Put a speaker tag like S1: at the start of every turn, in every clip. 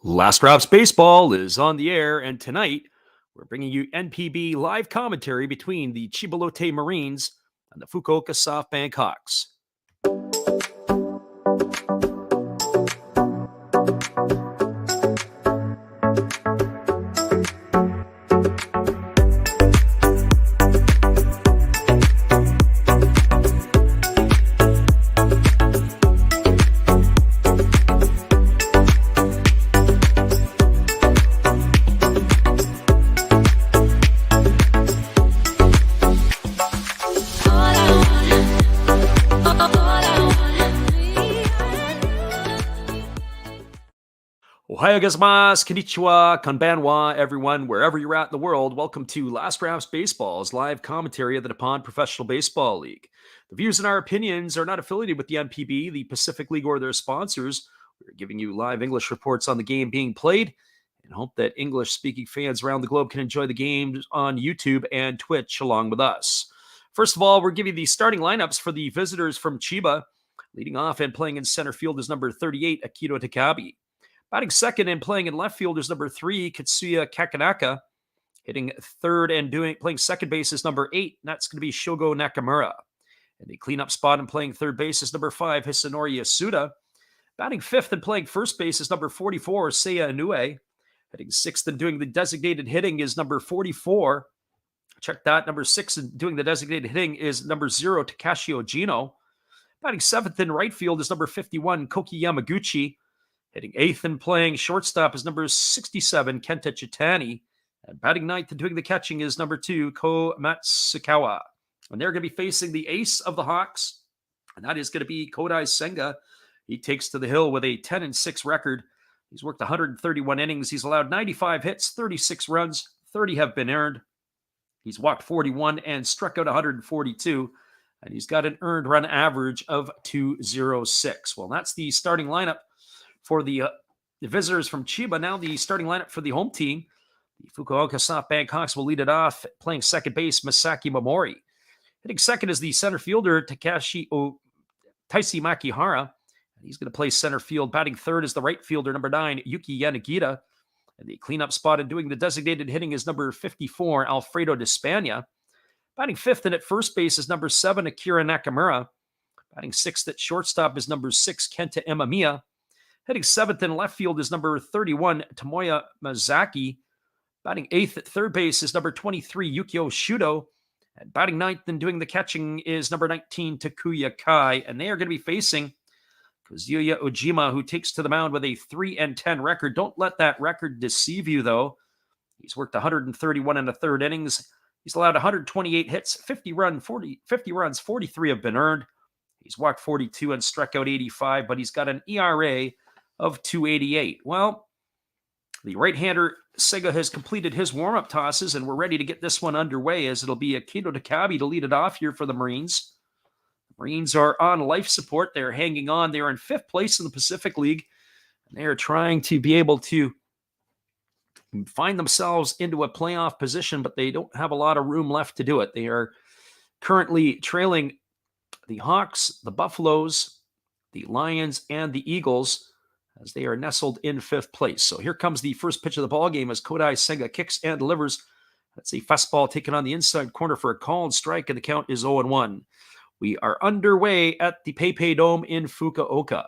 S1: Last Drops Baseball is on the air, and tonight we're bringing you NPB live commentary between the Chiba Lotte Marines and the Fukuoka SoftBank Hawks. Ohayo gozaimasu, konnichiwa, konbanwa, everyone, wherever you're at in the world. Welcome to Last Drops Baseball's live commentary of the Nippon Professional Baseball League. The views and our opinions are not affiliated with the NPB, the Pacific League, or their sponsors. We're giving you live English reports on the game being played and hope that English-speaking fans around the globe can enjoy the game on YouTube and Twitch along with us. First of all, we're giving the starting lineups for the visitors from Chiba. Leading off and playing in center field is number 38, Akito Takabe. Batting second and playing in left field is number 3, Katsuya Kakanaka. Hitting third and playing second base is number 8, and that's going to be Shogo Nakamura. And the cleanup spot and playing third base is number 5, Hisanori Yasuda. Batting fifth and playing first base is number 44, Seiya Inoue. Hitting sixth and doing the designated hitting is number 44. Check that. Number 6 and doing the designated hitting is number 0, Takashi Ojino. Batting seventh in right field is number 51, Koki Yamaguchi. Hitting eighth and playing shortstop is number 67, Kenta Chitani. And batting ninth and doing the catching is number 2, Ko Matsukawa. And they're going to be facing the ace of the Hawks, and that is going to be Kodai Senga. He takes to the hill with a 10-6 record. He's worked 131 innings. He's allowed 95 hits, 36 runs, 30 have been earned. He's walked 41 and struck out 142. And he's got an earned run average of 206. Well, that's the starting lineup for the visitors from Chiba. Now the starting lineup for the home team. The Fukuoka SoftBank Hawks will lead it off, playing second base, Masaki Momori. Hitting second is the center fielder, Taisi Makihara. And he's going to play center field. Batting third is the right fielder, number 9, Yuki Yanagita. And the cleanup spot and doing the designated hitting is number 54, Alfredo Despania. Batting fifth and at first base is number 7, Akira Nakamura. Batting sixth at shortstop is number 6, Kenta Imamiya. Hitting seventh in left field is number 31, Tomoya Mazaki. Batting eighth at third base is number 23, Yukio Shudo. And batting ninth and doing the catching is number 19, Takuya Kai. And they are going to be facing Kazuya Ojima, who takes to the mound with a 3-10 record. Don't let that record deceive you, though. He's worked 131 in the third innings. He's allowed 128 hits, 50 runs, 43 have been earned. He's walked 42 and struck out 85, but he's got an ERA of 2.88. Well, the right-hander Sega has completed his warm-up tosses, and we're ready to get this one underway, as it'll be Akito Takabe to lead it off here for the Marines. The Marines are on life support. They're hanging on. They're in 5th place in the Pacific League, and they are trying to be able to find themselves into a playoff position, but they don't have a lot of room left to do it. They are currently trailing the Hawks, the Buffaloes, the Lions, and the Eagles, as they are nestled in 5th place. So here comes the first pitch of the ball game as Kodai Senga kicks and delivers. That's a fastball taken on the inside corner for a called strike, and the count is 0-1. We are underway at the PayPay Dome in Fukuoka.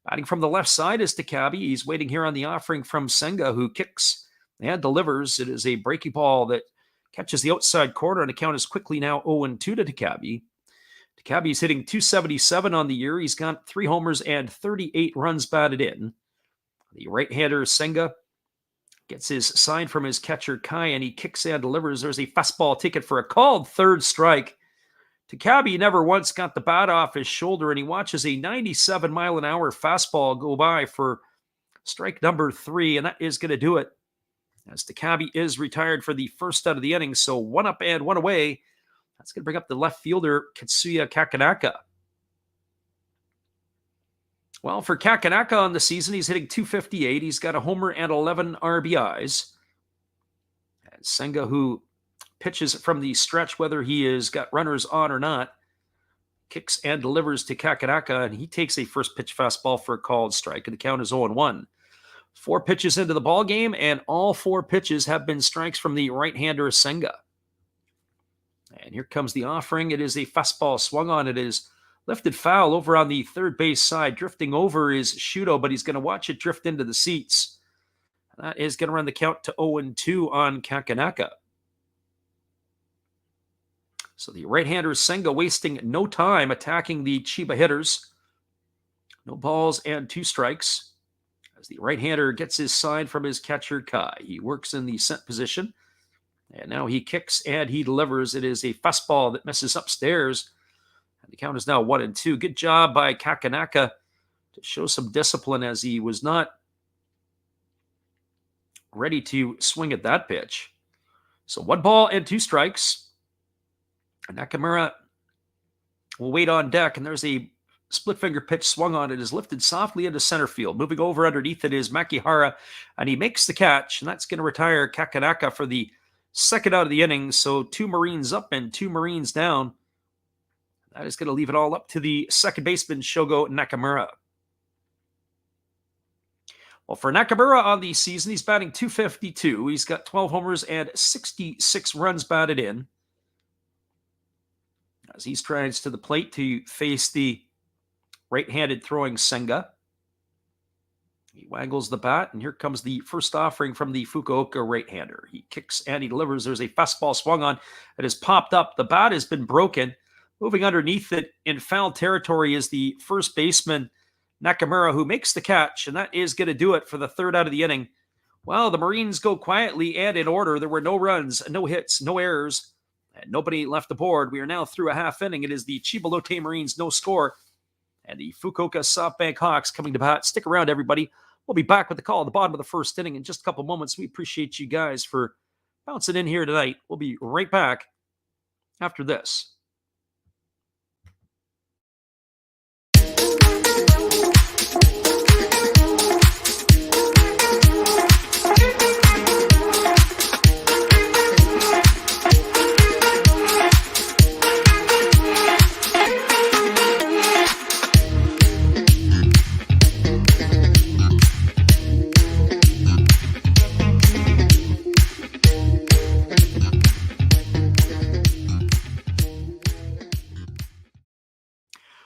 S1: Batting from the left side is Takabe. He's waiting here on the offering from Senga, who kicks and delivers. It is a breaking ball that catches the outside corner, and the count is quickly now 0-2 to Takabe. Takabe's hitting .277 on the year. He's got 3 homers and 38 runs batted in. The right-hander Senga gets his sign from his catcher Kai, and he kicks and delivers. There's a fastball taken for a called third strike. Takabe never once got the bat off his shoulder, and he watches a 97-mile-an-hour fastball go by for strike number 3, and that is going to do it, as Takabe is retired for the first out of the inning. So 1 up and 1 away. That's going to bring up the left fielder, Katsuya Kakanaka. Well, for Kakanaka on the season, he's hitting .258. He's got a homer and 11 RBIs. And Senga, who pitches from the stretch, whether he has got runners on or not, kicks and delivers to Kakanaka, and he takes a first pitch fastball for a called strike, and the count is 0-1. 4 pitches into the ball game, and all 4 pitches have been strikes from the right-hander Senga. And here comes the offering. It is a fastball swung on. It is lifted foul over on the third base side. Drifting over is Shuto, but he's going to watch it drift into the seats. That is going to run the count to 0-2 on Kakanaka. So the right-hander Senga wasting no time attacking the Chiba hitters. No balls and 2 strikes. As the right-hander gets his sign from his catcher, Kai. He works in the set position. And now he kicks and he delivers. It is a fastball that misses upstairs. And the count is now 1-2. Good job by Kakanaka to show some discipline, as he was not ready to swing at that pitch. So 1 ball and 2 strikes. And Nakamura will wait on deck, and there's a split finger pitch swung on. It is lifted softly into center field. Moving over underneath it is Makihara, and he makes the catch, and that's going to retire Kakanaka for the second out of the inning. So 2 Marines up and 2 Marines down. That is going to leave it all up to the second baseman, Shogo Nakamura. Well, for Nakamura on the season, he's batting .252. He's got 12 homers and 66 runs batted in, as he strides to the plate to face the right-handed throwing Senga. He waggles the bat, and here comes the first offering from the Fukuoka right-hander. He kicks and he delivers. There's a fastball swung on. It has popped up. The bat has been broken. Moving underneath it in foul territory is the first baseman, Nakamura, who makes the catch, and that is going to do it for the third out of the inning. Well, the Marines go quietly and in order. There were no runs, no hits, no errors, and nobody left the board. We are now through a half inning. It is the Chiba Lotte Marines, no score, and the Fukuoka SoftBank Hawks coming to bat. Stick around, everybody. We'll be back with the call at the bottom of the first inning in just a couple moments. We appreciate you guys for bouncing in here tonight. We'll be right back after this.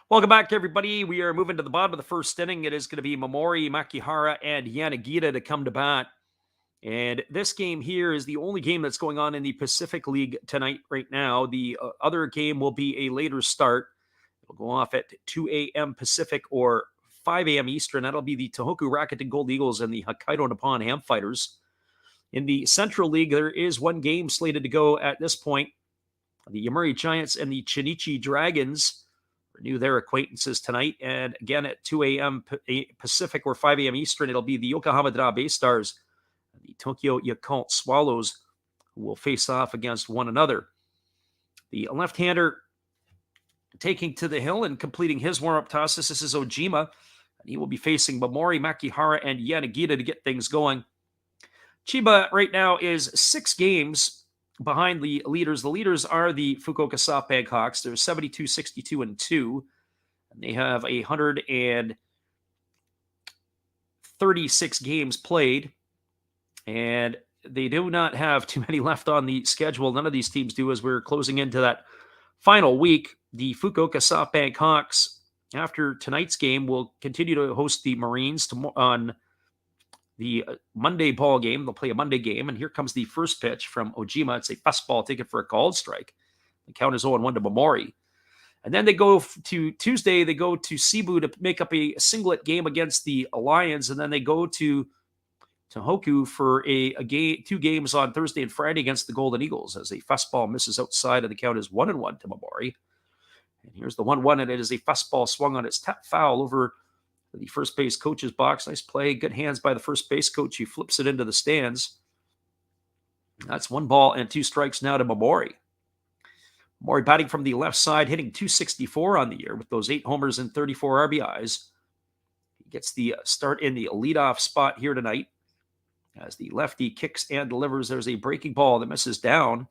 S1: Welcome back, everybody. We are moving to the bottom of the first inning. It is going to be Momori, Makihara, and Yanagita to come to bat. And this game here is the only game that's going on in the Pacific League tonight right now. The other game will be a later start. It'll go off at 2 a.m. Pacific or 5 a.m. Eastern. That'll be the Tohoku Rakuten Gold Eagles and the Hokkaido Nippon Ham Fighters. In the Central League, there is one game slated to go at this point. The Yomiuri Giants and the Chinichi Dragons renew their acquaintances tonight. And again, at 2 a.m. Pacific or 5 a.m. Eastern, it'll be the Yokohama Dabe Stars and the Tokyo Yakult Swallows, who will face off against one another. The left-hander taking to the hill and completing his warm-up toss. This is Ojima, and he will be facing Momori, Makihara, and Yanagita to get things going. Chiba right now is 6 games behind the leaders. The leaders are the Fukuoka SoftBank Hawks. They're 72, 62, and 2. And they have 136 games played. And they do not have too many left on the schedule. None of these teams do, as we're closing into that final week. The Fukuoka SoftBank Hawks, after tonight's game, will continue to host the Marines on the Monday ball game. They'll play a Monday game, and here comes the first pitch from Ojima. It's a fastball taken for a called strike. The count is 0-1 to Momori. And then they go to Tuesday, they go to Cebu to make up a singlet game against the Lions, and then they go to Tohoku for a game, 2 games on Thursday and Friday against the Golden Eagles, as a fastball misses outside, and the count is 1-1 to Momori. And here's the 1-1, and it is a fastball swung on. Its tap foul over the first base coach's box. Nice play. Good hands by the first base coach. He flips it into the stands. That's 1 ball and 2 strikes now to Momori. Momori batting from the left side, hitting .264 on the year with those 8 homers and 34 RBIs. He gets the start in the leadoff spot here tonight. As the lefty kicks and delivers, there's a breaking ball that misses down.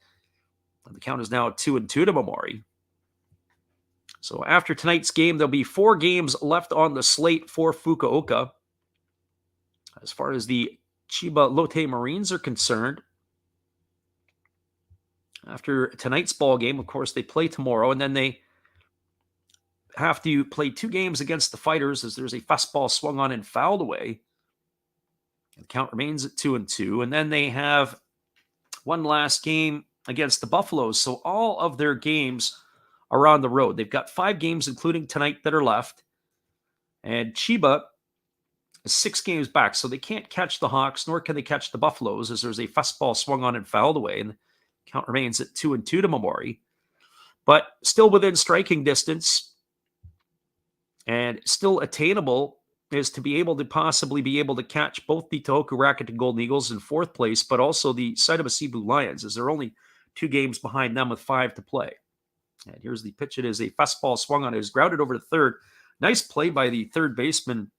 S1: And the count is now 2-2 to Momori. So after tonight's game, there'll be 4 games left on the slate for Fukuoka. As far as the Chiba Lotte Marines are concerned, after tonight's ball game, of course, they play tomorrow, and then they have to play 2 games against the Fighters as there's a fastball swung on and fouled away. The count remains at 2-2, and then they have one last game against the Buffaloes. So all of their games are on the road. They've got 5 games, including tonight, that are left. And Chiba is 6 games back, so they can't catch the Hawks, nor can they catch the Buffaloes, as there's a fastball swung on and fouled away. And the count remains at 2-2 to Mamori. But still within striking distance and still attainable is to be able to possibly be able to catch both the Tohoku Rakuten Golden Eagles in 4th place, but also the Saitama Cebu Lions, as they're only 2 games behind them with 5 to play. And here's the pitch. It is a fastball swung on. It is grounded over to third. Nice play by the third baseman,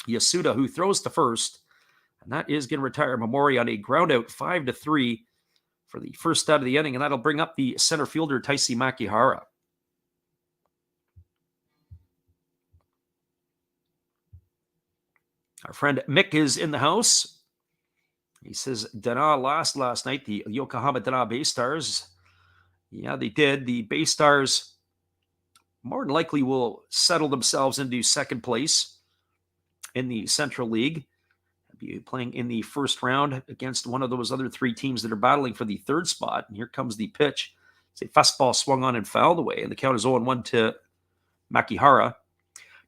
S1: Yasuda, who throws to first. And that is going to retire Mamori on a ground out 5-3 for the first out of the inning. And that'll bring up the center fielder, Taisi Makihara. Our friend Mick is in the house. He says, Dana lost last night, the Yokohama Dana Bay Stars. Yeah, they did. The Bay Stars more than likely will settle themselves into second place in the Central League. Be playing in the first round against one of those other 3 teams that are battling for the 3rd spot. And here comes the pitch. It's a fastball swung on and fouled away. And the count is 0-1 to Makihara.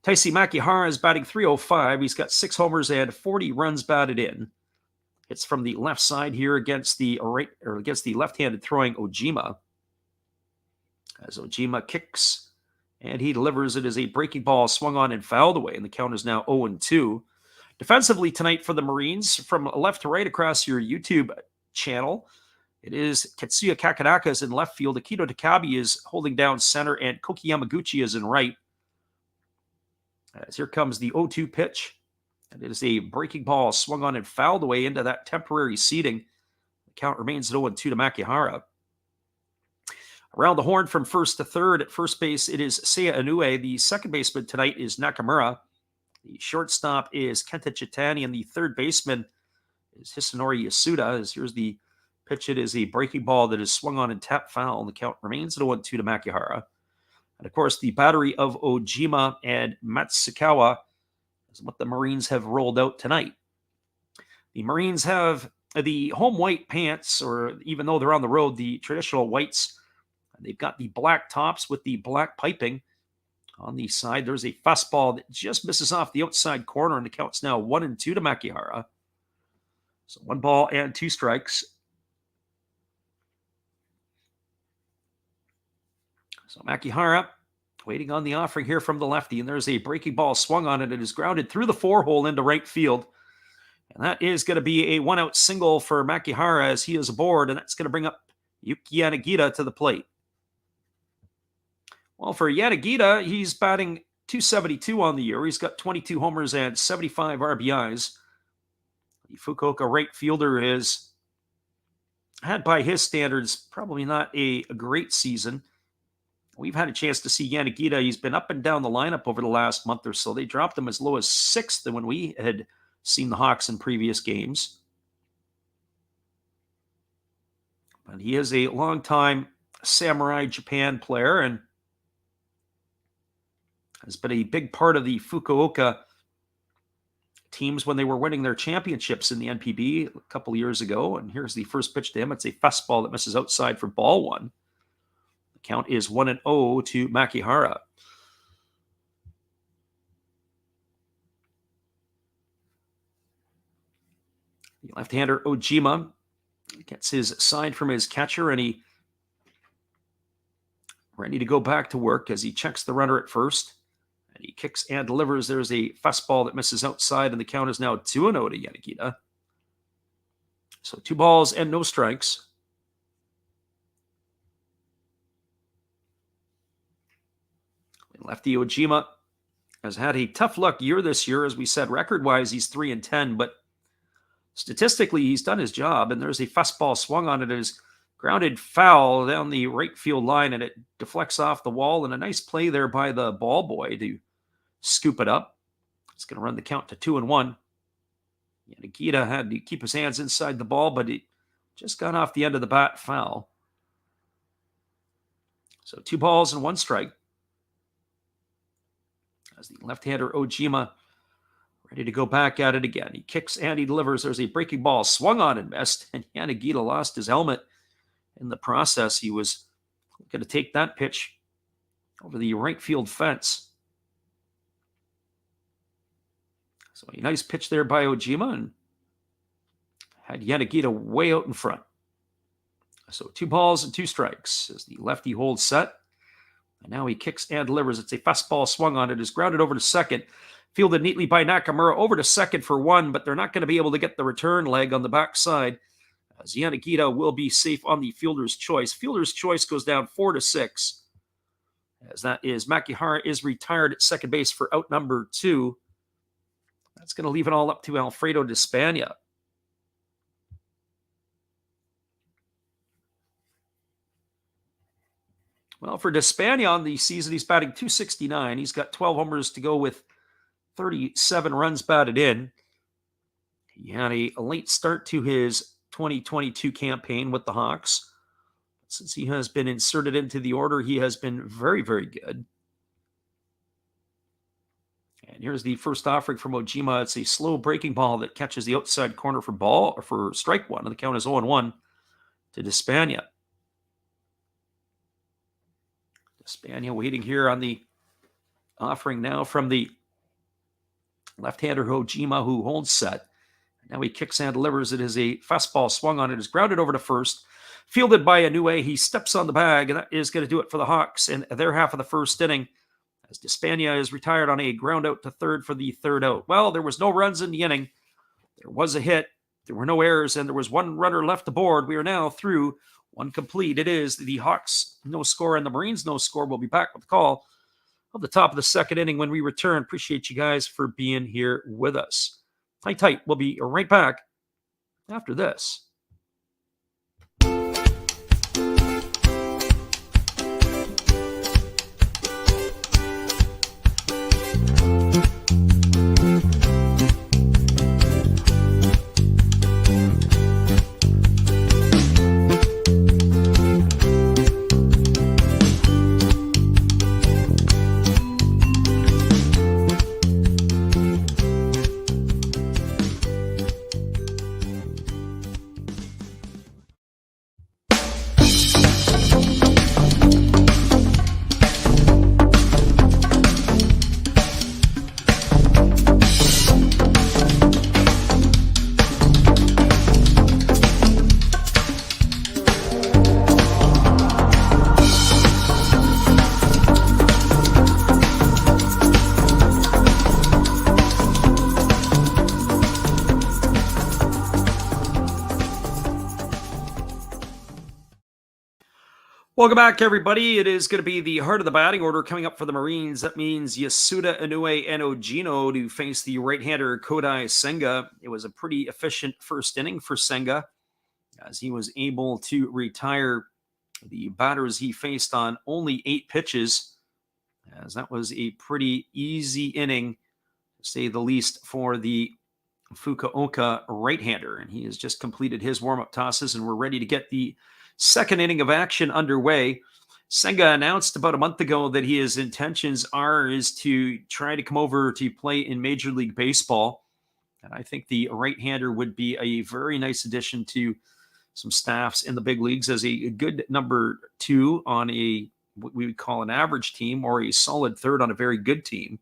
S1: Taisi Makihara is batting .305. He's got 6 homers and 40 runs batted in. It's from the left side here against the left-handed throwing Ojima. As Ojima kicks and he delivers, it as a breaking ball swung on and fouled away. And the count is now 0-2. Defensively tonight for the Marines, from left to right across your YouTube channel, it is Tetsuya Kakanaka is in left field. Akito Takabe is holding down center, and Koki Yamaguchi is in right. As here comes the 0-2 pitch. And it is a breaking ball swung on and fouled away into that temporary seating. The count remains at 0-2 to Makihara. Around the horn from first to third at first base, it is Seiya Inoue. The second baseman tonight is Nakamura. The shortstop is Kenta Chitani, and the third baseman is Hisanori Yasuda. As here's the pitch. It is a breaking ball that is swung on and tapped foul. The count remains at 0-2 to Makihara. And of course, the battery of Ojima and Matsukawa is what the Marines have rolled out tonight. The Marines have the home white pants, or even though they're on the road, the traditional whites. They've got the black tops with the black piping. On the side, there's a fastball that just misses off the outside corner, and the count's now 1-2 to Makihara. So 1 ball and 2 strikes. So Makihara waiting on the offering here from the lefty, and there's a breaking ball swung on it. It is grounded through the 4-hole into right field. And that is going to be a 1-out single for Makihara as he is aboard, and that's going to bring up Yuki Yanagita to the plate. Well, for Yanagita, he's batting .272 on the year. He's got 22 homers and 75 RBIs. The Fukuoka right fielder has had, by his standards, probably not a great season. We've had a chance to see Yanagita. He's been up and down the lineup over the last month or so. They dropped him as low as 6th than when we had seen the Hawks in previous games. But he is a longtime Samurai Japan player and has been a big part of the Fukuoka teams when they were winning their championships in the NPB a couple of years ago. And here's the first pitch to him. It's a fastball that misses outside for ball 1. The count is 1-0 to Makihara. The left-hander Ojima gets his sign from his catcher, and he ready to go back to work as he checks the runner at first. And he kicks and delivers. There's a fastball that misses outside, and the count is now 2-0 to Yanagita. So 2 balls and no strikes. Lefty Ojima has had a tough luck year this year. As we said, record-wise, he's 3-10, but statistically, he's done his job. And there's a fastball swung on it. It is grounded foul down the right field line, and it deflects off the wall. And a nice play there by the ball boy to scoop it up. It's going to run the count to 2-1. Yanagita had to keep his hands inside the ball, but it just got off the end of the bat foul. So 2 balls and 1 strike. As the left-hander Ojima ready to go back at it again. He kicks and he delivers. There's a breaking ball swung on and missed, and Yanagita lost his helmet in the process. He was going to take that pitch over the right field fence. So a nice pitch there by Ojima and had Yanagita way out in front. So 2 balls and 2 strikes as the lefty holds set. And now he kicks and delivers. It's a fastball swung on. It is grounded over to second. Fielded neatly by Nakamura over to second for 1, but they're not going to be able to get the return leg on the backside, as Yanagita will be safe on the fielder's choice. Fielder's choice goes down 4-6. As that is, Makihara is retired at second base for out number 2. That's going to leave it all up to Alfredo Despaigne. Well, for Despaigne on the season, he's batting .269. He's got 12 homers to go with 37 runs batted in. He had a late start to his 2022 campaign with the Hawks. Since he has been inserted into the order, he has been very, very good. And here's the first offering from Ojima. It's a slow breaking ball that catches the outside corner for strike 1. And the count is 0-1 to Despaigne. Despaigne waiting here on the offering now from the left-hander Ojima, who holds set. Now he kicks and delivers. It is a fastball swung on. It is grounded over to first. Fielded by Inoue. He steps on the bag, and that is going to do it for the Hawks in their half of the first inning, as Despaigne is retired on a ground out to third for the third out. Well, there was no runs in the inning. There was a hit. There were no errors, and there was 1 runner left aboard. We are now through 1 complete. It is the Hawks no score and the Marines no score. We'll be back with the call of the top of the second inning when we return. Appreciate you guys for being here with us. Hang tight. We'll be right back after this. Welcome back, everybody. It is going to be the heart of the batting order coming up for the Marines. That means Yasuda, Inoue, and Ogino to face the right-hander Kodai Senga. It was a pretty efficient first inning for Senga, as he was able to retire the batters he faced on only 8 pitches, as that was a pretty easy inning, to say the least, for the Fukuoka right-hander. And he has just completed his warm-up tosses, and we're ready to get the second inning of action underway. Senga announced about a month ago that his intentions is to try to come over to play in Major League Baseball. And I think the right-hander would be a very nice addition to some staffs in the big leagues as a good number 2 on what we would call an average team, or a solid third on a very good team.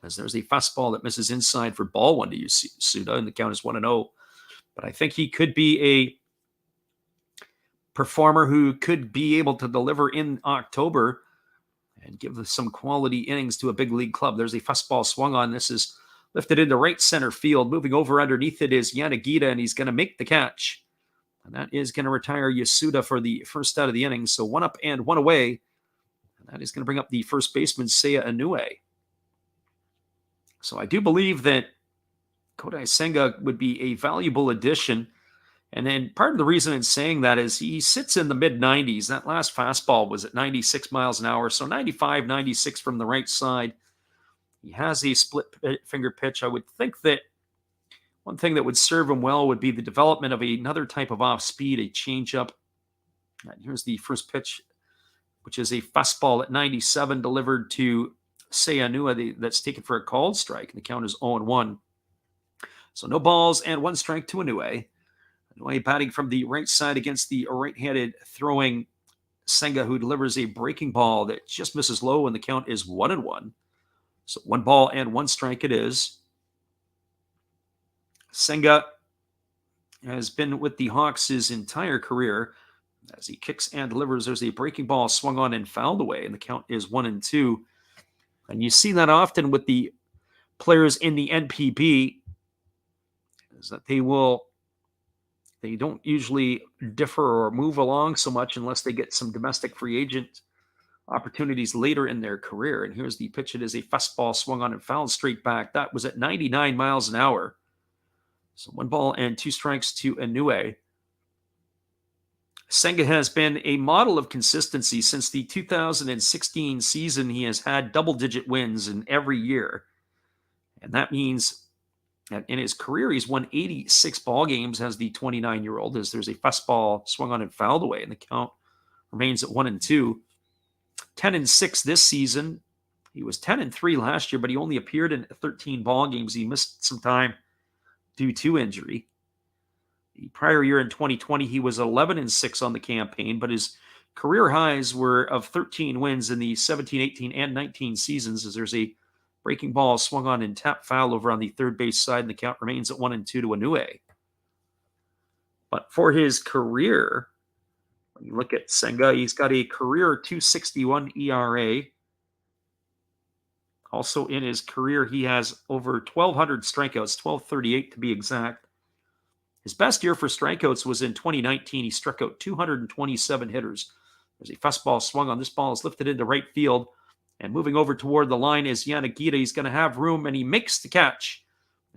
S1: As there's a fastball that misses inside for ball 1 to Yasuda, and the count is 1-0. But I think he could be a performer who could be able to deliver in October and give some quality innings to a big league club. There's a fastball swung on. This is lifted into right center field. Moving over underneath it is Yanagita, and he's going to make the catch. And that is going to retire Yasuda for the first out of the inning. So 1 up and 1 away. And that is going to bring up the first baseman, Seiya Inoue. So I do believe that Kodai Senga would be a valuable addition. And then part of the reason in saying that is he sits in the mid-90s. That last fastball was at 96 miles an hour, so 95, 96 from the right side. He has a split finger pitch. I would think that One thing that would serve him well would be the development of another type of off speed, a changeup. And here's the first pitch, which is a fastball at 97 delivered to Seyanua that's taken for a called strike. And the count is 0-1. So no balls and one strike to Inoue. Inoue batting from the right side against the right-handed throwing Senga, who delivers a breaking ball that just misses low, and the count is 1-1. So 1 ball and 1 strike it is. Senga has been with the Hawks his entire career. As he kicks and delivers, there's a breaking ball swung on and fouled away, and the count is 1-2. And you see that often with the players in the NPB, is that they don't usually differ or move along so much unless they get some domestic free agent opportunities later in their career. And here's the pitch. It is a fastball swung on and fouled straight back. That was at 99 miles an hour. So 1 ball and 2 strikes to Inoue. Senga has been a model of consistency since the 2016 season. He has had double-digit wins in every year. And that means that in his career, he's won 86 ball games as the 29-year-old, as there's a fastball swung on and fouled away, and the count remains at 1-2. 10-6 this season. He was 10-3 last year, but he only appeared in 13 ball games. He missed some time due to injury. The prior year in 2020, he was 11-6 on the campaign, but his career highs were of 13 wins in the 17, 18, and 19 seasons, as there's a breaking ball swung on and tap foul over on the third base side, and the count remains at 1-2 to Inoue. But for his career, when you look at Senga, he's got a career 2.61 ERA. Also in his career, he has over 1,200 strikeouts, 1,238 to be exact. His best year for strikeouts was in 2019. He struck out 227 hitters. There's a fastball swung on. This ball is lifted into right field. And moving over toward the line is Yanagita. He's going to have room, and he makes the catch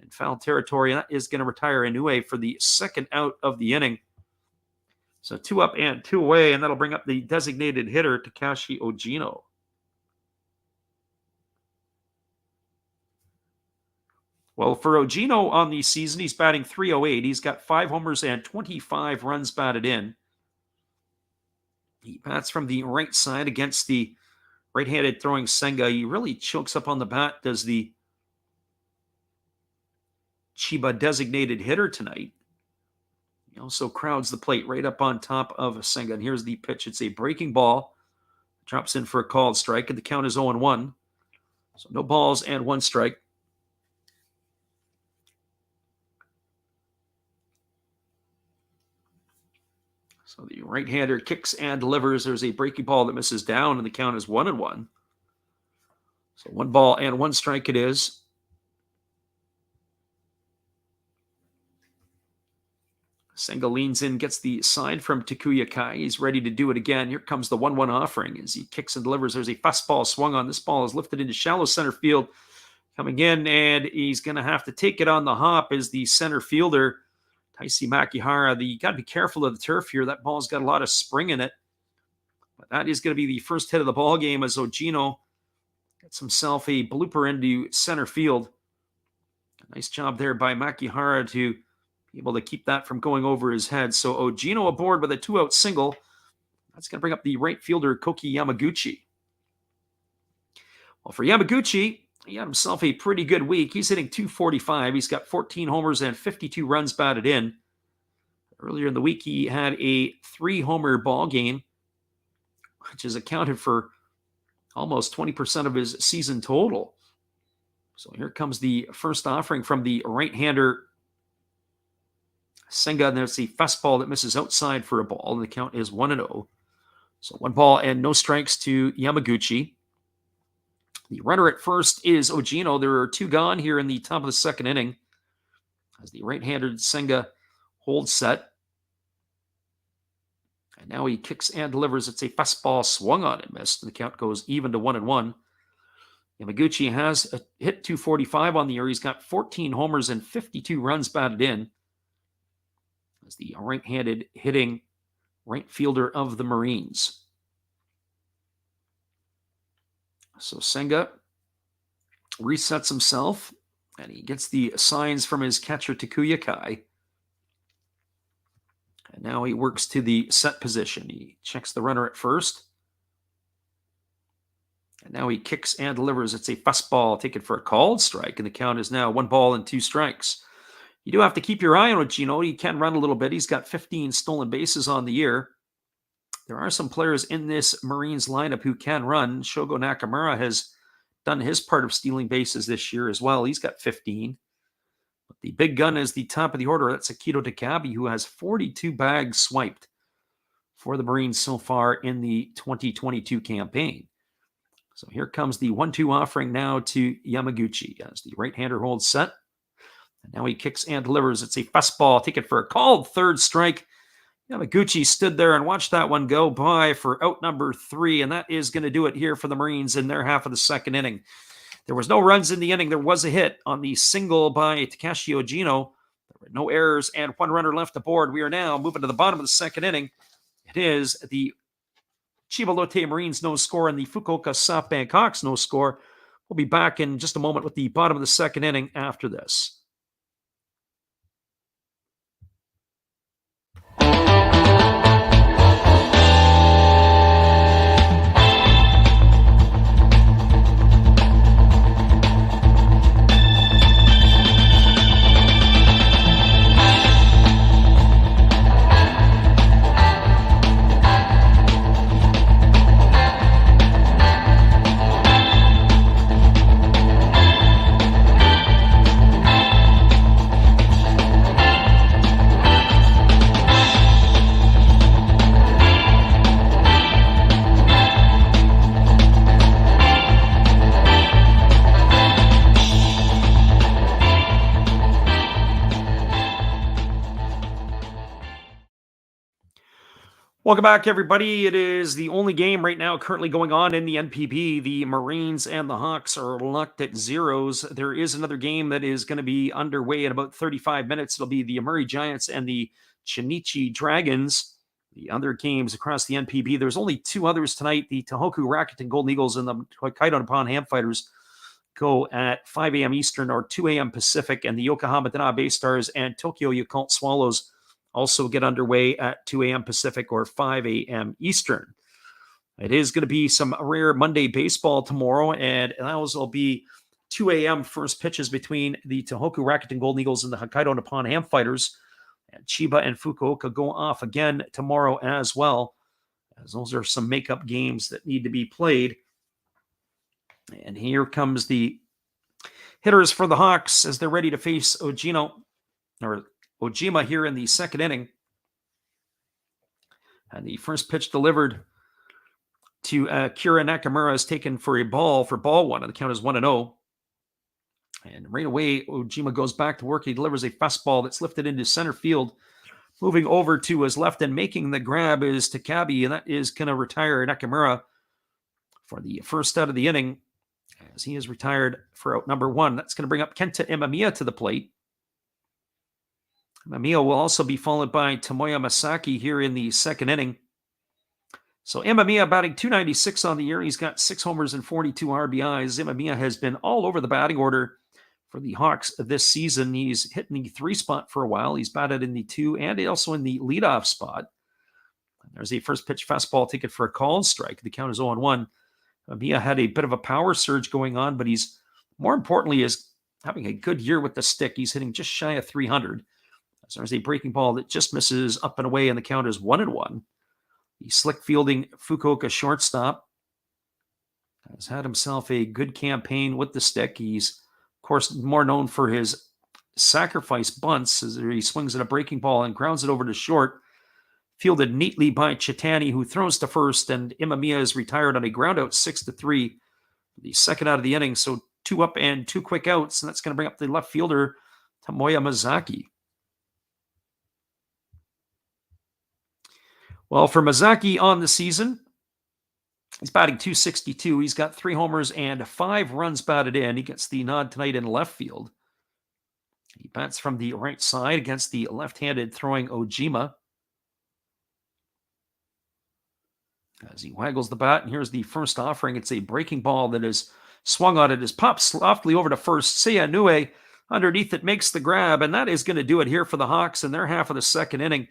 S1: in foul territory. And that is going to retire Inoue for the second out of the inning. So 2 up and 2 away, and that'll bring up the designated hitter, Takashi Ogino. Well, for Ogino on the season, he's batting .308. He's got 5 homers and 25 runs batted in. He bats from the right side against the right-handed throwing Senga. He really chokes up on the bat, does the Chiba designated hitter tonight. He also crowds the plate right up on top of Senga. And here's the pitch. It's a breaking ball. Drops in for a called strike, and the count is 0-1. So no balls and 1 strike. So the right-hander kicks and delivers. There's a breaking ball that misses down, and the count is 1-1. So 1 ball and 1 strike it is. Senga leans in, gets the side from Takuya Kai. He's ready to do it again. Here comes the 1-1 offering as he kicks and delivers. There's a fastball swung on. This ball is lifted into shallow center field. Coming in, and he's going to have to take it on the hop as the center fielder, Taisi Makihara. You got to be careful of the turf here. That ball's got a lot of spring in it. But that is going to be the first hit of the ball game as Ogino gets himself a blooper into center field. A nice job there by Makihara to be able to keep that from going over his head. So Ogino aboard with a 2-out single. That's going to bring up the right fielder, Koki Yamaguchi. Well, for Yamaguchi, he had himself a pretty good week. He's hitting .245. He's got 14 homers and 52 runs batted in. Earlier in the week, he had a 3-homer ball game, which is accounted for almost 20% of his season total. So here comes the first offering from the right-hander, Senga, and there's the fastball that misses outside for a ball, and the count is 1-0. So 1 ball and no strikes to Yamaguchi. The runner at first is Ogino. There are 2 gone here in the top of the second inning as the right-handed Senga holds set. And now he kicks and delivers. It's a fastball swung on and missed, and the count goes even to 1-1. Yamaguchi has hit .245 on the year. He's got 14 homers and 52 runs batted in as the right-handed hitting right fielder of the Marines. So Senga resets himself And he gets the signs from his catcher, Takuya Kai. And now he works to the set position. He checks the runner at first. And now he kicks and delivers. It's a fastball taken for a called strike. And the count is now 1-2 strikes. You do have to keep your eye on Gino. He can run a little bit. He's got 15 stolen bases on the year. There are some players in this Marines lineup who can run. Shogo Nakamura has done his part of stealing bases this year as well. He's got 15. But the big gun is the top of the order. That's Akito Takabe, who has 42 bags swiped for the Marines so far in the 2022 campaign. So here comes the 1-2 offering now to Yamaguchi as the right-hander holds set. And now he kicks and delivers. It's a fastball taken for a called third strike. Yamaguchi stood there and watched that one go by for out number 3, and that is going to do it here for the Marines in their half of the second inning. There was no runs in the inning. There was a hit on the single by Takashi Ogino. There were no errors and 1 runner left aboard. We are now moving to the bottom of the second inning. It is the Chiba Lotte Marines no score and the Fukuoka SoftBank Hawks no score. We'll be back in just a moment with the bottom of the second inning after this. Welcome back, everybody. It is the only game right now currently going on in the NPB. The Marines and the Hawks are locked at zeros. There is another game that is going to be underway in about 35 minutes. It'll be the Amuri Giants and the Chinichi Dragons. The other games across the NPB, there's only 2 others tonight. The Tohoku Rakuten Golden Eagles and the Hokkaido Nippon Ham Fighters go at 5 a.m. Eastern or 2 a.m. Pacific, and the Yokohama Dana Bay Stars and Tokyo Yakult Swallows also get underway at 2 a.m. Pacific or 5 a.m. Eastern. It is going to be some rare Monday baseball tomorrow, and those will be 2 a.m. first pitches between the Tohoku Rakuten Golden Eagles and the Hokkaido Nippon Ham Fighters. And Chiba and Fukuoka go off again tomorrow as well, as those are some makeup games that need to be played. And here comes the hitters for the Hawks as they're ready to face Ojima here in the second inning. And the first pitch delivered to Kira Nakamura is taken for a ball for ball 1. And the count is 1-0. And right away, Ojima goes back to work. He delivers a fastball that's lifted into center field. Moving over to his left and making the grab is Takabe, and that is going to retire Nakamura for the first out of the inning, as he is retired for out number 1. That's going to bring up Kenta Imamiya to the plate. Imamiya will also be followed by Tomoya Masaki here in the second inning. So Imamiya batting .296 on the year. He's got 6 homers and 42 RBIs. Imamiya has been all over the batting order for the Hawks this season. He's hit in the 3 spot for a while. He's batted in the 2 and also in the leadoff spot. There's a first pitch fastball taken for a called strike. The count is 0-1. Imamiya had a bit of a power surge going on, but he's more importantly is having a good year with the stick. He's hitting just shy of 300. So there's a breaking ball that just misses up and away, and the count is 1-1. The slick fielding Fukuoka shortstop has had himself a good campaign with the stick. He's, of course, more known for his sacrifice bunts as he swings at a breaking ball and grounds it over to short. Fielded neatly by Chitani, who throws to first, and Imamiya is retired on a groundout 6-3. The second out of the inning, so 2 up and 2 quick outs, and that's going to bring up the left fielder, Tomoya Masaki. Well, for Masaki on the season, he's batting .262. He's got 3 homers and 5 runs batted in. He gets the nod tonight in left field. He bats from the right side against the left-handed throwing Ojima. As he waggles the bat, and here's the first offering. It's a breaking ball that is Swung on it is popped softly over to first. Seiya Nue underneath it makes the grab, and that is going to do it here for the Hawks in their half of the second inning.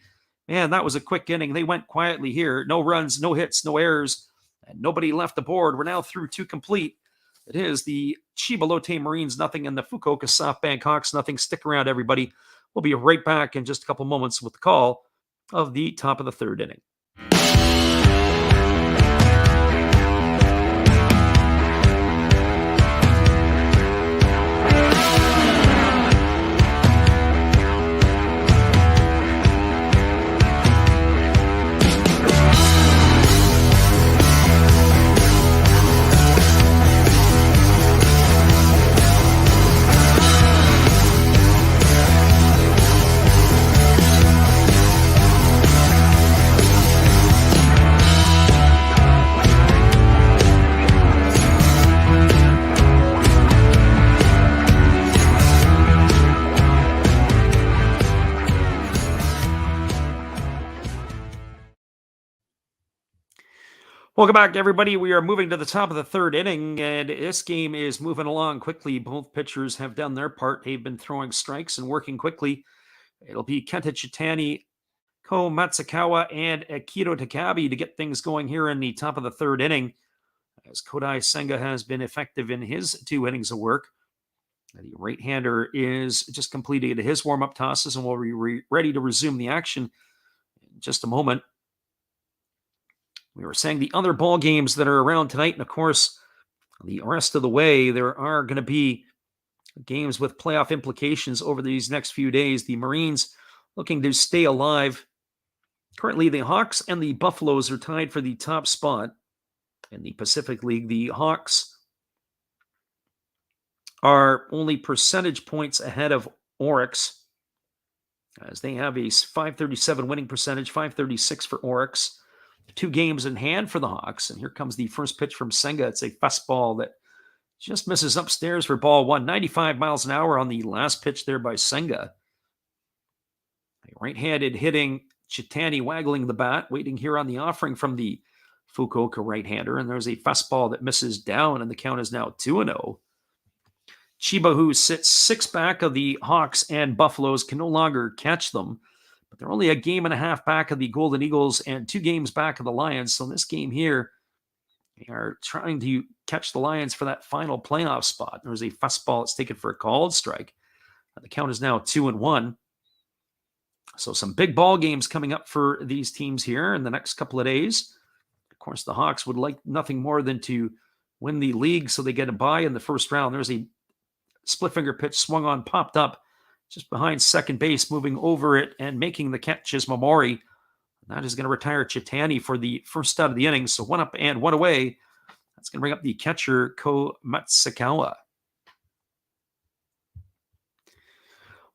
S1: Man, that was a quick inning. They went quietly here. No runs, no hits, no errors, and nobody left the board. We're now through two complete. It is the Chiba Lotte Marines nothing and the Fukuoka SoftBank Hawks nothing. Stick around, everybody. We'll be right back in just a couple moments with the call of the top of the third inning. Welcome back, everybody. We are moving to the top of the third inning, and this game is moving along quickly. Both pitchers have done their part. They've been throwing strikes and working quickly. It'll be Kenta Chitani, Ko Matsukawa, and Akito Takabe to get things going here in the top of the third inning, as Kodai Senga has been effective in his 2 innings of work. The right-hander is just completed his warm-up tosses and will be ready to resume the action in just a moment. We were saying the other ball games that are around tonight, and of course, the rest of the way, there are going to be games with playoff implications over these next few days. The Marines looking to stay alive. Currently, the Hawks and the Buffaloes are tied for the top spot in the Pacific League. The Hawks are only percentage points ahead of Oryx, as they have a .537 winning percentage, .536 for Oryx. 2 games in hand for the Hawks. And here comes the first pitch from Senga. It's a fastball that just misses upstairs for ball 1. 95 miles an hour on the last pitch there by Senga. A right-handed hitting Chitani waggling the bat, waiting here on the offering from the Fukuoka right-hander. And there's a fastball that misses down, and the count is now 2-0. Chiba, who sits 6 back of the Hawks and Buffaloes, can no longer catch them. But they're only a game and a half back of the Golden Eagles and 2 games back of the Lions. So in this game here, they are trying to catch the Lions for that final playoff spot. There's a fastball that's taken for a called strike. The count is now 2-1. So some big ball games coming up for these teams here in the next couple of days. Of course, the Hawks would like nothing more than to win the league so they get a bye in the first round. There's a split finger pitch swung on, popped up just behind second base, moving over it and making the catch is Momori. That is going to retire Chitani for the first out of the innings. So 1 up and 1 away. That's going to bring up the catcher, Ko Matsukawa.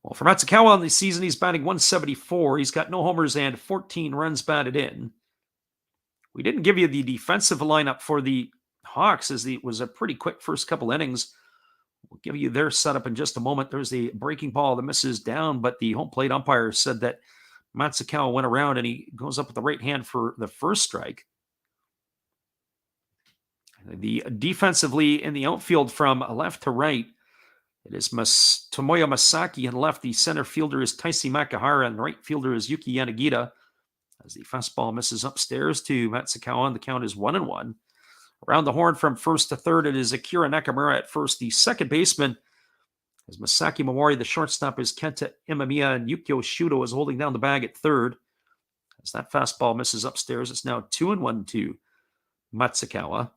S1: Well, for Matsukawa on the season, he's batting .174. He's got no homers and 14 runs batted in. We didn't give you the defensive lineup for the Hawks, as it was a pretty quick first couple innings. We'll give you their setup in just a moment. There's a breaking ball that misses down, but the home plate umpire said that Matsukawa went around and he goes up with the right hand for the first strike. The defensively in the outfield from left to right, it is Tomoya Masaki, and left the center fielder is Taisi Makihara, and the right fielder is Yuki Yanagita. As the fastball misses upstairs to Matsukawa, and the count is 1-1. Around the horn from first to third, it is Akira Nakamura at first. The second baseman is Masaki Momori. The shortstop is Kenta Imamiya, and Yukio Shudo is holding down the bag at third. As that fastball misses upstairs, it's now 2-1 to Matsukawa.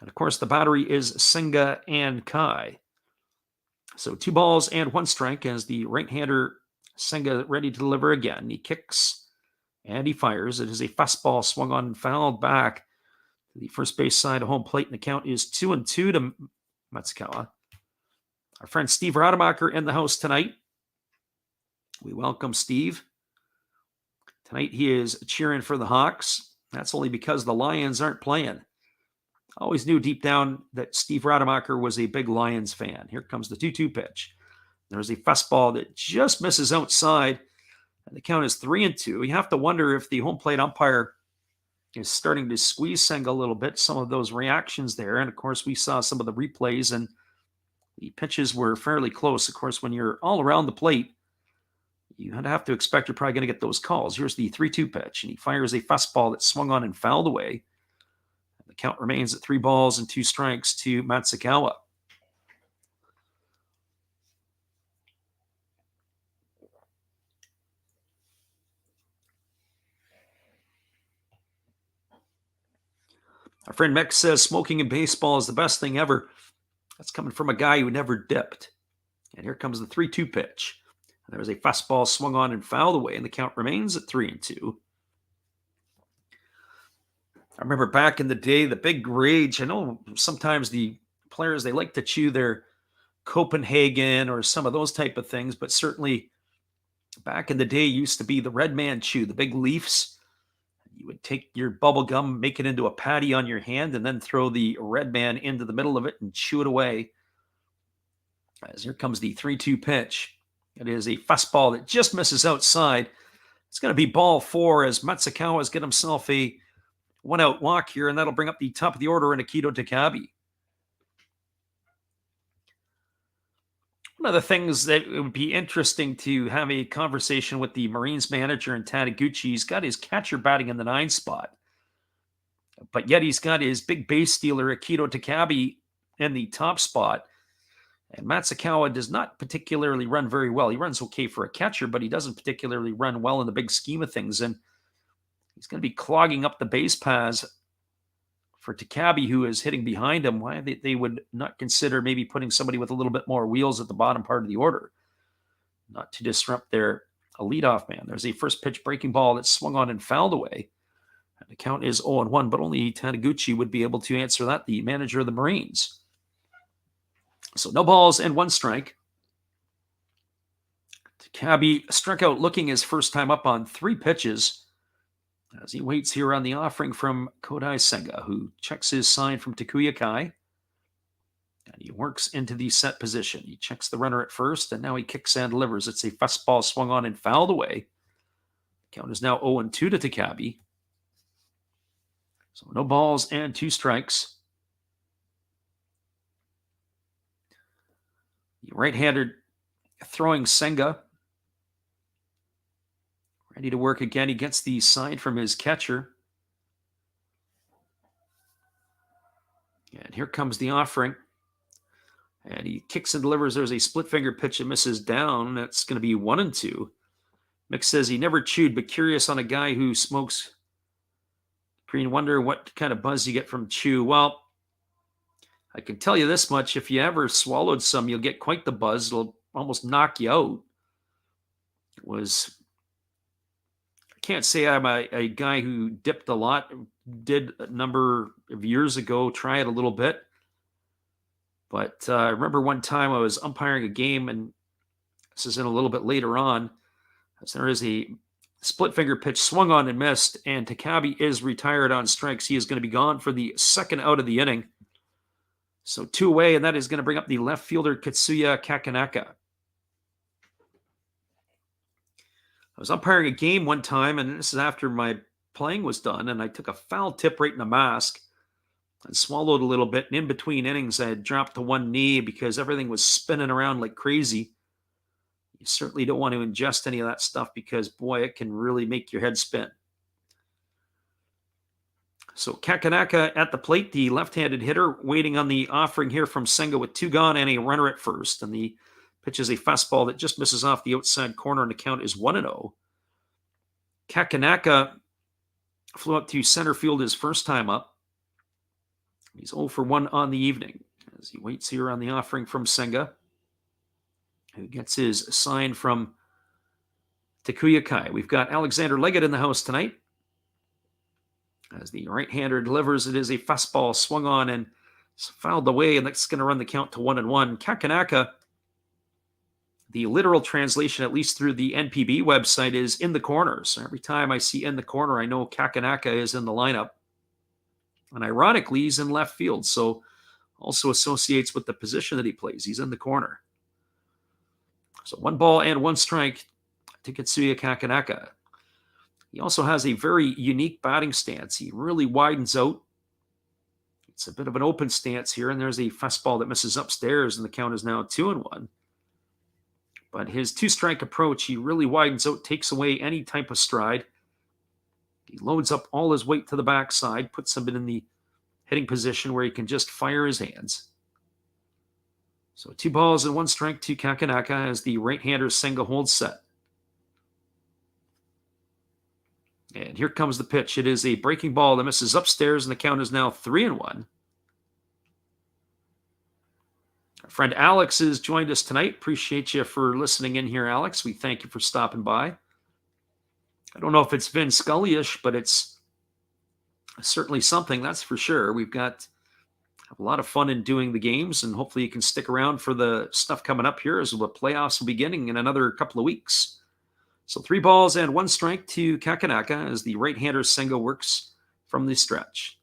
S1: And of course, the battery is Senga and Kai. So 2 balls and 1 strike as the right-hander Senga ready to deliver again. He kicks and he fires. It is a fastball swung on and fouled back to the first base side of home plate, and the count is 2-2 to Matsukawa. Our friend Steve Rademacher in the house tonight. We welcome Steve. Tonight he is cheering for the Hawks. That's only because the Lions aren't playing. I always knew deep down that Steve Rademacher was a big Lions fan. Here comes the 2-2 pitch. There's a fastball that just misses outside, and the count is 3-2. You have to wonder if the home plate umpire is starting to squeeze Senga a little bit. Some of those reactions there. And of course, we saw some of the replays and the pitches were fairly close. Of course, when you're all around the plate, you have to expect you're probably going to get those calls. Here's the 3-2 pitch, and he fires a fastball that swung on and fouled away. The count remains at 3 balls and 2 strikes to Matsukawa. Our friend Mick says smoking in baseball is the best thing ever. That's coming from a guy who never dipped. And here comes the 3-2 pitch. There was a fastball swung on and fouled away, and the count remains at 3-2. I remember back in the day, the big rage. I know sometimes the players, they like to chew their Copenhagen or some of those type of things, but certainly back in the day used to be the red man chew, the big leaves. You would take your bubble gum, make it into a patty on your hand, and then throw the red man into the middle of it and chew it away. As here comes the 3-2 pitch. It is a fastball that just misses outside. It's going to be ball 4 as Matsukawa's get himself a 1-out walk here, and that'll bring up the top of the order in Akito Takabe. One of the things that it would be interesting to have a conversation with the Marines manager in Taniguchi. He's got his catcher batting in the 9 spot, but yet he's got his big base stealer Akito Takabe in the top spot. And Matsukawa does not particularly run very well. He runs okay for a catcher, but he doesn't particularly run well in the big scheme of things. And he's going to be clogging up the base paths for Takabe, who is hitting behind him. Why they would not consider maybe putting somebody with a little bit more wheels at the bottom part of the order, not to disrupt their leadoff man. There's a first pitch breaking ball that swung on and fouled away. And the count is 0-1, but only Taniguchi would be able to answer that, the manager of the Marines. So no balls and 1 strike. Takabe struck out looking his first time up on 3 pitches as he waits here on the offering from Kodai Senga, who checks his sign from Takuya Kai. And he works into the set position. He checks the runner at first, and now he kicks and delivers. It's a fastball swung on and fouled away. Count is now 0-2 to Takabe. So no balls and 2 strikes. The right-handed throwing Senga. Ready to work again. He gets the sign from his catcher. And here comes the offering. And he kicks and delivers. There's a split finger pitch that misses down. That's going to be 1-2. Mick says he never chewed, but curious on a guy who smokes green. Wonder what kind of buzz you get from chew. Well, I can tell you this much. If you ever swallowed some, you'll get quite the buzz. It'll almost knock you out. I can't say I'm a guy who dipped a lot. Did a number of years ago, try it a little bit. But I remember one time I was umpiring a game, and this is in a little bit later on, as there is a split finger pitch swung on and missed, and Takabe is retired on strikes. He is going to be gone for the 2nd out of the inning. So 2 away, and that is going to bring up the left fielder, Katsuya Kakanaka. I was umpiring a game one time, and this is after my playing was done, and I took a foul tip right in the mask and swallowed a little bit. And in between innings, I had dropped to one knee because everything was spinning around like crazy. You certainly don't want to ingest any of that stuff because, boy, it can really make your head spin. So Kakanaka at the plate, the left-handed hitter, waiting on the offering here from Senga with 2 gone and a runner at first. And the pitch is a fastball that just misses off the outside corner, and the count is 1-0. Kakanaka flew up to center field his first time up. He's 0 for 1 on the evening as he waits here on the offering from Senga, who gets his sign from Takuya Kai. We've got Alexander Leggett in the house tonight. As the right-hander delivers, it is a fastball swung on and fouled away, and that's going to run the count to 1-1. Kakanaka, the literal translation, at least through the NPB website, is in the corner. So every time I see in the corner, I know Kakanaka is in the lineup. And ironically, he's in left field, so also associates with the position that he plays. He's in the corner. So 1 ball and 1 strike to Katsuya Kakanaka. He also has a very unique batting stance. He really widens out. It's a bit of an open stance here, and there's a fastball that misses upstairs, and the count is now 2-1. But his two-strike approach, he really widens out, takes away any type of stride. He loads up all his weight to the backside, puts him in the hitting position where he can just fire his hands. So 2 balls and 1 strike to Kakanaka as the right-hander Senga holds set. And here comes the pitch. It is a breaking ball that misses upstairs, and the count is now 3-1. Our friend Alex has joined us tonight. Appreciate you for listening in here, Alex. We thank you for stopping by. I don't know if it's Vin Scully-ish, but it's certainly something, that's for sure. We've got a lot of fun in doing the games, and hopefully you can stick around for the stuff coming up here as the playoffs will be beginning in another couple of weeks. So 3 balls and 1 strike to Kakanaka as the right-hander Senga works from the stretch.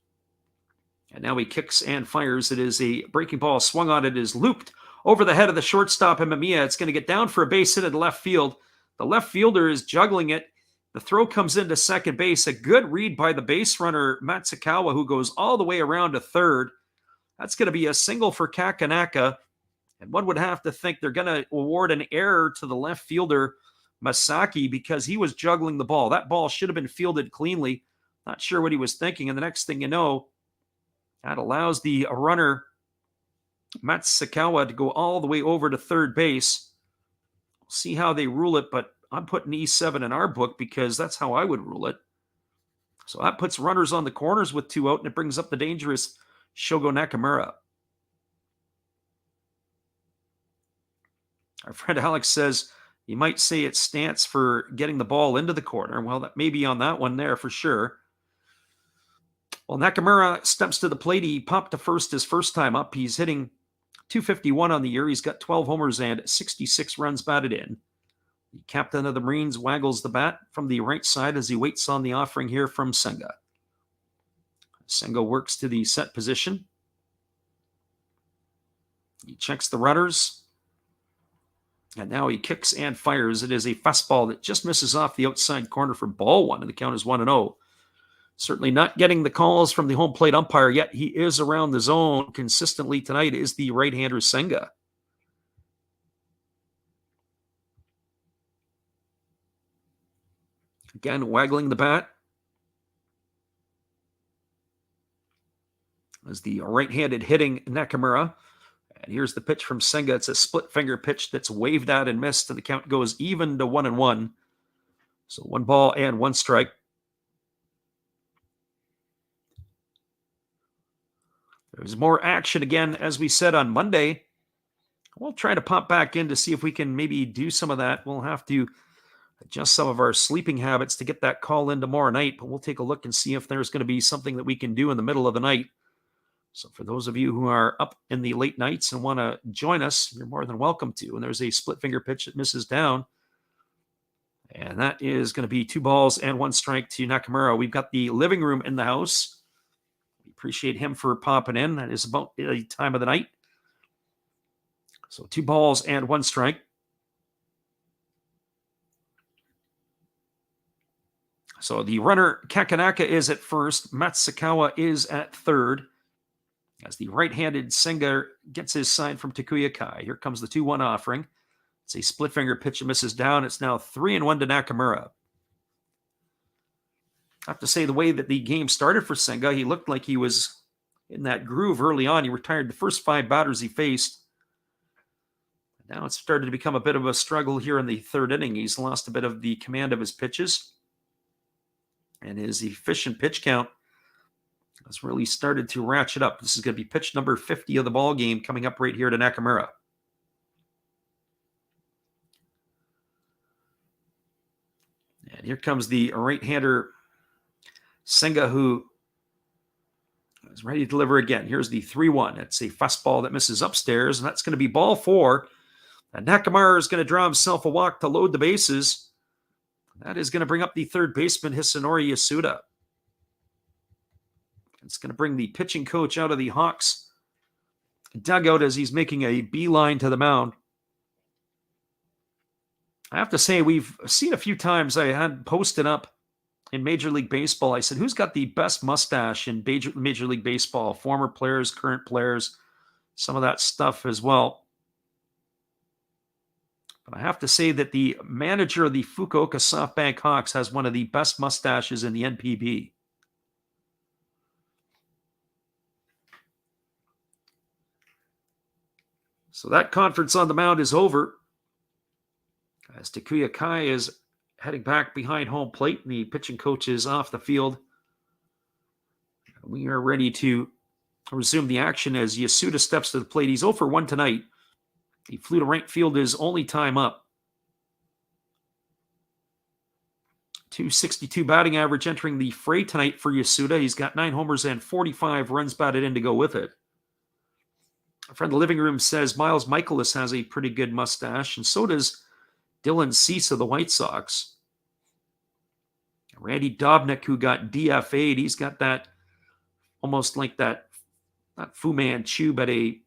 S1: And now he kicks and fires. It is a breaking ball swung on. It is looped over the head of the shortstop, Mamiya. It's going to get down for a base hit in left field. The left fielder is juggling it. The throw comes into second base. A good read by the base runner, Matsukawa, who goes all the way around to third. That's going to be a single for Kakanaka. And one would have to think they're going to award an error to the left fielder, Masaki, because he was juggling the ball. That ball should have been fielded cleanly. Not sure what he was thinking. And the next thing you know, that allows the runner, Matsukawa, to go all the way over to third base. We'll see how they rule it, but I'm putting E7 in our book because that's how I would rule it. So that puts runners on the corners with 2 out, and it brings up the dangerous Shogo Nakamura. Our friend Alex says, you might say it's stance for getting the ball into the corner. Well, that may be on that one there for sure. Well, Nakamura steps to the plate. He popped to first his first time up. He's hitting .251 on the year. He's got 12 homers and 66 runs batted in. The captain of the Marines waggles the bat from the right side as he waits on the offering here from Senga. Senga works to the set position. He checks the runners. And now he kicks and fires. It is a fastball that just misses off the outside corner for ball 1, and the count is 1-0. Certainly not getting the calls from the home plate umpire yet. He is around the zone consistently tonight is the right-hander Senga. Again, waggling the bat. As the right-handed hitting Nakamura. And here's the pitch from Senga. It's a split finger pitch that's waved out and missed, and the count goes even to 1-1. So 1 ball and 1 strike. There's more action again, as we said on Monday. We'll try to pop back in to see if we can maybe do some of that. We'll have to adjust some of our sleeping habits to get that call in tomorrow night, but we'll take a look and see if there's going to be something that we can do in the middle of the night. So for those of you who are up in the late nights and want to join us, you're more than welcome to. And there's a split finger pitch that misses down. And that is going to be 2 balls and 1 strike to Nakamura. We've got the living room in the house. We appreciate him for popping in. That is about the time of the night. So 2 balls and 1 strike. So the runner Kakanaka is at first. Matsukawa is at third. As the right-handed Senga gets his sign from Takuya Kai. Here comes the 2-1 offering. It's a split finger pitch that misses down. It's now 3-1 to Nakamura. I have to say, the way that the game started for Senga, he looked like he was in that groove early on. He retired the first 5 batters he faced. Now it's started to become a bit of a struggle here in the 3rd inning. He's lost a bit of the command of his pitches. And his efficient pitch count has really started to ratchet up. This is going to be pitch number 50 of the ball game coming up right here to Nakamura. And here comes the right-hander Senga, who is ready to deliver again. Here's the 3-1. It's a fastball that misses upstairs, and that's going to be ball 4. And Nakamura is going to draw himself a walk to load the bases. That is going to bring up the 3rd baseman, Hisanori Yasuda. It's going to bring the pitching coach out of the Hawks dugout as he's making a beeline to the mound. I have to say, we've seen a few times I had posted up in Major League Baseball. I said, who's got the best mustache in Major League Baseball? Former players, current players, some of that stuff as well. But I have to say that the manager of the Fukuoka SoftBank Hawks has one of the best mustaches in the NPB. So that conference on the mound is over, as Takuya Kai is heading back behind home plate and the pitching coach is off the field. We are ready to resume the action as Yasuda steps to the plate. He's 0 for 1 tonight. He flew to right field his only time up. .262 batting average entering the fray tonight for Yasuda. He's got 9 homers and 45 runs batted in to go with it. A friend of the living room says Miles Michaelis has a pretty good mustache, and so does Dylan Cease of the White Sox. Randy Dobnik, who got DFA'd, he's got that almost like that, not Fu Manchu, but he's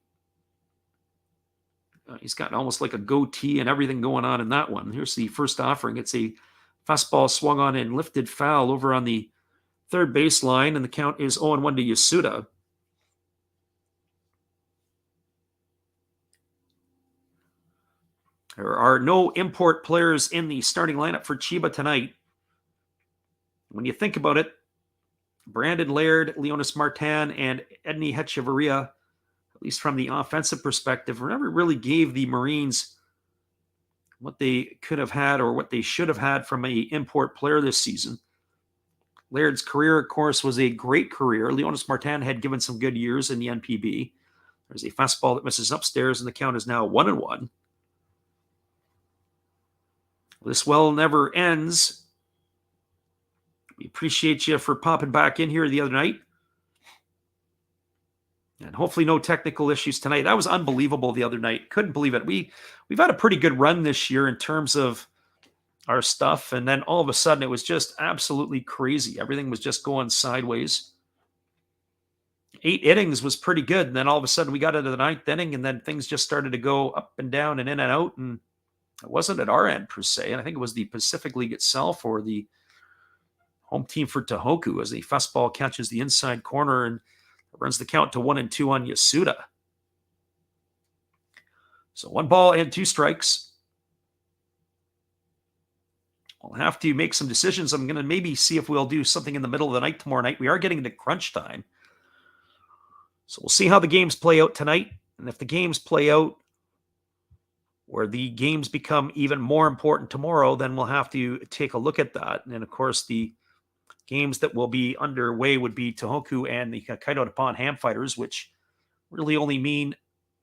S1: got almost like a goatee and everything going on in that one. Here's the first offering. It's a fastball swung on and lifted foul over on the third baseline, and the count is 0-1 to Yasuda. There are no import players in the starting lineup for Chiba tonight. When you think about it, Brandon Laird, Leonis Martin, and Edney Hechavarria, at least from the offensive perspective, never really gave the Marines what they could have had or what they should have had from an import player this season. Laird's career, of course, was a great career. Leonis Martin had given some good years in the NPB. There's a fastball that misses upstairs, and the count is now 1-1. This well never ends. We appreciate you for popping back in here the other night. And hopefully no technical issues tonight. That was unbelievable the other night. Couldn't believe it. We've had a pretty good run this year in terms of our stuff. And then all of a sudden it was just absolutely crazy. Everything was just going sideways. 8 innings was pretty good. And then all of a sudden we got into the 9th inning and then things just started to go up and down and in and out. And it wasn't at our end per se. And I think it was the Pacific League itself or the home team for Tohoku as the fastball catches the inside corner and runs the count to 1-2 on Yasuda. So 1 ball and 2 strikes. We'll have to make some decisions. I'm going to maybe see if we'll do something in the middle of the night tomorrow night. We are getting into crunch time. So we'll see how the games play out tonight. And if the games play out where the games become even more important tomorrow, then we'll have to take a look at that. And of course, the games that will be underway would be Tohoku and the Hokkaido Nippon Ham Fighters, which really only mean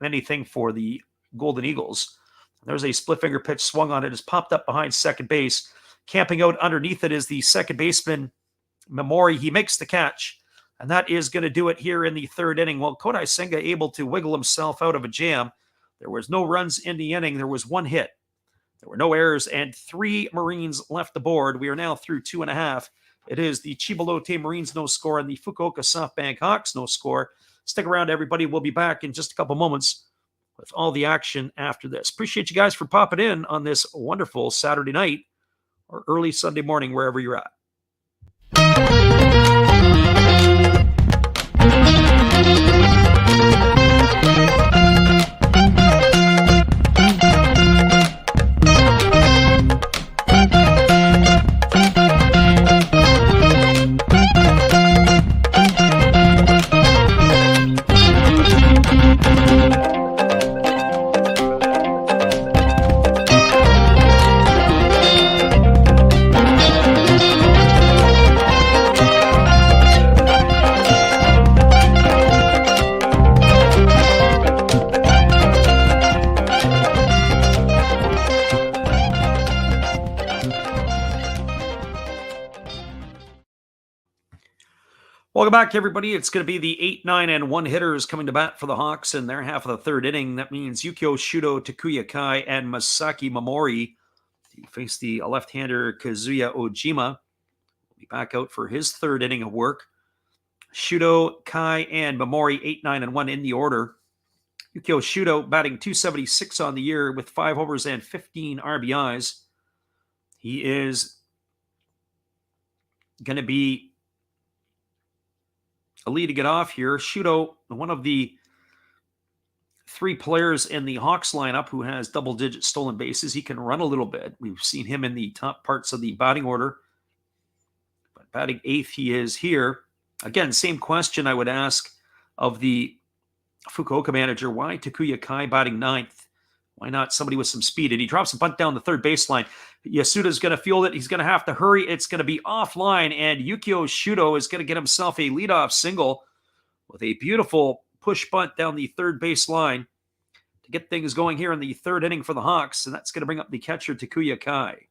S1: anything for the Golden Eagles. There's a split finger pitch swung on it. It's popped up behind second base. Camping out underneath it is the second baseman, Mamori. He makes the catch, and that is going to do it here in the 3rd inning. Well, Kodai Senga able to wiggle himself out of a jam. There was no runs in the inning. There was 1 hit. There were no errors, and 3 Marines left the board. We are now through 2.5. It is the Chiba Lotte Marines no score and the Fukuoka SoftBank Hawks no score. Stick around, everybody. We'll be back in just a couple moments with all the action after this. Appreciate you guys for popping in on this wonderful Saturday night or early Sunday morning, wherever you're at. Welcome back, everybody. It's going to be the 8, 9, and 1 hitters coming to bat for the Hawks in their half of the 3rd inning. That means Yukio Shudo, Takuya Kai, and Masaki Mamori to face the left-hander Kazuya Ojima. Will be back out for his 3rd inning of work. Shudo, Kai, and Mamori, 8, 9, and 1 in the order. Yukio Shudo batting .276 on the year with 5 homers and 15 RBIs. He is going to be a lead to get off here. Shuto, one of the 3 players in the Hawks lineup who has double-digit stolen bases. He can run a little bit. We've seen him in the top parts of the batting order. But batting 8th he is here. Again, same question I would ask of the Fukuoka manager. Why Takuya Kai batting 9th? Why not somebody with some speed? And he drops a bunt down the third baseline. Yasuda's going to field it. He's going to have to hurry. It's going to be offline, and Yukio Shuto is going to get himself a leadoff single with a beautiful push bunt down the third baseline to get things going here in the 3rd inning for the Hawks, and that's going to bring up the catcher Takuya Kai.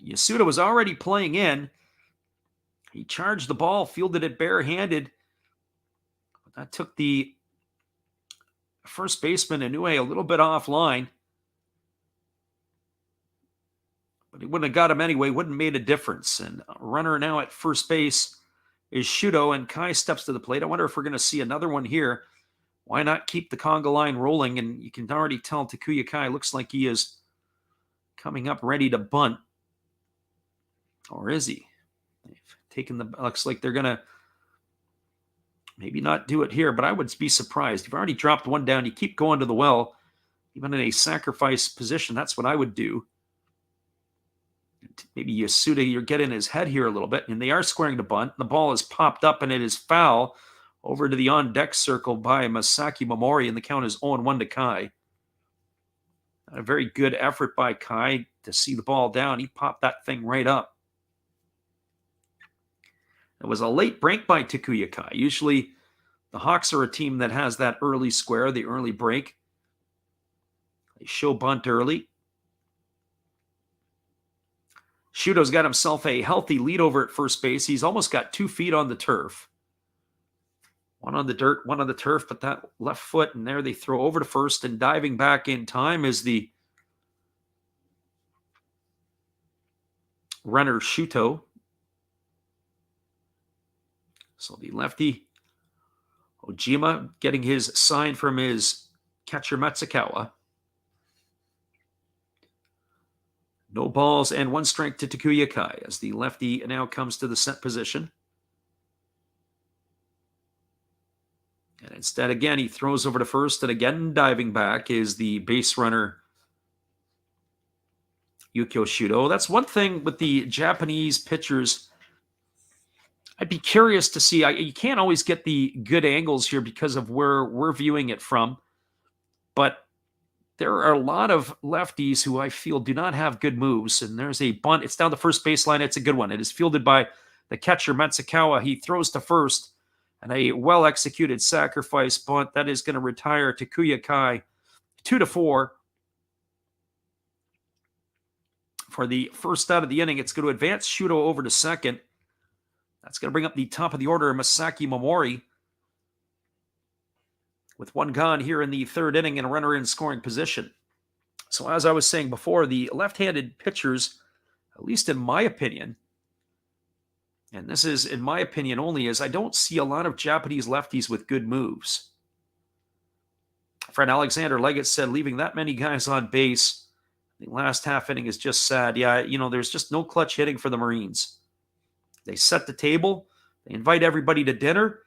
S1: Yasuda was already playing in. He charged the ball, fielded it barehanded. But that took the first baseman Inoue a little bit offline. But he wouldn't have got him anyway, wouldn't have made a difference. And a runner now at first base is Shuto, and Kai steps to the plate. I wonder if we're going to see another one here. Why not keep the conga line rolling? And you can already tell Takuya Kai looks like he is coming up ready to bunt. Or is he? They've taken the, looks like they're going to maybe not do it here, but I would be surprised. You've already dropped one down. You keep going to the well, even in a sacrifice position. That's what I would do. Maybe Yasuda, you're getting his head here a little bit, and they are squaring to bunt. The ball is popped up, and it is foul over to the on-deck circle by Masaki Momori, and the count is 0-1 to Kai. A very good effort by Kai to see the ball down. He popped that thing right up. It was a late break by Takuya Kai. Usually the Hawks are a team that has that early square, the early break. They show bunt early. Shuto's got himself a healthy lead over at first base. He's almost got 2 feet on the turf. One on the dirt, one on the turf, but that left foot, and there they throw over to first, and diving back in time is the runner Shuto. So the lefty, Ojima, getting his sign from his catcher Matsukawa. No balls and 1 strike to Takuya Kai as the lefty now comes to the set position. And instead, again, he throws over to first, and again diving back is the base runner Yukio Shuto. That's one thing with the Japanese pitchers. I'd be curious to see. You can't always get the good angles here because of where we're viewing it from. But there are a lot of lefties who I feel do not have good moves. And there's a bunt. It's down the first baseline. It's a good one. It is fielded by the catcher, Matsukawa. He throws to first. And a well-executed sacrifice bunt. That is going to retire Takuya Kai 2-4. For the first out of the inning, it's going to advance Shuto over to second. That's going to bring up the top of the order, Masaki Momori. With 1 gone here in the 3rd inning and a runner in scoring position. So as I was saying before, the left-handed pitchers, at least in my opinion, and this is in my opinion only, is I don't see a lot of Japanese lefties with good moves. Friend Alexander Leggett said leaving that many guys on base the last half inning is just sad. Yeah, there's just no clutch hitting for the Marines. They set the table. They invite everybody to dinner.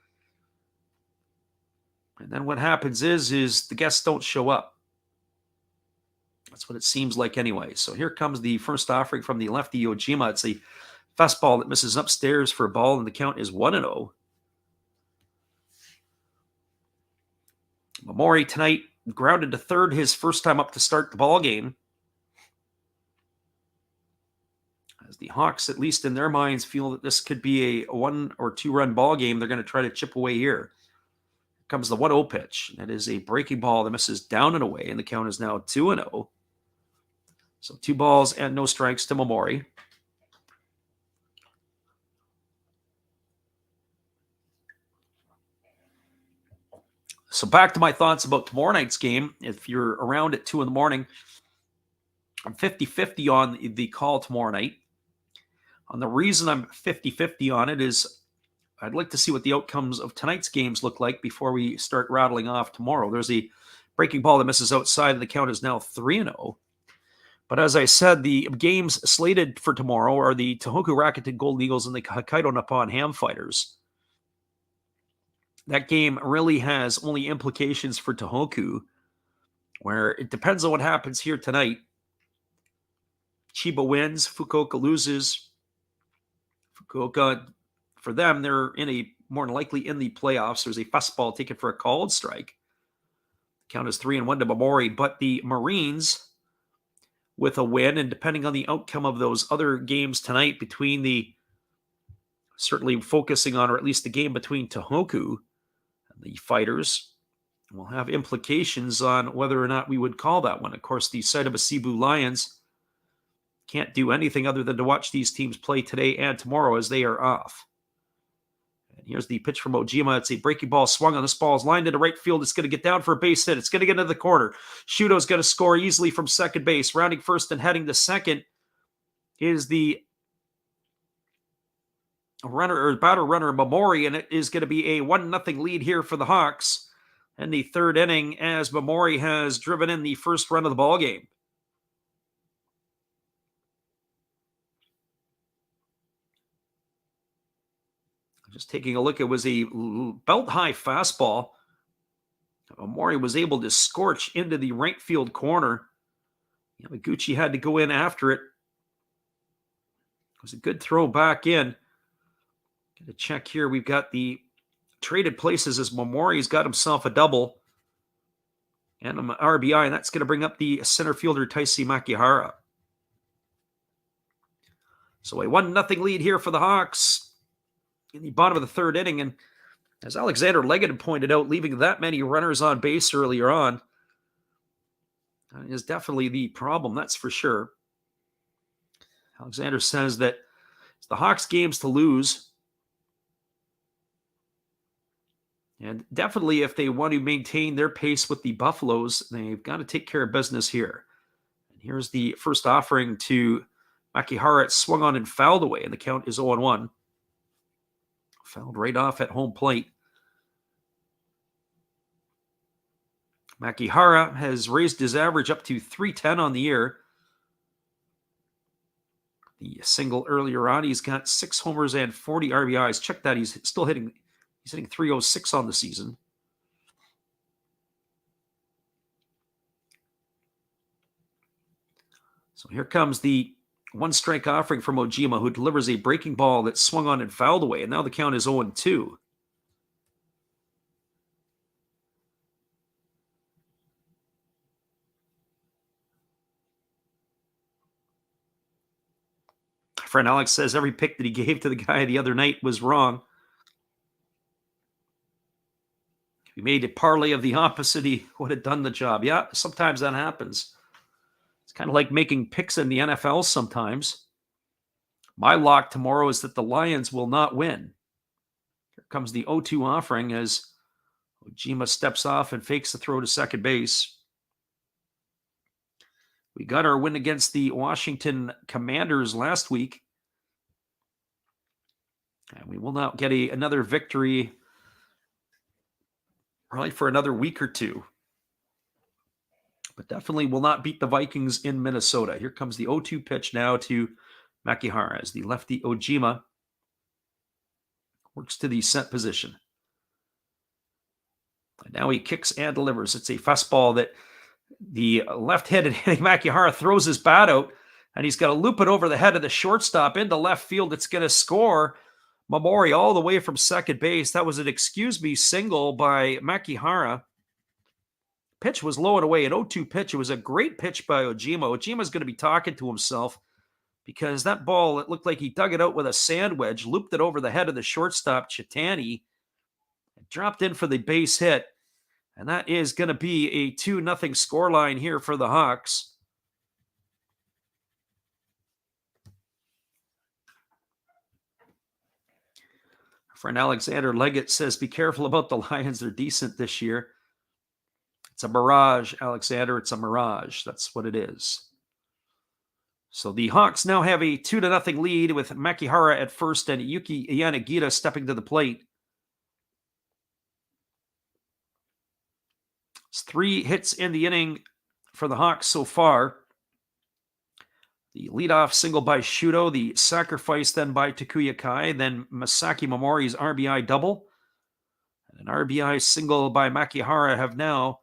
S1: And then what happens is the guests don't show up. That's what it seems like anyway. So here comes the first offering from the lefty Ojima. It's a fastball that misses upstairs for a ball, and the count is 1-0. Momori tonight grounded to third, his first time up to start the ball game. As the Hawks, at least in their minds, feel that this could be a 1 or 2 run ball game, they're going to try to chip away here. Here comes the 1-0 pitch. That is a breaking ball that misses down and away, and the count is now 2-0. So 2 balls and no strikes to Momori. So back to my thoughts about tomorrow night's game. If you're around at 2 in the morning, I'm 50-50 on the call tomorrow night. And the reason I'm 50-50 on it is I'd like to see what the outcomes of tonight's games look like before we start rattling off tomorrow. There's a breaking ball that misses outside, and the count is now 3-0. But as I said, the games slated for tomorrow are the Tohoku Rakuten Golden Eagles and the Hokkaido Nippon Ham Fighters. That game really has only implications for Tohoku, where it depends on what happens here tonight. Chiba wins, Fukuoka loses. Fukuoka, for them, they're more than likely in the playoffs. There's a fastball taken for a called strike. Count is 3-1 to Momori, but the Marines with a win, and depending on the outcome of those other games tonight between certainly focusing on, or at least the game between Tohoku and the Fighters, will have implications on whether or not we would call that one. Of course, the Saitama Cebu Lions can't do anything other than to watch these teams play today and tomorrow as they are off. And here's the pitch from Ojima. It's a breaking ball swung on. This ball is lined into right field. It's going to get down for a base hit. It's going to get into the corner. Shudo's going to score easily from second base. Rounding first and heading to second is the batter runner Momori, and it is going to be a 1-0 lead here for the Hawks in the third inning as Momori has driven in the first run of the ball game. Just taking a look, it was a belt-high fastball. Momori was able to scorch into the right field corner. Yamaguchi had to go in after it. It was a good throw back in. Get a check here. We've got the traded places as Momori's got himself a double and an RBI, and that's going to bring up the center fielder Taisi Makihara. So a 1-0 lead here for the Hawks in the bottom of the third inning. And as Alexander Leggett had pointed out, leaving that many runners on base earlier on is definitely the problem, that's for sure. Alexander says that it's the Hawks' games to lose. And definitely if they want to maintain their pace with the Buffaloes, they've got to take care of business here. And here's the first offering to Makihara. It swung on and fouled away, and the count is 0-1. Fouled right off at home plate. Makihara has raised his average up to .310 on the year. The single earlier on, he's got 6 homers and 40 RBIs. Check that, he's hitting .306 on the season. So here comes the one-strike offering from Ojima, who delivers a breaking ball that swung on and fouled away, and now the count is 0-2. Friend Alex says every pick that he gave to the guy the other night was wrong. If he made a parlay of the opposite, he would have done the job. Yeah, sometimes that happens. It's kind of like making picks in the NFL sometimes. My lock tomorrow is that the Lions will not win. Here comes the 0-2 offering as Ojima steps off and fakes the throw to second base. We got our win against the Washington Commanders last week. And we will not get another victory probably for another week or two. But definitely will not beat the Vikings in Minnesota. Here comes the 0-2 pitch now to Makihara as the lefty Ojima works to the set position. And now he kicks and delivers. It's a fastball that the left-handed Makihara throws his bat out, and he's got to loop it over the head of the shortstop into left field. It's going to score Momori all the way from second base. That was an excuse me single by Makihara. Pitch was low and away. An 0-2 pitch. It was a great pitch by Ojima. Ojima's going to be talking to himself because that ball, it looked like he dug it out with a sand wedge, looped it over the head of the shortstop, Chitani, and dropped in for the base hit. And that is going to be a 2-0 scoreline here for the Hawks. Friend Alexander Leggett says, be careful about the Lions. They're decent this year. It's a mirage, Alexander. It's a mirage. That's what it is. So the Hawks now have a 2-0 lead with Makihara at first and Yuki Yanagita stepping to the plate. It's 3 hits in the inning for the Hawks so far. The leadoff single by Shuto, the sacrifice then by Takuya Kai, then Masaki Momori's RBI double, and an RBI single by Makihara have now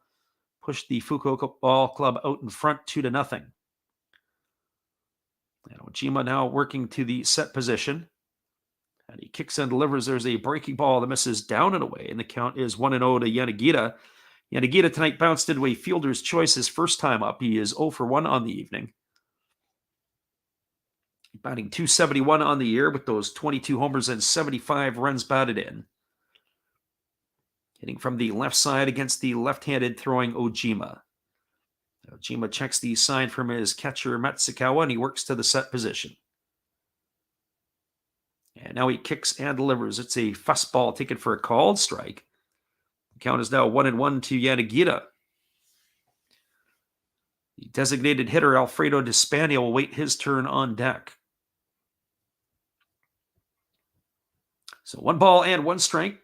S1: pushed the Fukuoka Ball Club out in front 2-0. And Ojima now working to the set position. And he kicks and delivers. There's a breaking ball that misses down and away, and the count is 1-0 to Yanagita. Yanagita tonight bounced into a fielder's choice his first time up. He is 0 for 1 on the evening. Batting .271 on the year with those 22 homers and 75 runs batted in. Hitting from the left side against the left-handed throwing Ojima. Ojima checks the sign from his catcher Matsukawa, and he works to the set position. And now he kicks and delivers. It's a fastball taken for a called strike. The count is now 1-1 to Yanagita. The designated hitter Alfredo Despania will wait his turn on deck. So 1 ball and 1 strike.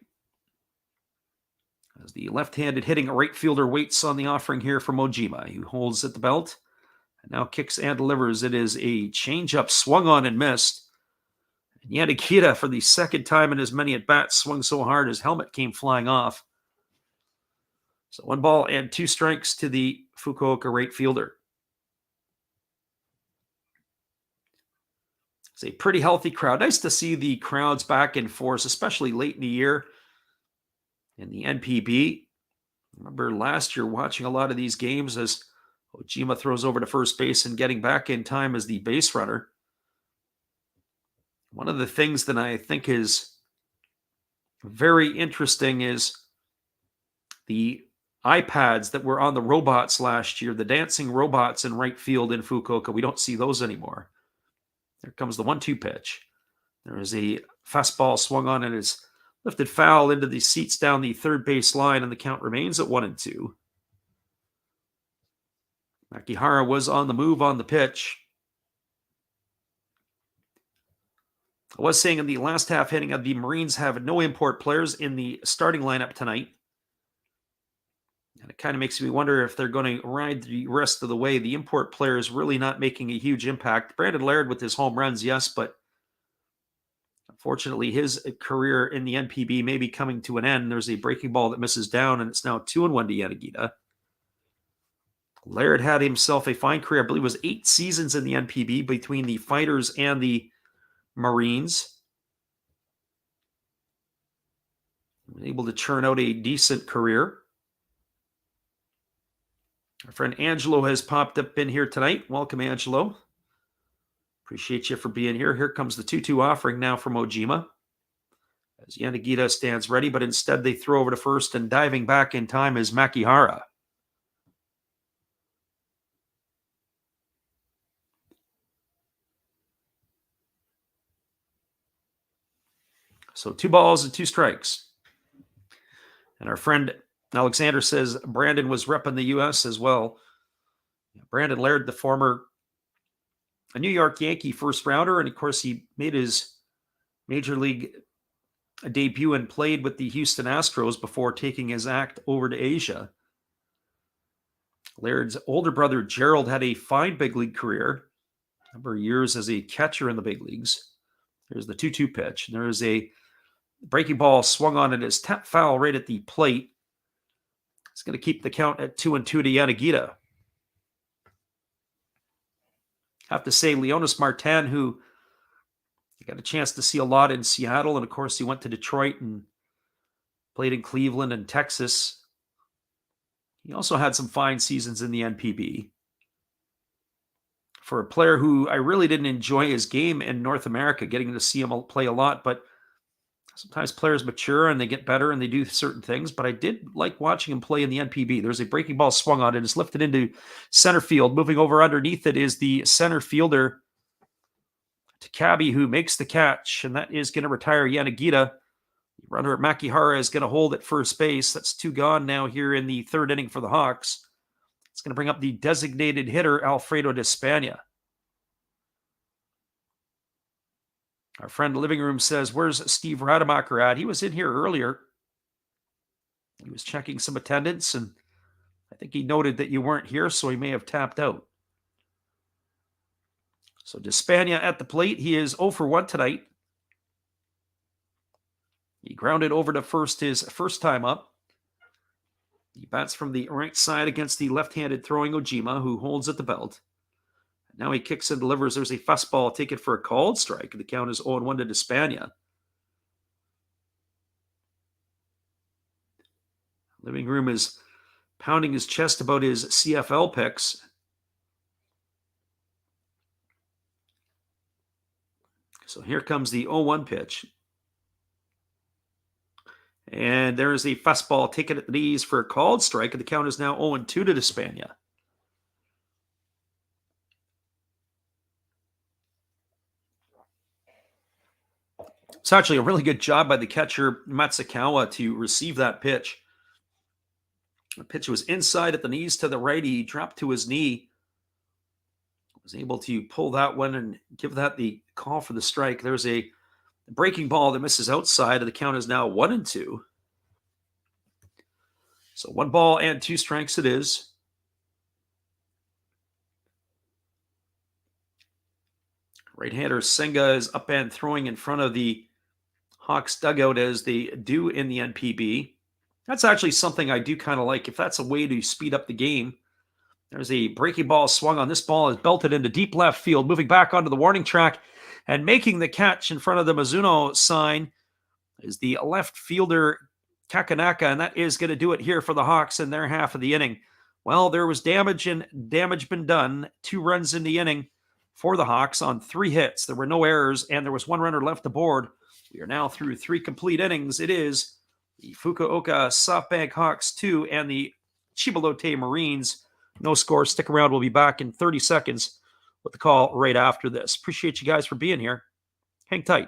S1: As the left-handed hitting right fielder waits on the offering here from Ojima, who holds at the belt and now kicks and delivers. It is a changeup swung on and missed. And Yanagita, for the second time in as many at-bats, swung so hard his helmet came flying off. So 1 ball and 2 strikes to the Fukuoka right fielder. It's a pretty healthy crowd. Nice to see the crowds back in force, especially late in the year in the NPB. I remember last year watching a lot of these games as Ojima throws over to first base and getting back in time as the base runner. One of the things that I think is very interesting is the iPads that were on the robots last year, the dancing robots in right field in Fukuoka. We don't see those anymore. There comes the 1-2 pitch. There is a fastball swung on and it's lifted foul into the seats down the third base line, and the count remains at 1-2. Makihara was on the move on the pitch. I was saying in the last half inning of the Marines have no import players in the starting lineup tonight. And it kind of makes me wonder if they're going to ride the rest of the way. The import player is really not making a huge impact. Brandon Laird with his home runs, yes, but unfortunately his career in the NPB may be coming to an end. There's a breaking ball that misses down, and it's now 2-1 to Yanagita. Laird had himself a fine career. I believe it was 8 seasons in the NPB between the Fighters and the Marines. Able to churn out a decent career. Our friend Angelo has popped up in here tonight. Welcome, Angelo. Appreciate you for being here. Here comes the 2-2 offering now from Ojima. As Yanagita stands ready, but instead they throw over to first, and diving back in time is Makihara. So 2 balls and 2 strikes. And our friend Alexander says Brandon was repping the U.S. as well. Brandon Laird, the former New York Yankee first rounder, and of course he made his major league debut and played with the Houston Astros before taking his act over to Asia. Laird's older brother Gerald had a fine big league career, a number of years as a catcher in the big leagues. There's the 2-2 pitch. And there is a breaking ball swung on and is tapped foul right at the plate. It's going to keep the count at 2-2 to Yanagita. Have to say, Leonis Martin, who got a chance to see a lot in Seattle, and of course he went to Detroit and played in Cleveland and Texas. He also had some fine seasons in the NPB. For a player who I really didn't enjoy his game in North America, getting to see him play a lot, but sometimes players mature and they get better and they do certain things, but I did like watching him play in the NPB. There's a breaking ball swung on and it's lifted into center field. Moving over underneath it is the center fielder, Takabe, who makes the catch, and that is going to retire Yanagita. The runner at Makihara is going to hold at first base. That's 2 gone now here in the 3rd inning for the Hawks. It's going to bring up the designated hitter, Alfredo Despania. Our friend Living Room says, where's Steve Rademacher at? He was in here earlier. He was checking some attendance, and I think he noted that you weren't here, so he may have tapped out. So Despania at the plate. He is 0 for 1 tonight. He grounded over to first his first time up. He bats from the right side against the left-handed throwing Ojima, who holds at the belt. Now he kicks and delivers. There's a fastball taken for a called strike. The count is 0-1 to Despania. Living Room is pounding his chest about his CFL picks. So here comes the 0-1 pitch. And there is a fastball taken at the knees for a called strike. And the count is now 0-2 to Despania. It's actually a really good job by the catcher Matsukawa to receive that pitch. The pitch was inside at the knees to the right. He dropped to his knee. Was able to pull that one and give that the call for the strike. There's a breaking ball that misses outside. The count is now 1-2. So 1 ball and 2 strikes it is. Right-hander Senga is up and throwing in front of the Hawks dugout as they do in the NPB. That's actually something I do kind of like. If that's a way to speed up the game. There's a breaking ball swung on. This ball is belted into deep left field, moving back onto the warning track and making the catch in front of the Mizuno sign is the left fielder Kakanaka, and that is going to do it here for the Hawks in their half of the inning. Well, there was damage been done. 2 runs in the inning for the Hawks on 3 hits. There were no errors, and there was 1 runner left aboard. We are now through 3 complete innings. It is the Fukuoka SoftBank Hawks 2 and the Chiba Lotte Marines. No score. Stick around. We'll be back in 30 seconds with the call right after this. Appreciate you guys for being here. Hang tight.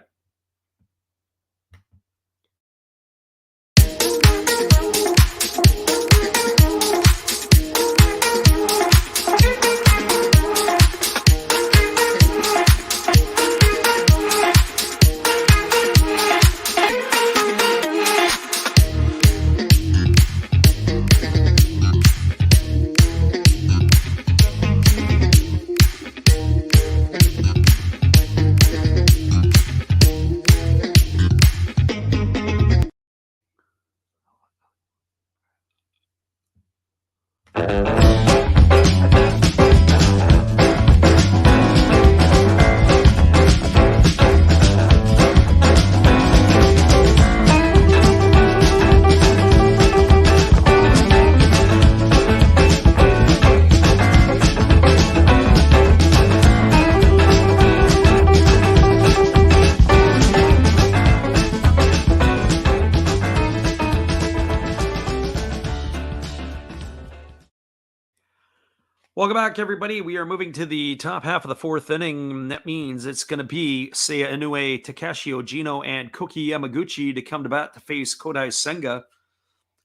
S1: Welcome back, everybody. We are moving to the top half of the 4th inning. That means it's going to be Seiya Inoue, Takashi Ojino, and Koki Yamaguchi to come to bat to face Kodai Senga.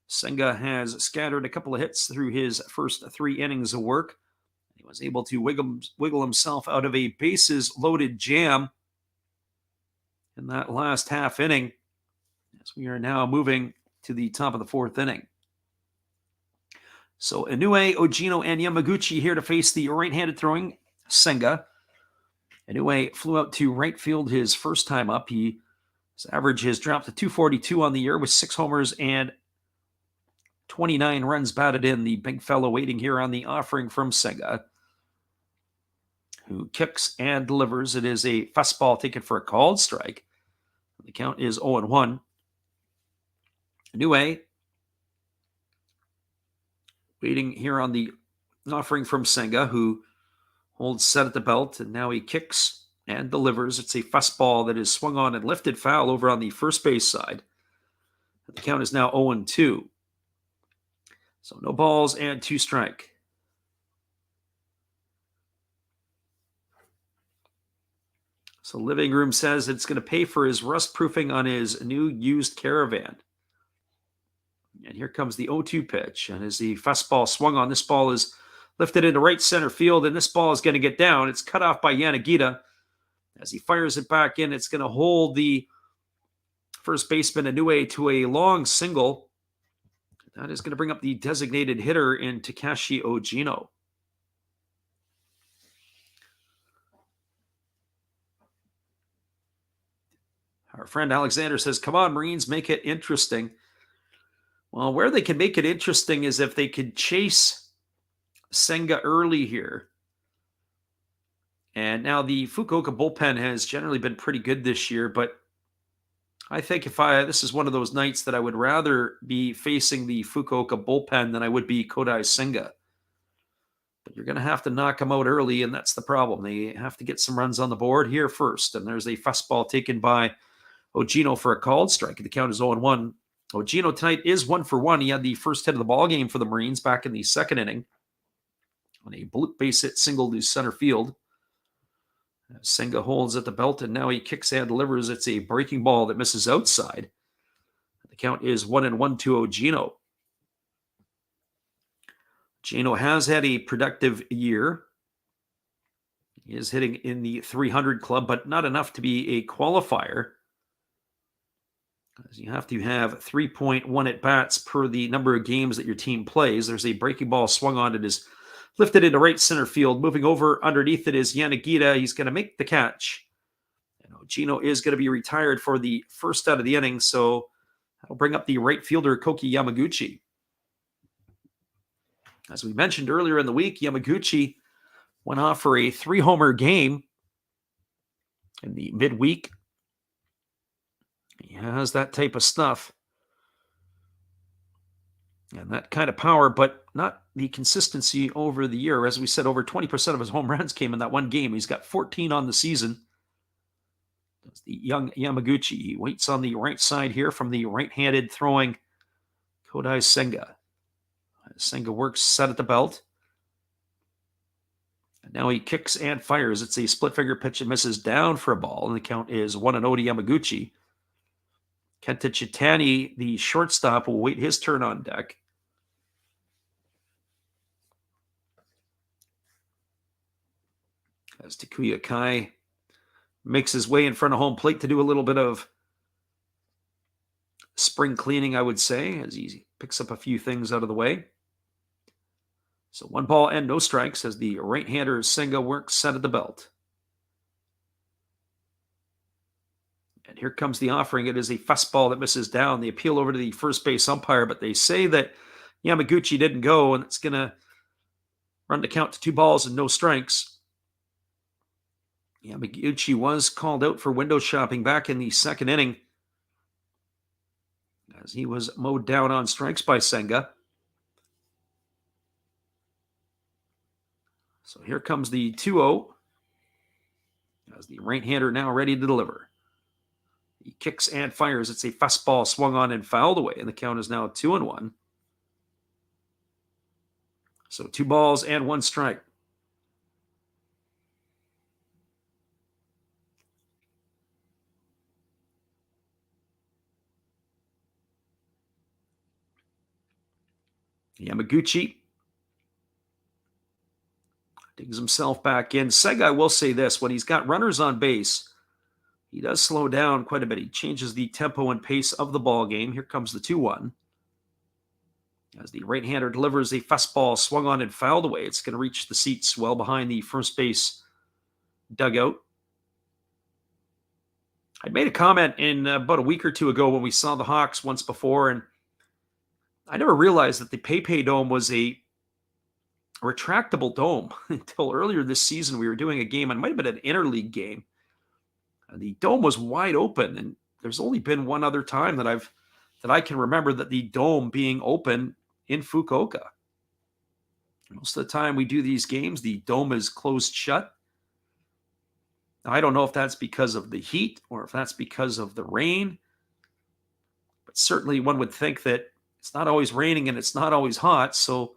S1: Senga has scattered a couple of hits through his first 3 innings of work. He was able to wiggle himself out of a bases-loaded jam in that last half inning, as we are now moving to the top of the 4th inning. So Inoue, Ojino, and Yamaguchi here to face the right-handed throwing Senga. Inoue flew out to right field his first time up. His average has dropped to 242 on the year with 6 homers and 29 runs batted in. The big fellow waiting here on the offering from Senga, who kicks and delivers. It is a fastball taken for a called strike. The count is 0-1. Inoue waiting here on the offering from Senga, who holds set at the belt, and now he kicks and delivers. It's a fastball that is swung on and lifted foul over on the first base side. The count is now 0-2. So no balls and 2 strike. So Living Room says it's going to pay for his rust proofing on his new used Caravan. And here comes the 0-2 pitch. And as the fastball swung on, this ball is lifted into right center field, and this ball is going to get down. It's cut off by Yanagita. As he fires it back in, it's going to hold the first baseman Inoue to a long single. That is going to bring up the designated hitter in Takashi Ojino. Our friend Alexander says, come on, Marines, make it interesting. Well, where they can make it interesting is if they could chase Senga early here. And now the Fukuoka bullpen has generally been pretty good this year, but I think this is one of those nights that I would rather be facing the Fukuoka bullpen than I would be Kodai Senga. But you're going to have to knock them out early, and that's the problem. They have to get some runs on the board here first. And there's a fastball taken by Ogino for a called strike. The count is 0-1. Ogino tonight is 1 for 1. He had the first hit of the ball game for the Marines back in the second inning on a base hit single to center field. Senga holds at the belt, and now he kicks and delivers. It's a breaking ball that misses outside. The count is 1-1 to Ogino. Ogino has had a productive year. He is hitting in the 300 club, but not enough to be a qualifier. You have to have 3.1 at-bats per the number of games that your team plays. There's a breaking ball swung on. It is lifted into right center field. Moving over underneath it is Yanagita. He's going to make the catch. And Ogino is going to be retired for the first out of the inning, so that'll bring up the right fielder, Koki Yamaguchi. As we mentioned earlier in the week, Yamaguchi went off for a 3-homer game in the midweek. He has that type of stuff and that kind of power, but not the consistency over the year. As we said, over 20% of his home runs came in that one game. He's got 14 on the season. That's the young Yamaguchi. He waits on the right side here from the right-handed throwing Kodai Senga. Senga works set at the belt. And now he kicks and fires. It's a split-finger pitch and misses down for a ball, and the count is 1-0 to Yamaguchi. Kenta Chitani, the shortstop, will wait his turn on deck. As Takuya Kai makes his way in front of home plate to do a little bit of spring cleaning, I would say, as he picks up a few things out of the way. So 1 ball and no strikes as the right-hander Senga works set at the belt. And here comes the offering. It is a fastball that misses down. The appeal over to the first base umpire, but they say that Yamaguchi didn't go, and it's going to run the count to 2 balls and no strikes. Yamaguchi was called out for window shopping back in the second inning as he was mowed down on strikes by Senga. So here comes the 2-0 as the right-hander now ready to deliver. He kicks and fires. It's a fastball swung on and fouled away, and the count is now 2-1. So 2 balls and 1 strike. Yamaguchi digs himself back in. Senga, I will say this, when he's got runners on base, he does slow down quite a bit. He changes the tempo and pace of the ball game. Here comes the 2-1. As the right-hander delivers a fastball swung on and fouled away. It's going to reach the seats well behind the first base dugout. I made a comment in about a week or two ago when we saw the Hawks once before, and I never realized that the PayPay Dome was a retractable dome until earlier this season. We were doing a game, and it might have been an interleague game. The dome was wide open, and there's only been one other time that I can remember that the dome being open in Fukuoka. Most of the time we do these games, the dome is closed shut. Now, I don't know if that's because of the heat or if that's because of the rain, but certainly one would think that it's not always raining and it's not always hot, so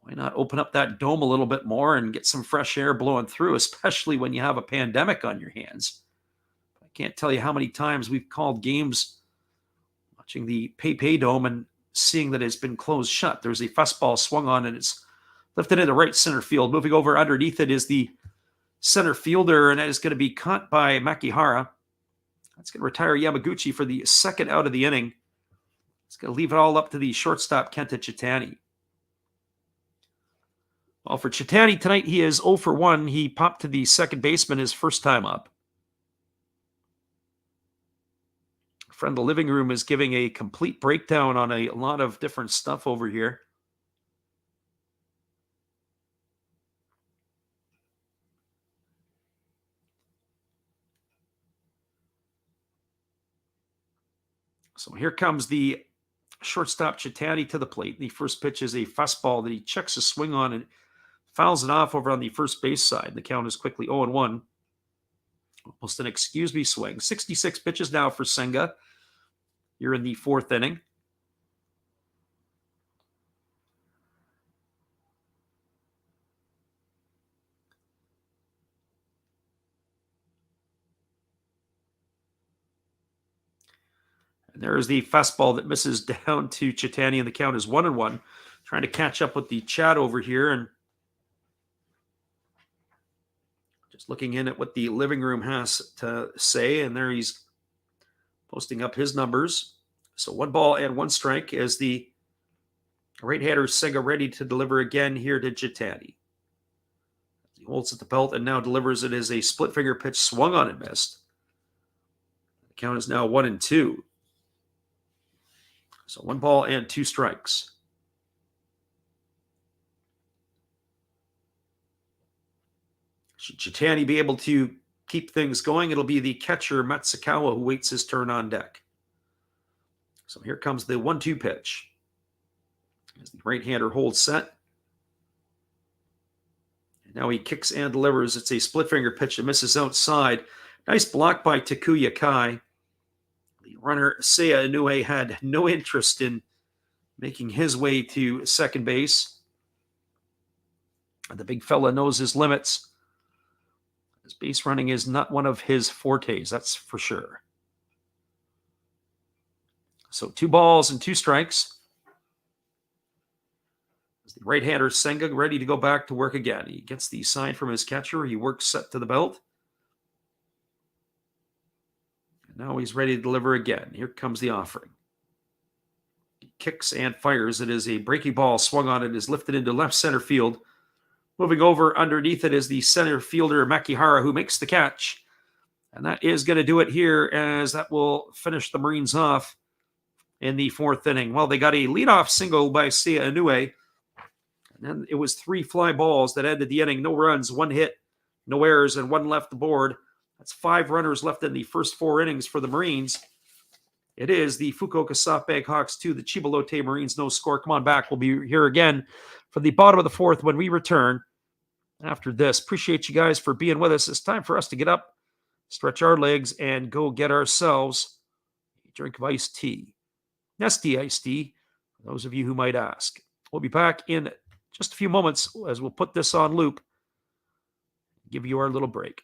S1: why not open up that dome a little bit more and get some fresh air blowing through, especially when you have a pandemic on your hands. I can't tell you how many times we've called games watching the PayPay Dome and seeing that it's been closed shut. There's a fastball swung on and it's lifted into right center field. Moving over underneath it is the center fielder, and that is going to be caught by Makihara. That's going to retire Yamaguchi for the second out of the inning. It's going to leave it all up to the shortstop, Kenta Chitani. Well, for Chitani tonight, he is 0 for 1. He popped to the second baseman his first time up. friend, the living room is giving a complete breakdown on a lot of different stuff over here. So here comes the shortstop Chitani to the plate. The first pitch is a fastball that he checks a swing on and fouls it off over on the first base side. The count is quickly 0-1. Almost an excuse me swing. 66 pitches now for Senga. You're in the fourth inning. And there is the fastball that misses down to Chitani, and the count is 1-1. Trying to catch up with the chat over here and just looking in at what the living room has to say. And there he's posting up his numbers. So 1 strike as the right-hander Senga ready to deliver again here to Chitani. He holds at the belt and now delivers it as a split finger pitch swung on and missed. The count is now 1-2. So 1 strikes. Should Chitani be able to keep things going, it'll be the catcher Matsukawa who waits his turn on deck. So here comes the 1-2 pitch. As the right-hander holds set. And now he kicks and delivers. It's a split finger pitch that misses outside. Nice block by Takuya Kai. The runner Seiya Inoue had no interest in making his way to second base. And the big fella knows his limits. His base running is not one of his fortes, that's for sure. So 2 strikes. As the right-hander Senga ready to go back to work again. He gets the sign from his catcher. He works set to the belt. And now he's ready to deliver again. Here comes the offering. He kicks and fires. It is a breaking ball swung on. It is lifted into left center field. Moving over underneath it is the center fielder Makihara, who makes the catch. And that is going to do it here, as that will finish the Marines off in the fourth inning. Well, they got a leadoff single by Seiya Inoue. And then it was 3 fly balls that ended the inning. No runs, 1 hit, no errors, and 1 left the board. That's 5 runners left in the first 4 innings for the Marines. It is the Fukuoka SoftBank Hawks 2, the Chiba Lotte Marines no score. Come on back. We'll be here again for the bottom of the fourth when we return after this. Appreciate you guys for being with us. It's time for us to get up, stretch our legs, and go get ourselves a drink of iced tea. Nestea iced tea, for those of you who might ask. We'll be back in just a few moments as we'll put this on loop, give you our little break.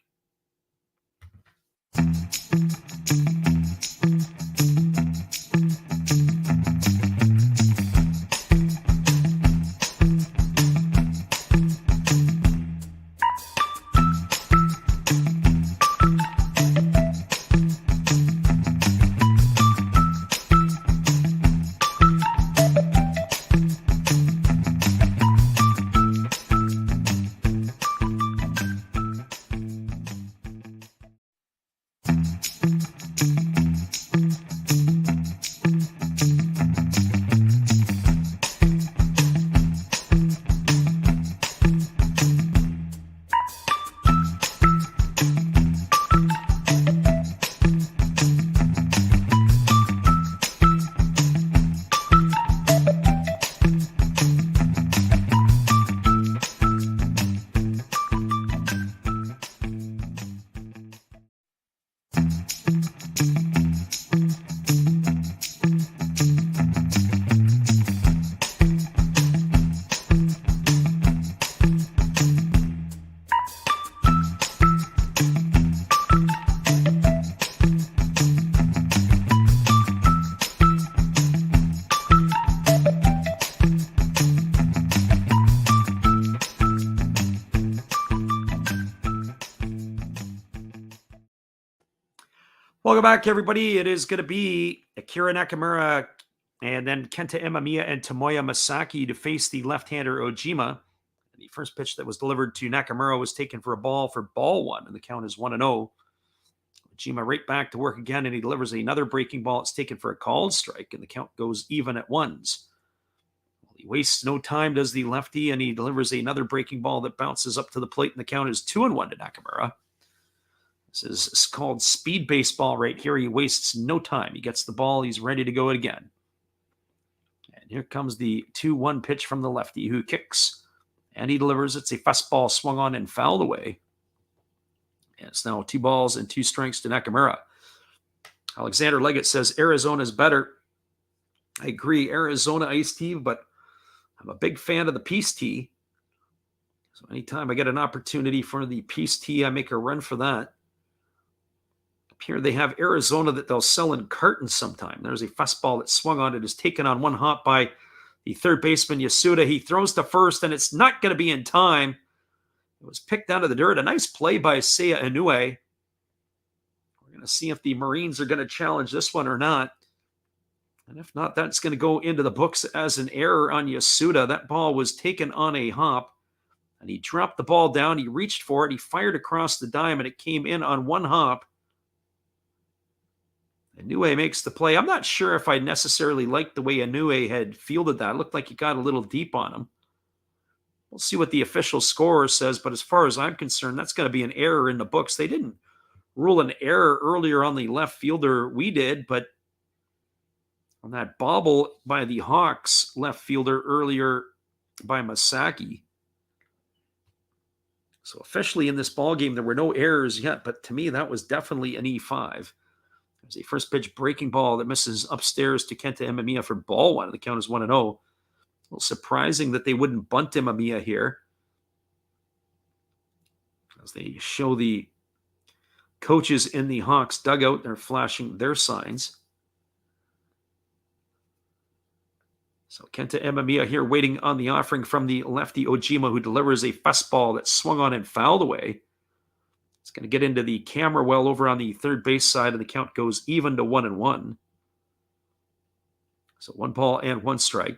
S1: Welcome back, everybody. It is going to be Akira Nakamura and then Kenta Imamiya and Tomoya Masaki to face the left-hander Ojima. The first pitch that was delivered to Nakamura was taken for a ball for ball 1, and the count is 1-0. Ojima right back to work again, and he delivers another breaking ball. It's taken for a called strike, and the count goes even at ones. He wastes no time, does the lefty, and he delivers another breaking ball that bounces up to the plate, and the count is 2-1 to Nakamura. This is called speed baseball right here. He wastes no time. He gets the ball. He's ready to go again. And here comes the 2-1 pitch from the lefty, who kicks, and he delivers. It's a fastball swung on and fouled away. And it's now 2 balls and 2 strikes to Nakamura. Alexander Leggett says Arizona's better. I agree, Arizona iced tea, but I'm a big fan of the peace tea. So anytime I get an opportunity for the peace tea, I make a run for that. Up here they have Arizona that they'll sell in cartons sometime. There's a fastball that swung on. It is taken on one hop by the third baseman, Yasuda. He throws to first, and it's not going to be in time. It was picked out of the dirt. A nice play by Seiya Inoue. We're going to see if the Marines are going to challenge this one or not. And if not, that's going to go into the books as an error on Yasuda. That ball was taken on a hop, and he dropped the ball down. He reached for it. He fired across the dime, and it came in on one hop. Inoue makes the play. I'm not sure if I necessarily liked the way Inoue had fielded that. It looked like he got a little deep on him. We'll see what the official scorer says, but as far as I'm concerned, that's going to be an error in the books. They didn't rule an error earlier on the left fielder. We did, but on that bobble by the Hawks left fielder earlier by Masaki. So officially in this ball game, there were no errors yet, but to me, that was definitely an E5. There's a first pitch breaking ball that misses upstairs to Kenta Imamiya for ball one. The count is 1-0. A little surprising that they wouldn't bunt Imamiya here, as they show the coaches in the Hawks dugout. They're flashing their signs. So Kenta Imamiya here waiting on the offering from the lefty Ojima, who delivers a fastball that swung on and fouled away. It's going to get into the camera well over on the third base side, and the count goes even to 1-1. So 1 ball and 1 strike.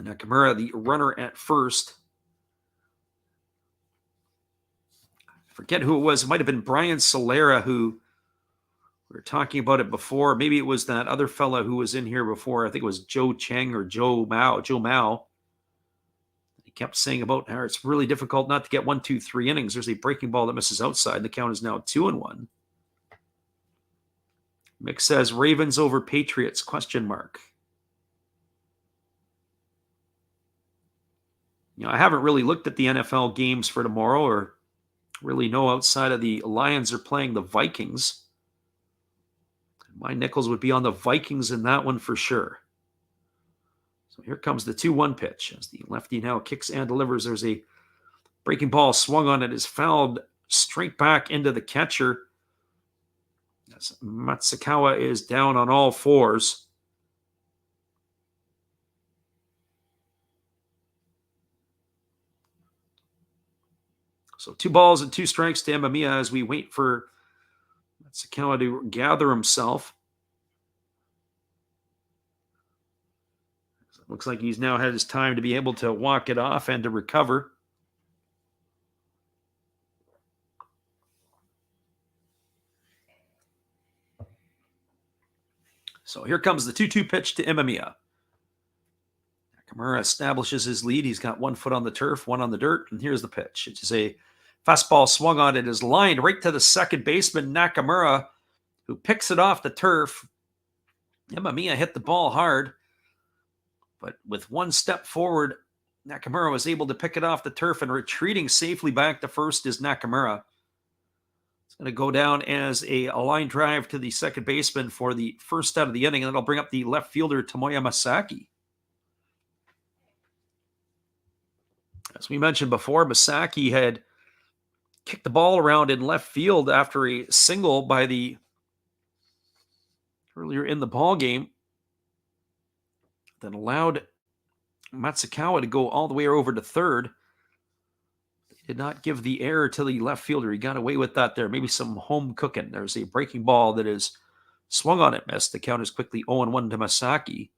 S1: Nakamura, the runner at first. I forget who it was. It might have been Brian Solera, who we were talking about it before. Maybe it was that other fella who was in here before. I think it was Joe Cheng or Joe Mao. He kept saying about how it's really difficult not to get 1, 2, 3 innings. There's a breaking ball that misses outside. The count is now 2-1. Mick says Ravens over Patriots, ? I haven't really looked at the NFL games for tomorrow, or really know outside of the Lions are playing the Vikings. My nickels would be on the Vikings in that one for sure. So here comes the 2-1 pitch as the lefty now kicks and delivers. There's a breaking ball swung on. It is fouled straight back into the catcher, as Matsukawa is down on all fours. So 2 balls and 2 strikes to Imamiya as we wait for Matsukawa to gather himself. It looks like he's now had his time to be able to walk it off and to recover. So here comes the 2-2 pitch to Imamiya. Nakamura establishes his lead. He's got 1 foot on the turf, 1 on the dirt, and here's the pitch. It is a fastball swung on. It is lined right to the second baseman, Nakamura, who picks it off the turf. Imamiya hit the ball hard, but with 1 step forward, Nakamura was able to pick it off the turf, and retreating safely back to first is Nakamura. It's going to go down as a line drive to the second baseman for the first out of the inning, and that'll bring up the left fielder, Tomoya Masaki. As we mentioned before, Masaki had kicked the ball around in left field after a single by the earlier in the ball game that allowed Matsukawa to go all the way over to third. They did not give the error to the left fielder. He got away with that there. Maybe some home cooking. There's a breaking ball that is swung on it, missed. The count is quickly 0-1 to Masaki.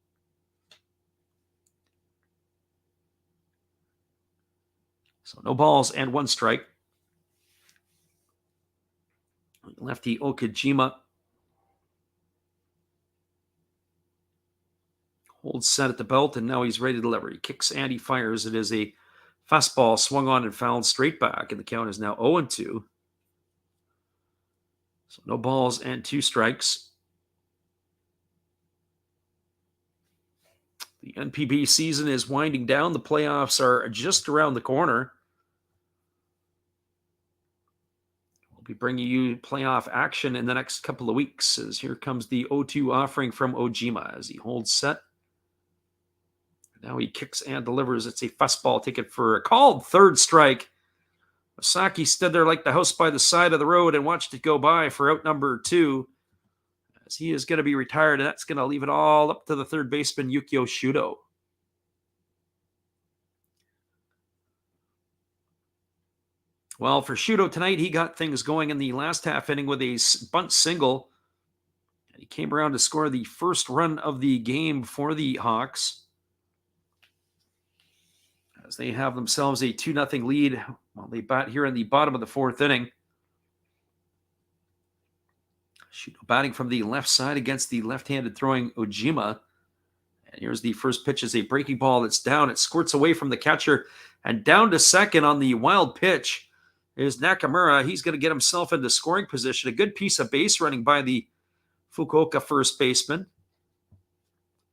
S1: So no balls and 1 strike. lefty Okajima holds set at the belt, and now he's ready to deliver. He kicks and he fires. It is a fastball swung on and fouled straight back, and the count is now 0-2. So no balls and 2 strikes. The NPB season is winding down. The playoffs are just around the corner. We'll be bringing you playoff action in the next couple of weeks, as here comes the 0-2 offering from Ojima as he holds set. Now he kicks and delivers. It's a fastball taken for a called third strike. Osaki stood there like the house by the side of the road and watched it go by for out number 2, as he is going to be retired, and that's going to leave it all up to the third baseman, Yukio Shudo. Well, for Shudo tonight, he got things going in the last half inning with a bunt single. And he came around to score the first run of the game for the Hawks, as they have themselves a 2-0 lead while they bat here in the bottom of the 4th inning. Shudo batting from the left side against the left-handed throwing Ojima. And here's the first pitch, is a breaking ball that's down. It squirts away from the catcher and down to second on the wild pitch is Nakamura. He's going to get himself into scoring position. A good piece of base running by the Fukuoka first baseman.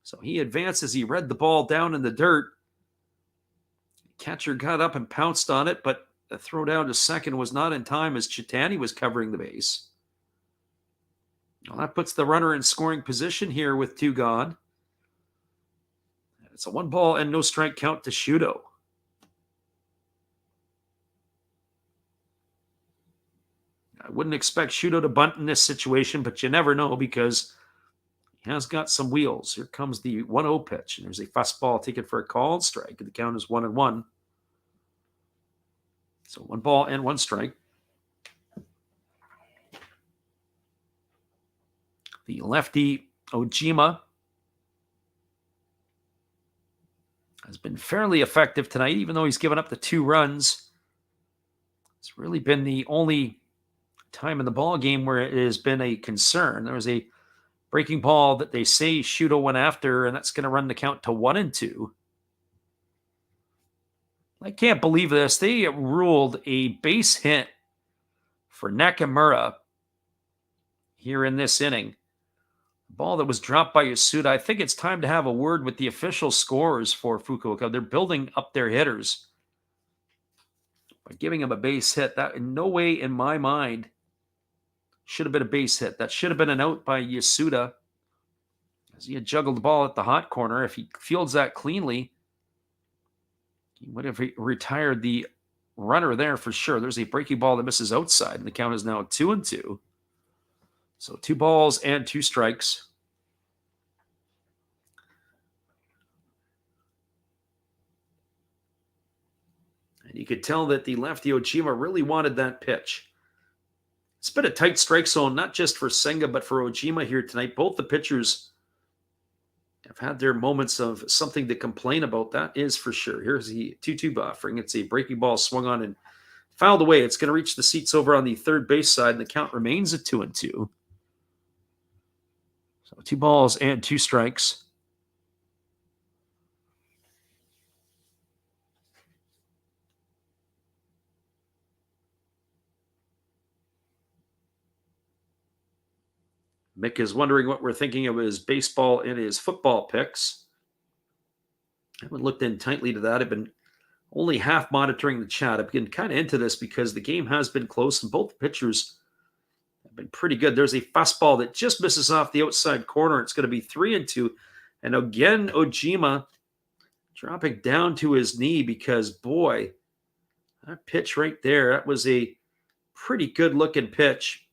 S1: So he advances. He read the ball down in the dirt. Catcher got up and pounced on it, but the throw down to second was not in time as Chitani was covering the base. Well, that puts the runner in scoring position here with 2 gone. It's a 1 ball and no strike count to Shudo. I wouldn't expect Shudo to bunt in this situation, but you never know because he has got some wheels. Here comes the 1-0 pitch, and there's a fastball taken for a called strike, and the count is 1-1. So 1 ball and 1 strike. The lefty Ojima has been fairly effective tonight, even though he's given up the 2 runs. It's really been the only time in the ball game where it has been a concern. There was a breaking ball that they say Shudo went after, and that's going to run the count to 1-2. I can't believe this. They ruled a base hit for Nakamura here in this inning. Ball that was dropped by Yasuda. I think it's time to have a word with the official scorers for Fukuoka. They're building up their hitters by giving him a base hit. That in no way in my mind should have been a base hit. That should have been an out by Yasuda, as he had juggled the ball at the hot corner. If he fields that cleanly, he would have retired the runner there for sure. There's a breaking ball that misses outside, and the count is now 2-2. So 2 balls and 2 strikes. And you could tell that the lefty Ojima really wanted that pitch. It's been a tight strike zone, not just for Senga, but for Ojima here tonight. Both the pitchers have had their moments of something to complain about, that is for sure. Here's the 2-2 offering. It's a breaking ball swung on and fouled away. It's going to reach the seats over on the third base side, and the count remains at 2-2. So 2 balls and 2 strikes. Mick is wondering what we're thinking of his baseball and his football picks. I haven't looked in tightly to that. I've been only half monitoring the chat. I've been kind of into this because the game has been close and both pitchers have been pretty good. There's a fastball that just misses off the outside corner. It's going to be 3-2. And again, Ojima dropping down to his knee because, boy, that pitch right there, that was a pretty good looking pitch.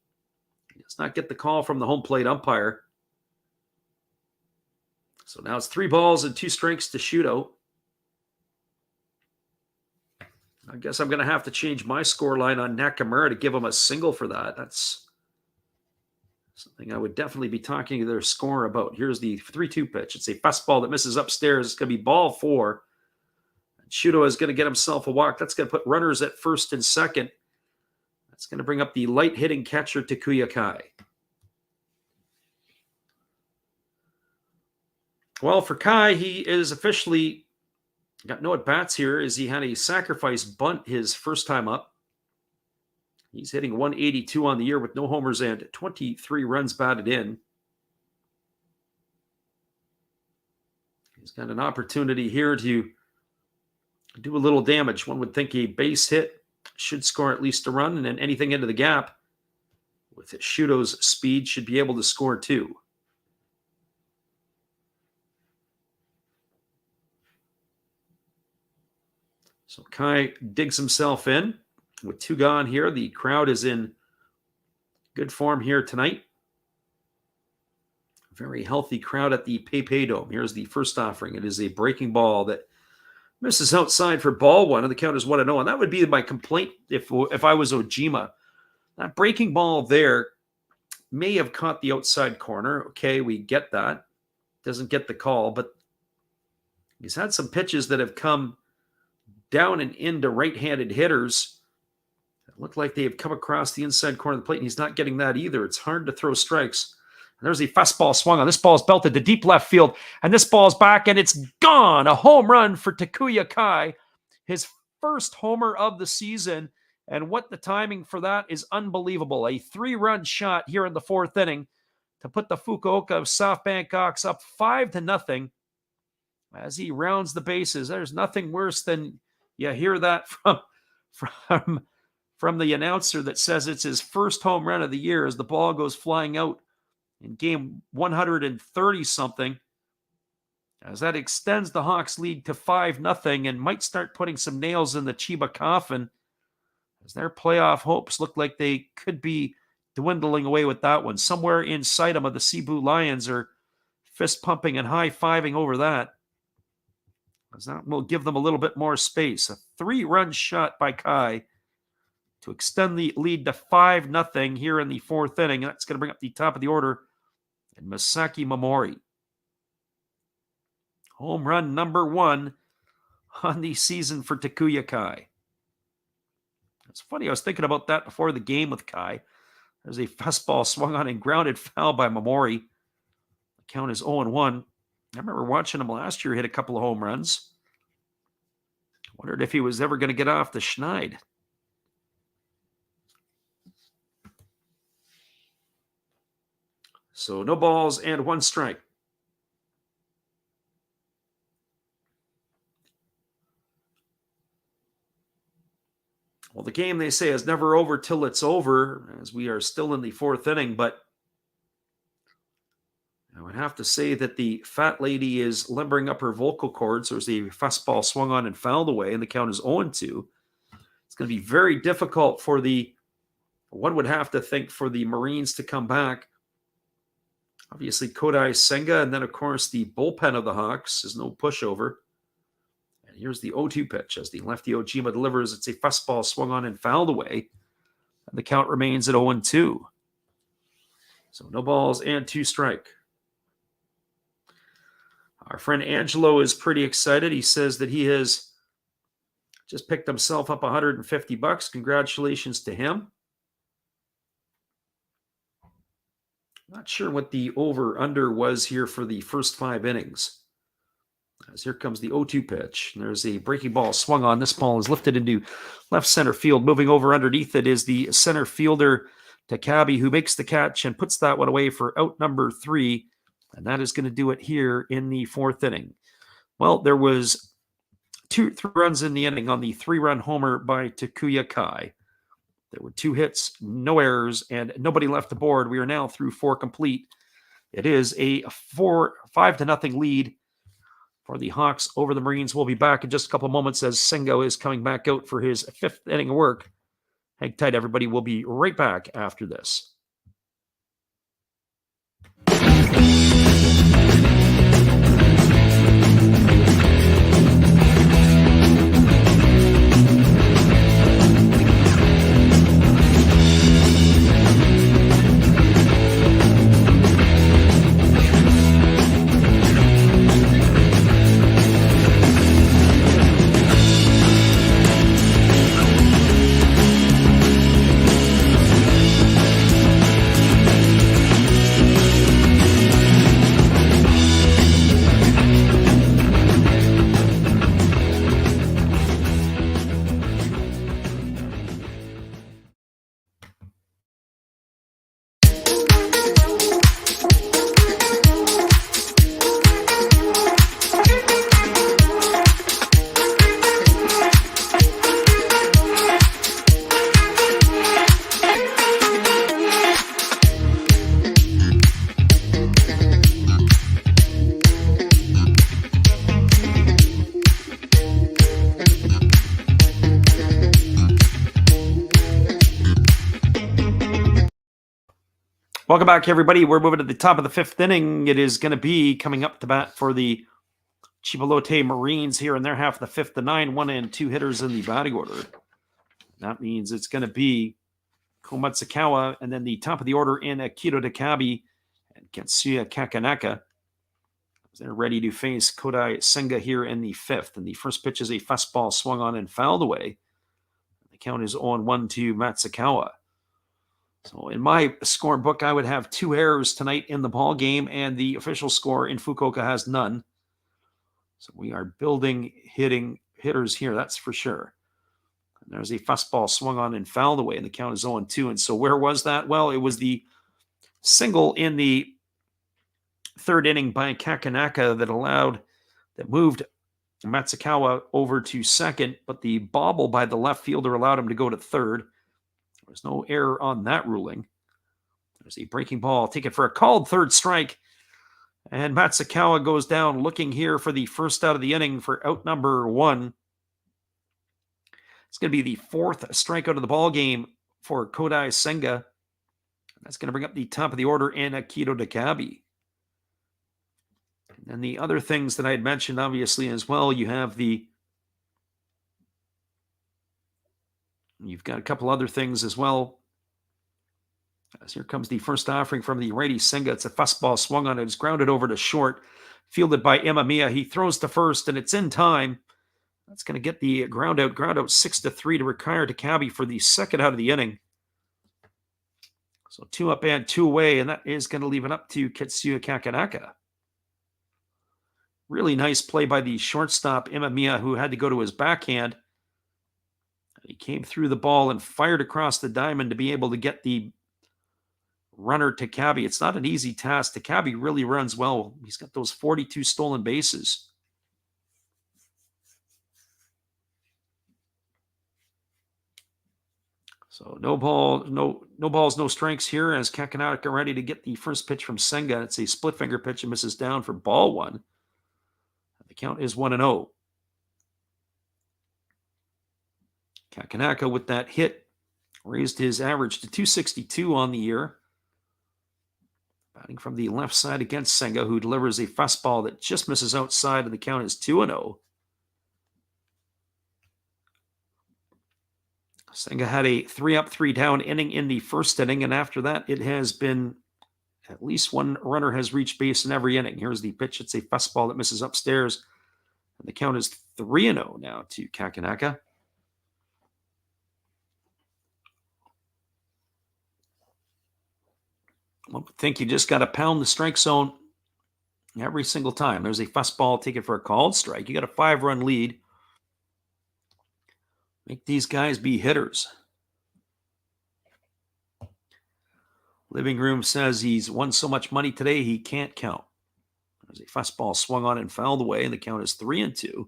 S1: He does not get the call from the home plate umpire. So now it's 3 balls and 2 strikes to Shudo. I guess I'm going to have to change my score line on Nakamura to give him a single for that. That's something I would definitely be talking to their score about. Here's the 3-2 pitch. It's a fastball that misses upstairs. It's going to be ball 4. And Shudo is going to get himself a walk. That's going to put runners at first and second. That's going to bring up the light-hitting catcher, Takuya Kai. Well, for Kai, he is officially got no at-bats here as he had a sacrifice bunt his first time up. He's hitting 182 on the year with no homers and 23 runs batted in. He's got an opportunity here to do a little damage. One would think a base hit should score at least a run, and then anything into the gap with Shuto's speed should be able to score too. So Kai digs himself in with 2 gone here. The crowd is in good form here tonight. Very healthy crowd at the PayPay Dome. Here's the first offering. It is a breaking ball that misses outside for ball 1, and the count is 1-0. And that would be my complaint if I was Ojima. That breaking ball there may have caught the outside corner. Okay, we get that. Doesn't get the call, but he's had some pitches that have come down and into right-handed hitters. It looked like they have come across the inside corner of the plate, and he's not getting that either. It's hard to throw strikes. And there's a fastball swung on. This ball is belted to deep left field, and this ball's back, and it's gone. A home run for Takuya Kai, his first homer of the season, and what the timing for that is unbelievable. A 3-run shot here in the 4th inning to put the Fukuoka SoftBank Hawks up 5-0 as he rounds the bases. There's nothing worse than you hear that from the announcer that says it's his first home run of the year as the ball goes flying out in game 130-something, as that extends the Hawks' lead to 5-0 and might start putting some nails in the Chiba coffin, as their playoff hopes look like they could be dwindling away with that one. Somewhere inside them of the Cebu Lions are fist-pumping and high-fiving over that, as that will give them a little bit more space. A 3-run shot by Kai to extend the lead to 5-0 here in the 4th inning. That's going to bring up the top of the order and Masaki Momori. Home run number 1 on the season for Takuya Kai. It's funny, I was thinking about that before the game with Kai. There's a fastball swung on and grounded foul by Momori. The count is 0-1. I remember watching him last year hit a couple of home runs. Wondered if he was ever going to get off the schneid. So no balls and 1 strike. Well, the game, they say, is never over till it's over, as we are still in the 4th inning, but I would have to say that the fat lady is limbering up her vocal cords. There's a fastball swung on and fouled away, and the count is 0-2. It's going to be very difficult for one would have to think, for the Marines to come back. Obviously, Kodai Senga, and then, of course, the bullpen of the Hawks is no pushover. And here's the 0-2 pitch as the lefty Ojima delivers. It's a fastball swung on and fouled away, and the count remains at 0-2. So no balls and 2 strike. Our friend Angelo is pretty excited. He says that he has just picked himself up $150. Congratulations to him. Not sure what the over-under was here for the first 5 innings. As here comes the 0-2 pitch. There's a breaking ball swung on. This ball is lifted into left center field. Moving over underneath it is the center fielder, Takabe, who makes the catch and puts that one away for out number 3. And that is going to do it here in the 4th inning. Well, there was 3 runs in the inning on the 3-run homer by Takuya Kai. There were 2 hits, no errors, and nobody left the board. We are now through 4 complete. It is a 5-0 lead for the Hawks over the Marines. We'll be back in just a couple of moments as Sengo is coming back out for his 5th inning of work. Hang tight, everybody. We'll be right back after this. Welcome back, everybody. We're moving to the top of the fifth inning. It is going to be coming up to bat for the Chiba Lotte Marines here in their half of the fifth. The 9, 1, and 2 hitters in the batting order. That means it's going to be Komatsakawa and then the top of the order in Akito Dakabi and Ketsuya Kakanaka. They're ready to face Kodai Senga here in the fifth. And the first pitch is a fastball swung on and fouled away. The count is 0-1 to Matsukawa. So in my score book, I would have 2 errors tonight in the ball game, and the official score in Fukuoka has none. So we are building hitters here, that's for sure. And there's a fastball swung on and fouled away, and the count is 0-2. And so where was that? Well, it was the single in the third inning by Kakanaka that moved Matsukawa over to second, but the bobble by the left fielder allowed him to go to third. There's no error on that ruling. There's a breaking ball taken for a called third strike. And Matsukawa goes down looking here for the first out of the inning for out number 1. It's going to be the 4th strikeout of the ball game for Kodai Senga. That's going to bring up the top of the order in Akito Dakabi. And the other things that I had mentioned, obviously, as well, You've got a couple other things as well. As here comes the first offering from the righty Senga. It's a fastball swung on it. It's grounded over to short. Fielded by Imamiya. He throws to first, and it's in time. That's going to get the ground out 6-3 to retire Dakabi for the second out of the inning. So 2 up and 2 away, and that is going to leave it up to Ketsuya Kakanaka. Really nice play by the shortstop, Imamiya, who had to go to his backhand. He came through the ball and fired across the diamond to be able to get the runner Dakabi. It's not an easy task. Dakabi really runs well. He's got those 42 stolen bases. So no balls, no strikes here as Kakanaka ready to get the first pitch from Senga. It's a split finger pitch and misses down for ball 1. The count is 1-0. Kakanaka with that hit raised his average to 262 on the year. Batting from the left side against Senga, who delivers a fastball that just misses outside, and the count is 2-0. Senga had a 3-up, 3-down inning in the first inning, and after that, it has been at least one runner has reached base in every inning. Here's the pitch. It's a fastball that misses upstairs, and the count is 3-0 now to Kakanaka. I think you just got to pound the strike zone every single time. There's a fastball taken for a called strike. You got a 5-run lead. Make these guys be hitters. Living Room says he's won so much money today he can't count. There's a fastball swung on and fouled away, and the count is 3-2.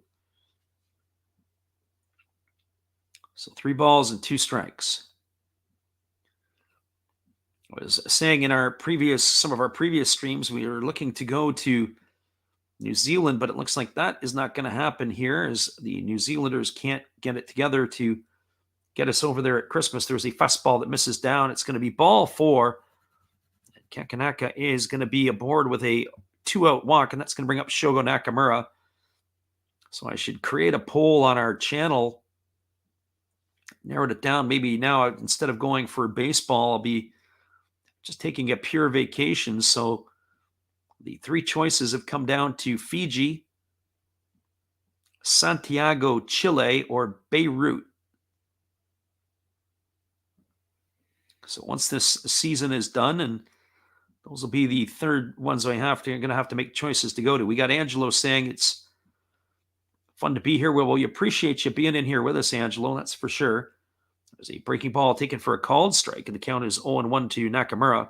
S1: So 3 balls and 2 strikes. I was saying in some of our previous streams, we were looking to go to New Zealand, but it looks like that is not going to happen here as the New Zealanders can't get it together to get us over there at Christmas. There's a fastball that misses down. It's going to be ball 4. Kakanaka is going to be aboard with a 2-out walk, and that's going to bring up Shogo Nakamura. So I should create a poll on our channel, narrowed it down. Maybe now, instead of going for baseball, I'll be just taking a pure vacation. So the 3 choices have come down to Fiji, Santiago, Chile, or Beirut. So once this season is done, and those will be the 3rd ones I'm going to have to make choices to go to. We got Angelo saying it's fun to be here. Well, we appreciate you being in here with us, Angelo. That's for sure. There's a breaking ball taken for a called strike, and the count is 0-1 to Nakamura.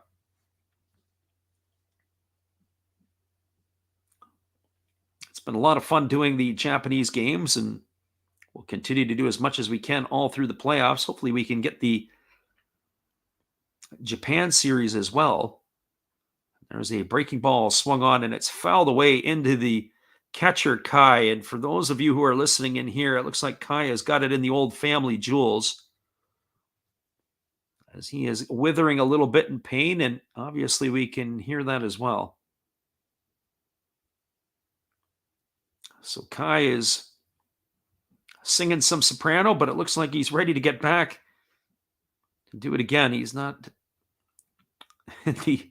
S1: It's been a lot of fun doing the Japanese games, and we'll continue to do as much as we can all through the playoffs. Hopefully we can get the Japan series as well. There's a breaking ball swung on, and it's fouled away into the catcher, Kai. And for those of you who are listening in here, it looks like Kai has got it in the old family jewels. as he is withering a little bit in pain, and obviously we can hear that as well. So Kai is singing some soprano, but it looks like he's ready to get back and do it again. He's not in the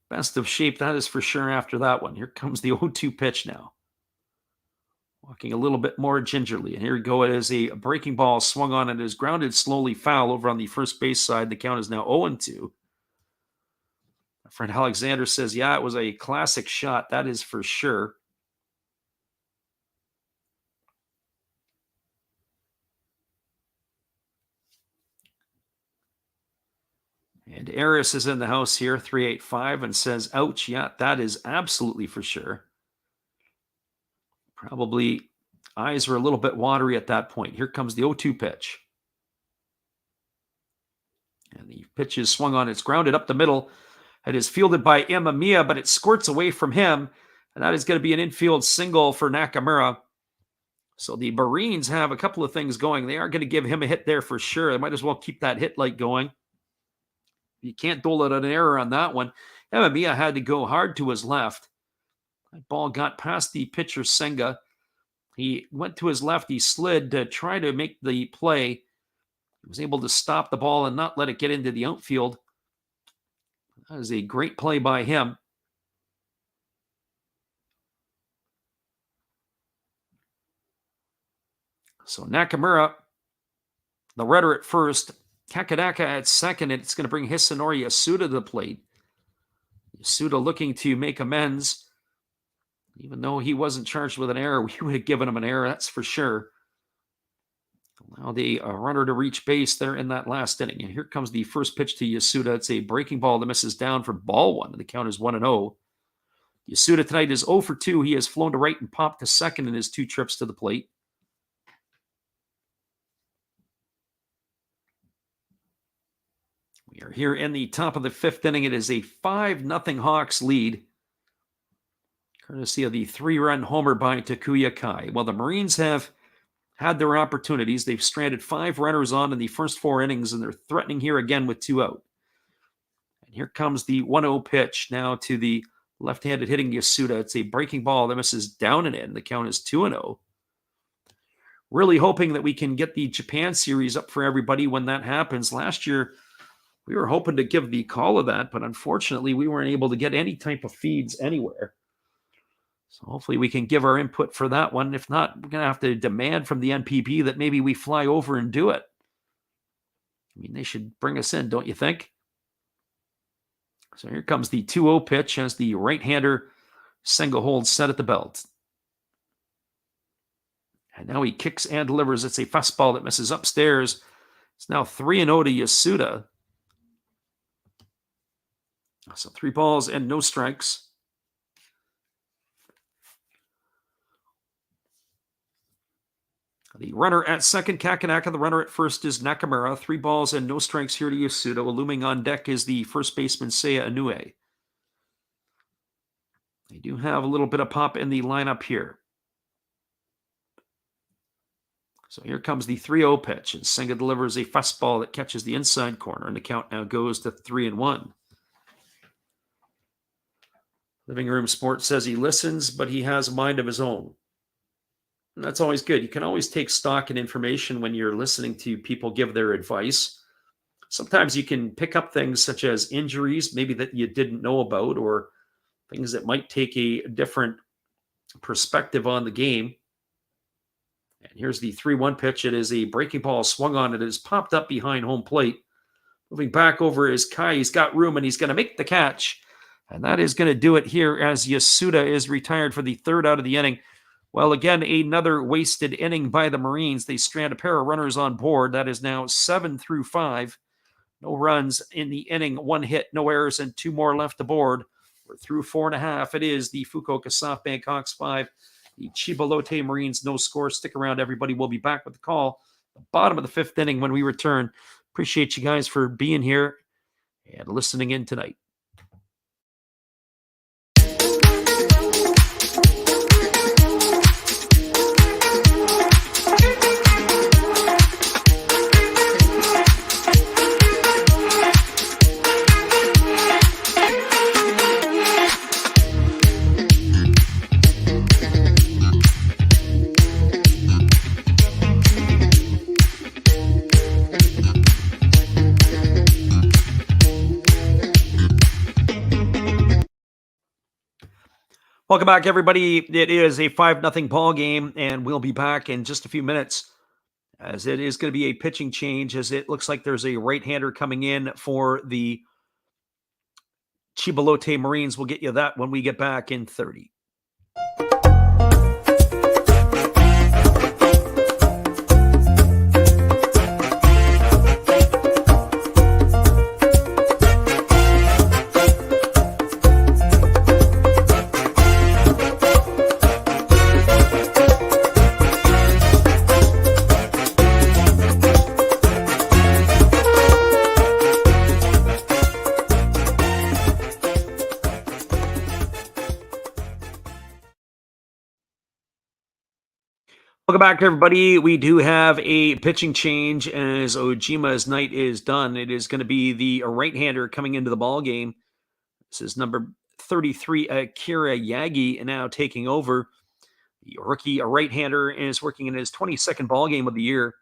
S1: best of shape, that is for sure, after that one. Here comes the 0-2 pitch now. Walking a little bit more gingerly. And here we go. It is a breaking ball swung on and is grounded slowly foul over on the first base side. The count is now 0-2. My friend Alexander says, yeah, it was a classic shot. That is for sure. And Eris is in the house here, 385, and says, ouch, yeah, that is absolutely for sure. Probably eyes were a little bit watery at that point. Here comes the 0-2 pitch. And the pitch is swung on. It's grounded up the middle. It is fielded by Imamiya, but it squirts away from him. And that is going to be an infield single for Nakamura. So the Marines have a couple of things going. They are going to give him a hit there for sure. They might as well keep that hit light going. You can't dole out an error on that one. Imamiya had to go hard to his left. That ball got past the pitcher, Senga. He went to his left. He slid to try to make the play. He was able to stop the ball and not let it get into the outfield. That is a great play by him. So Nakamura, the runner at first, Kakanaka at second, and it's going to bring Hisanori Yasuda to the plate. Yasuda looking to make amends. Even though he wasn't charged with an error, we would have given him an error, that's for sure. Allow the runner to reach base there in that last inning. And here comes the first pitch to Yasuda. It's a breaking ball that misses down for ball one. The count is 1-0. Yasuda tonight is 0 for 2. He has flown to right and popped to second in his 2 trips to the plate. We are here in the top of the 5th inning. It is a 5-0 Hawks lead, courtesy of the 3-run homer by Takuya Kai. Well, the Marines have had their opportunities. They've stranded 5 runners on in the first 4 innings, and they're threatening here again with 2 out. And here comes the 1-0 pitch now to the left-handed hitting Yasuda. It's a breaking ball that misses down and in. The count is 2-0. Really hoping that we can get the Japan series up for everybody when that happens. Last year, we were hoping to give the call of that, but unfortunately, we weren't able to get any type of feeds anywhere. So hopefully we can give our input for that one. If not, we're going to have to demand from the NPB that maybe we fly over and do it. I mean, they should bring us in, don't you think? So here comes the 2-0 pitch as the right-hander Senga holds set at the belt. And now he kicks and delivers. It's a fastball that misses upstairs. It's now 3-0 to Yasuda. So 3 balls and no strikes. The runner at second, Kakanaka. The runner at first is Nakamura. 3 balls and no strikes here to Yasuda. Looming on deck is the first baseman, Seiya Inoue. They do have a little bit of pop in the lineup here. So here comes the 3-0 pitch, and Senga delivers a fastball that catches the inside corner, and the count now goes to 3-1. Living Room Sports says he listens, but he has a mind of his own. And that's always good. You can always take stock in information when you're listening to people give their advice. Sometimes you can pick up things such as injuries, maybe that you didn't know about, or things that might take a different perspective on the game. And here's the 3-1 pitch. It is a breaking ball swung on. It is popped up behind home plate. Moving back over is Kai. He's got room, and he's going to make the catch. And that is going to do it here as Yasuda is retired for the 3rd out of the inning. Well, again, another wasted inning by the Marines. They strand a pair of runners on board. That is now 7 through 5. No runs in the inning, 1 hit, no errors, and 2 more left aboard. We're through 4.5. It is the Fukuoka SoftBank Hawks 5. The Chiba Lotte Marines, no score. Stick around, everybody. We'll be back with the call. The bottom of the 5th inning when we return. Appreciate you guys for being here and listening in tonight. Welcome back, everybody. It is a 5-0 ball game, and we'll be back in just a few minutes as it is going to be a pitching change, as it looks like there's a right-hander coming in for the Chiba Lotte Marines. We'll get you that when we get back in 30. Welcome back, everybody. We do have a pitching change as Ojima's night is done. It is going to be the right-hander coming into the ball game. This is number 33, Akira Yagi, now taking over. The rookie, a right-hander, is working in his 22nd ball game of the year.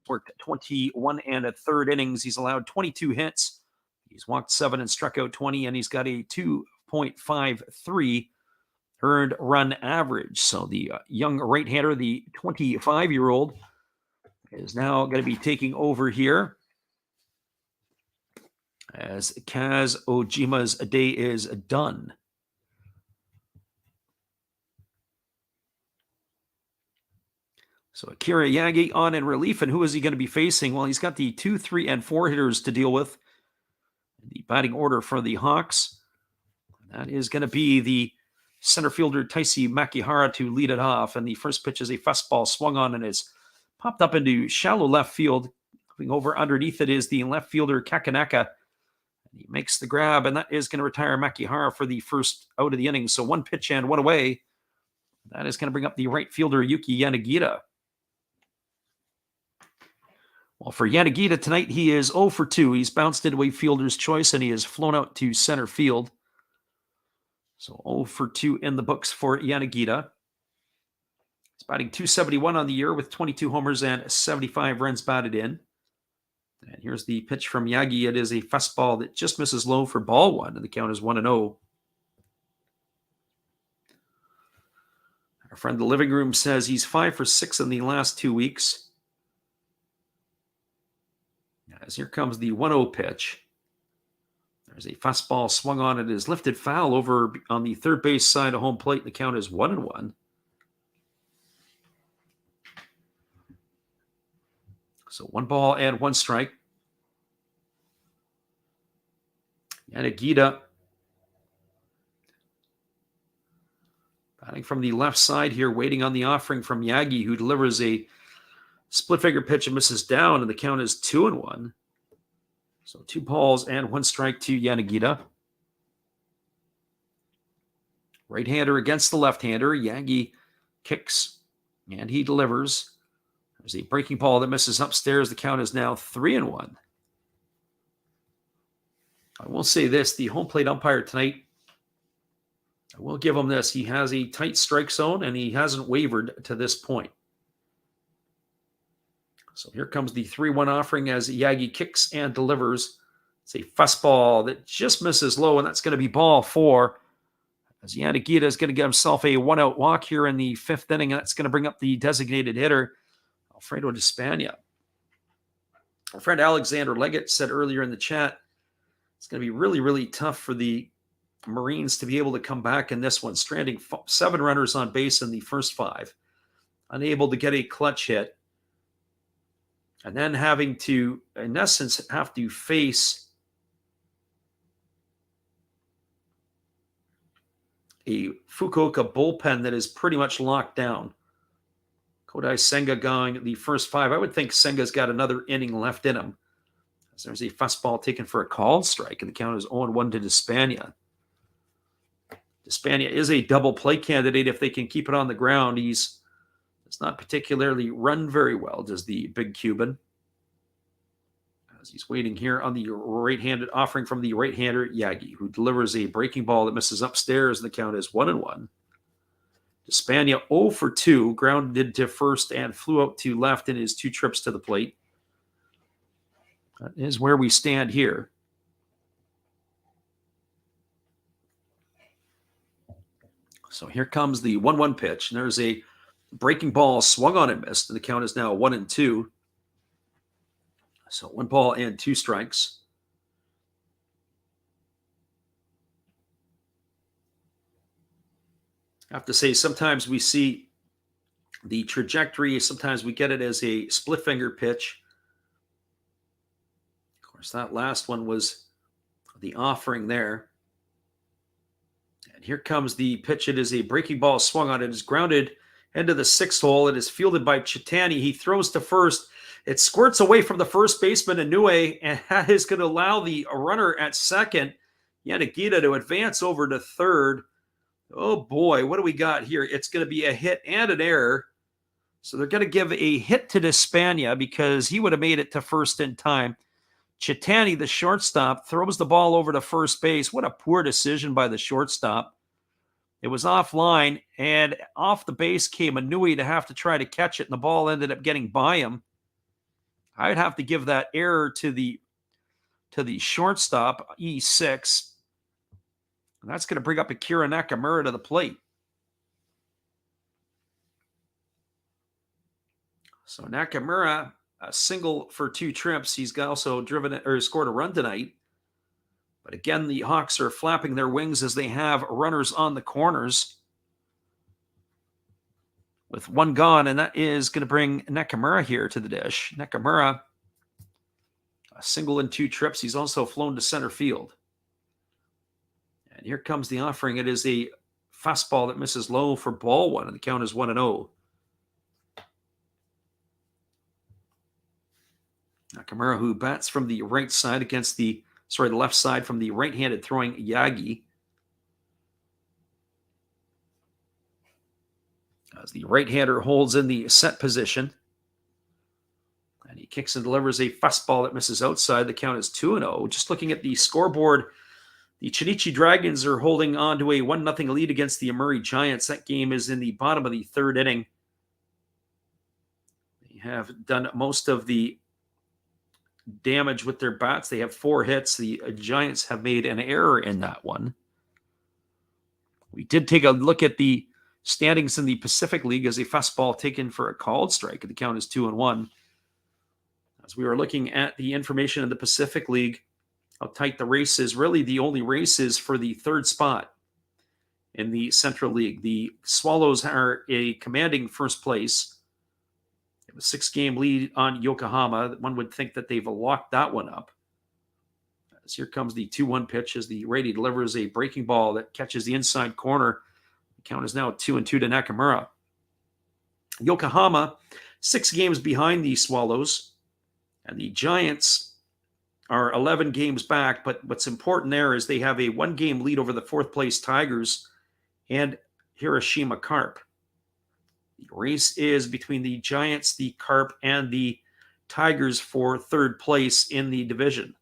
S1: Worked 21 and a third innings. He's allowed 22 hits. He's walked 7 and struck out 20, and he's got a 2.53 earned run average. So the young right-hander, the 25-year-old, is now going to be taking over here as Kaz Ojima's day is done. So Akira Yagi on in relief, and who is he going to be facing? Well, he's got the 2, 3, and 4 hitters to deal with. The batting order for the Hawks, that is going to be the center fielder Taisi Makihara to lead it off, and the first pitch is a fastball swung on and is popped up into shallow left field. Moving over underneath it is the left fielder Kakanaka. He makes the grab, and that is going to retire Makihara for the first out of the inning. So 1 pitch and 1 away. That is going to bring up the right fielder Yuki Yanagita. Well, for Yanagita tonight, he is 0 for 2. He's bounced into a fielder's choice, and he has flown out to center field. So 0 for 2 in the books for Yanagita. He's batting .271 on the year with 22 homers and 75 runs batted in. And here's the pitch from Yagi. It is a fastball that just misses low for ball 1, and the count is 1-0. Our friend in the living room says he's 5 for 6 in the last 2 weeks. As here comes the 1-0 pitch. There's a fastball swung on. It is lifted foul over on the third base side of home plate. The count is 1-1. So 1 ball and 1 strike. Yanagita batting from the left side here, waiting on the offering from Yagi, who delivers a split figure pitch and misses down, and the count is 2-1. So 2 balls and 1 strike to Yanagita. Right-hander against the left-hander. Yagi kicks, and he delivers. There's a breaking ball that misses upstairs. The count is now 3-1. I will say this, the home plate umpire tonight, I will give him this. He has a tight strike zone, and he hasn't wavered to this point. So here comes the 3-1 offering as Yagi kicks and delivers. It's a fastball that just misses low, and that's going to be ball 4. As Yanagita is going to get himself a 1-out walk here in the 5th inning, and that's going to bring up the designated hitter, Alfredo Despania. Our friend Alexander Leggett said earlier in the chat, it's going to be really, really tough for the Marines to be able to come back in this one, stranding 7 runners on base in the first 5, unable to get a clutch hit, and then having to, in essence, have to face a Fukuoka bullpen that is pretty much locked down. Kodai Senga going the first 5. I would think Senga's got another inning left in him. As there's a fastball taken for a called strike, and the count is 0-1 to Despania. Despania is a double play candidate if they can keep it on the ground. He's not particularly run very well, does the big Cuban. As he's waiting here on the right-handed offering from the right-hander, Yagi, who delivers a breaking ball that misses upstairs, and the count is 1-1. Despania 0 for 2, grounded to first and flew out to left in his 2 trips to the plate. That is where we stand here. So here comes the 1-1 pitch, and there's a breaking ball swung on and missed, and the count is now 1-2. So 1 ball and 2 strikes. I have to say, sometimes we see the trajectory, sometimes we get it as a split finger pitch. Of course, that last one was the offering there. And here comes the pitch. It is a breaking ball swung on. It is grounded into the 6th hole. It is fielded by Chitani. He throws to first. It squirts away from the first baseman, Inoue, and that is going to allow the runner at second, Yanagita, to advance over to third. Oh boy, what do we got here? It's going to be a hit and an error. So they're going to give a hit to Despania because he would have made it to first in time. Chitani, the shortstop, throws the ball over to first base. What a poor decision by the shortstop. It was offline, and off the base came Inui to have to try to catch it, and the ball ended up getting by him. I'd have to give that error to the shortstop, E6. And that's going to bring up Akira Nakamura to the plate. So Nakamura, a single for 2 trips. He's also scored a run tonight. But again, the Hawks are flapping their wings as they have runners on the corners. With 1 gone, and that is going to bring Nakamura here to the dish. Nakamura, a single and 2 trips. He's also flown to center field. And here comes the offering. It is a fastball that misses low for ball 1, and the count is 1-0. Nakamura, who bats from the right side against the left side from the right-handed throwing Yagi. As the right-hander holds in the set position. And he kicks and delivers a fastball that misses outside. The count is 2-0. Just looking at the scoreboard, the Chinichi Dragons are holding on to a 1-0 lead against the Amuri Giants. That game is in the bottom of the 3rd inning. They have done most of the damage with their bats. They have 4 hits. The Giants have made an error in that one. We did take a look at the standings in the Pacific League as a fastball taken for a called strike. The count is 2-1. As we were looking at the information in the Pacific League, how tight the race is. Really, the only race is for the 3rd spot in the Central League. The Swallows are a commanding first place. They have a 6-game lead on Yokohama. One would think that they've locked that one up. As here comes the 2-1 pitch as the righty delivers a breaking ball that catches the inside corner. The count is now 2-2 to Nakamura. Yokohama, 6 games behind the Swallows, and the Giants are 11 games back, but what's important there is they have a 1-game lead over the 4th place Tigers and Hiroshima Carp. The race is between the Giants, the Carp, and the Tigers for 3rd place in the division.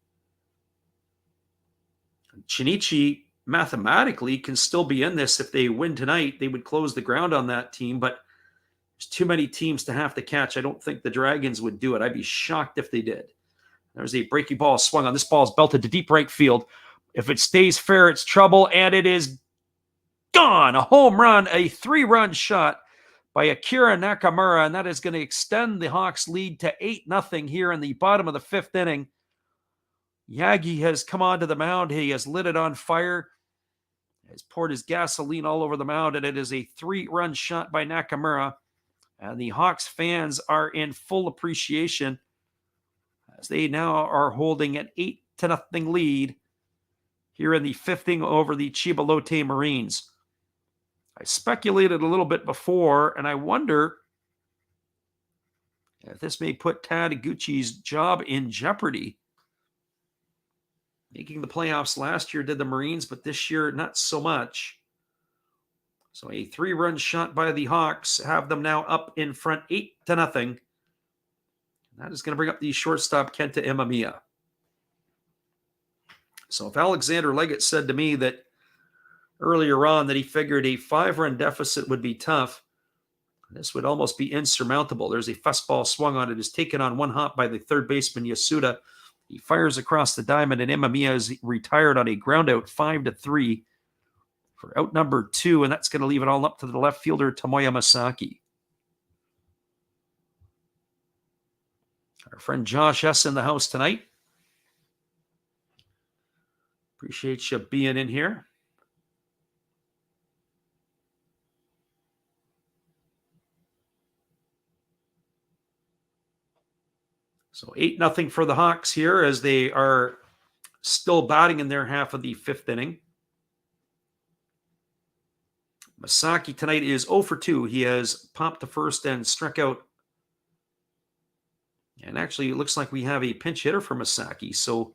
S1: Chinichi mathematically can still be in this. If they win tonight, they would close the ground on that team, but there's too many teams to have to catch. I don't think the Dragons would do it. I'd be shocked if they did. There's a breaking ball swung on. This ball is belted to deep right field. If it stays fair, it's trouble, and it is gone. A home run, a 3-run shot by Akira Nakamura, and that is going to extend the Hawks' lead to 8-0 here in the bottom of the 5th inning. Yagi has come onto the mound. He has lit it on fire, has poured his gasoline all over the mound, and it is a 3-run shot by Nakamura. And the Hawks fans are in full appreciation as they now are holding an 8-0 lead here in the 5th inning over the Chiba Lotte Marines. I speculated a little bit before, and I wonder if this may put Taguchi's job in jeopardy. Making the playoffs last year did the Marines, but this year not so much. So a 3-run shot by the Hawks have them now up in front 8-0. That is going to bring up the shortstop, Kenta Imamiya. So if Alexander Leggett said to me that earlier on that he figured a 5-run deficit would be tough, this would almost be insurmountable. There's a fastball swung on it. Is taken on 1 hop by the 3rd baseman, Yasuda. He fires across the diamond, and Imamiya is retired on a ground out 5-3 for out number 2, and that's going to leave it all up to the left fielder, Tomoya Masaki. Our friend Josh S. in the house tonight. Appreciate you being in here. So 8-0 for the Hawks here as they are still batting in their half of the 5th inning. Masaki tonight is 0 for 2. He has popped to first and struck out. And actually, it looks like we have a pinch hitter for Masaki. So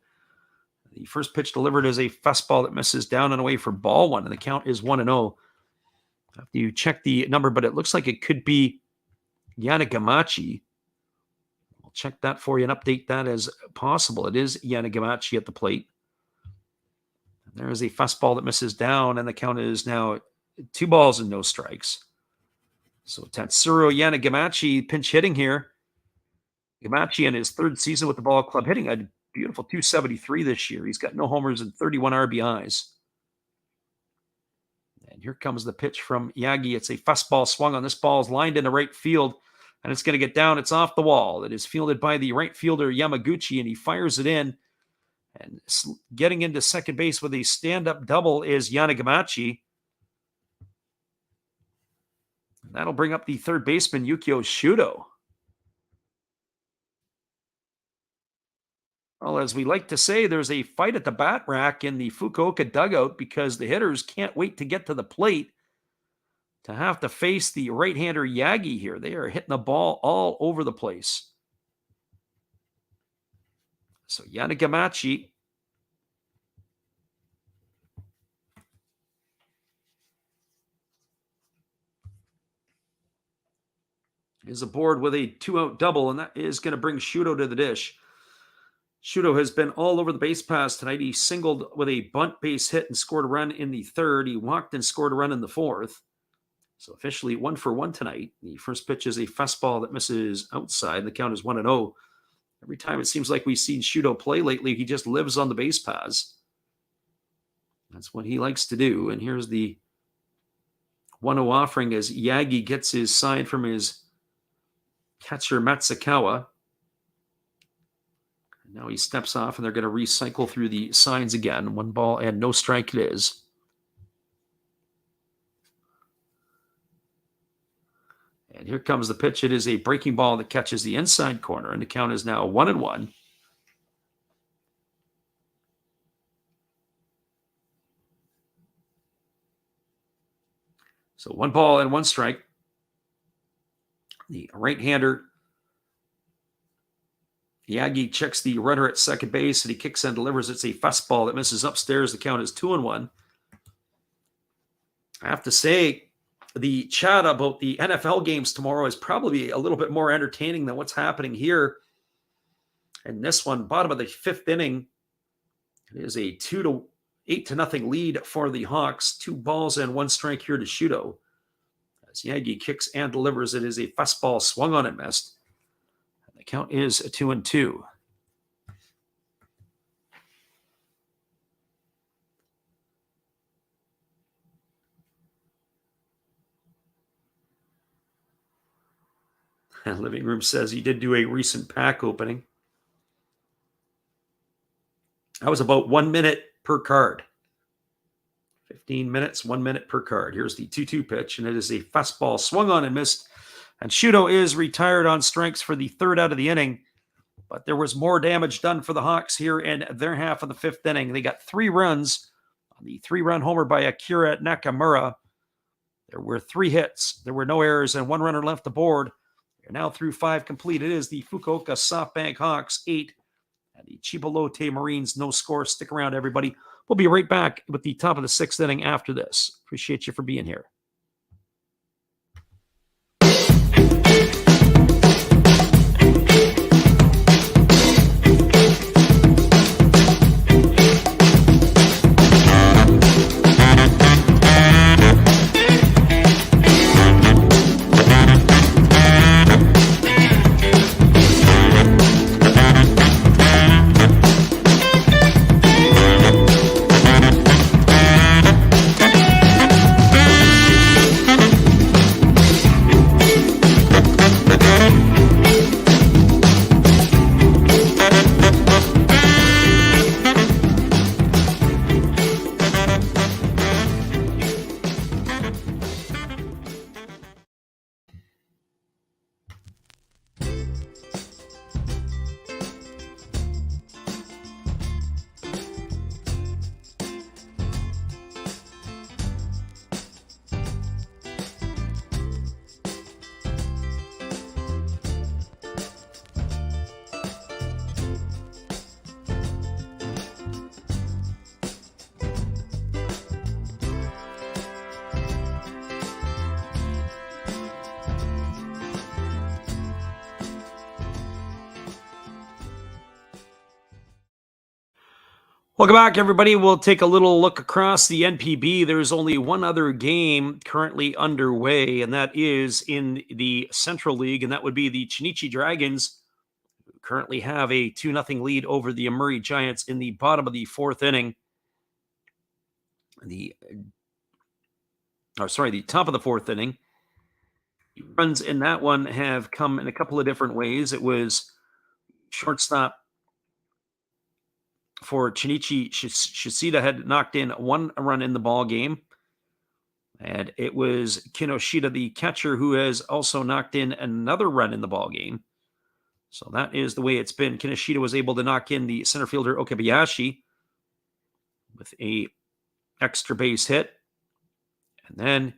S1: the first pitch delivered is a fastball that misses down and away for ball 1, and the count is 1-0. After you check the number, but it looks like it could be Yanagamachi. I'll check that for you and update that as possible. It is Yanagamachi at the plate. There is a fastball that misses down, and the count is now 2 balls and no strikes. So Tatsuro Yanagamachi pinch hitting here. Gamachi in his 3rd season with the ball club hitting a beautiful 273 this year. He's got no homers and 31 RBIs. And here comes the pitch from Yagi. It's a fastball swung on. This ball is lined into right field, and it's going to get down. It's off the wall. It is fielded by the right fielder Yamaguchi, and he fires it in. And getting into second base with a stand-up double is Yanagamachi. And that'll bring up the third baseman, Yukio Shudo. Well, as we like to say, there's a fight at the bat rack in the Fukuoka dugout because the hitters can't wait to get to the plate to have to face the right-hander Yagi here. They are hitting the ball all over the place. So Yanagamachi is aboard with a 2-out double, and that is going to bring Shudo to the dish. Shudo has been all over the base paths tonight. He singled with a bunt base hit and scored a run in the 3rd. He walked and scored a run in the 4th. So officially 1 for 1 tonight. The first pitch is a fastball that misses outside. The count is 1-0. Every time it seems like we've seen Shudo play lately, he just lives on the base paths. That's what he likes to do. And here's the 1-0 offering as Yagi gets his sign from his catcher Matsukawa. Now he steps off, and they're going to recycle through the signs again. 1 ball and no strike it is. And here comes the pitch. It is a breaking ball that catches the inside corner, and the count is now 1-1. So 1 ball and 1 strike. The right-hander Yagi checks the runner at second base, and he kicks and delivers. It's a fastball that misses upstairs. The count is 2-1. I have to say, the chat about the NFL games tomorrow is probably a little bit more entertaining than what's happening here. And this one, bottom of the 5th inning, it is a 8-0 lead for the Hawks. 2 balls and 1 strike here to Shudo. As Yagi kicks and delivers, it is a fastball swung on and missed. The count is 2-2. Living Room says he did do a recent pack opening. That was about 1 minute per card. 15 minutes, 1 minute per card. Here's the 2-2 pitch, and it is a fastball swung on and missed. And Shudo is retired on strikes for the 3rd out of the inning. But there was more damage done for the Hawks here in their half of the 5th inning. They got 3 runs on the 3-run homer by Akira Nakamura. There were 3 hits. There were no errors and 1 runner left aboard. They're now through 5 complete. It is the Fukuoka SoftBank Hawks 8 and the Chiba Lotte Marines no score. Stick around, everybody. We'll be right back with the top of the 6th inning after this. Appreciate you for being here. Welcome back, everybody. We'll take a little look across the NPB. There's only one other game currently underway, and that is in the Central League, and that would be the Chinichi Dragons, who currently have a 2-0 lead over the Amuri Giants in the bottom of the fourth inning. The top of the fourth inning. Runs in that one have come in a couple of different ways. It was shortstop for Chinichi Shishida had knocked in one run in the ball game. And it was Kinoshita, the catcher, who has also knocked in another run in the ball game. So that is the way it's been. Kinoshita was able to knock in the center fielder Okabayashi with a extra base hit. And then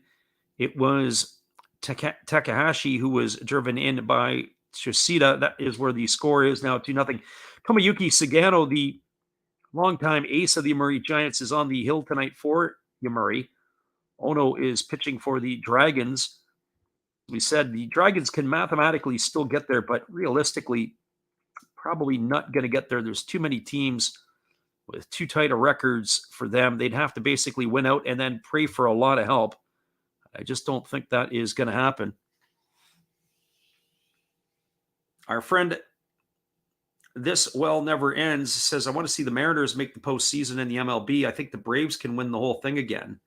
S1: it was Takahashi who was driven in by Shishida. That is where the score is now 2-0. Tomoyuki Sagano, the longtime ace of the Amuri Giants, is on the hill tonight for Amuri. Ono is pitching for the Dragons. We said the Dragons can mathematically still get there, but realistically, probably not going to get there. There's too many teams with too tight of records for them. They'd have to basically win out and then pray for a lot of help. I just don't think that is going to happen. Our friend This Well Never Ends says, I want to see the Mariners make the postseason in the MLB. I think the Braves can win the whole thing again.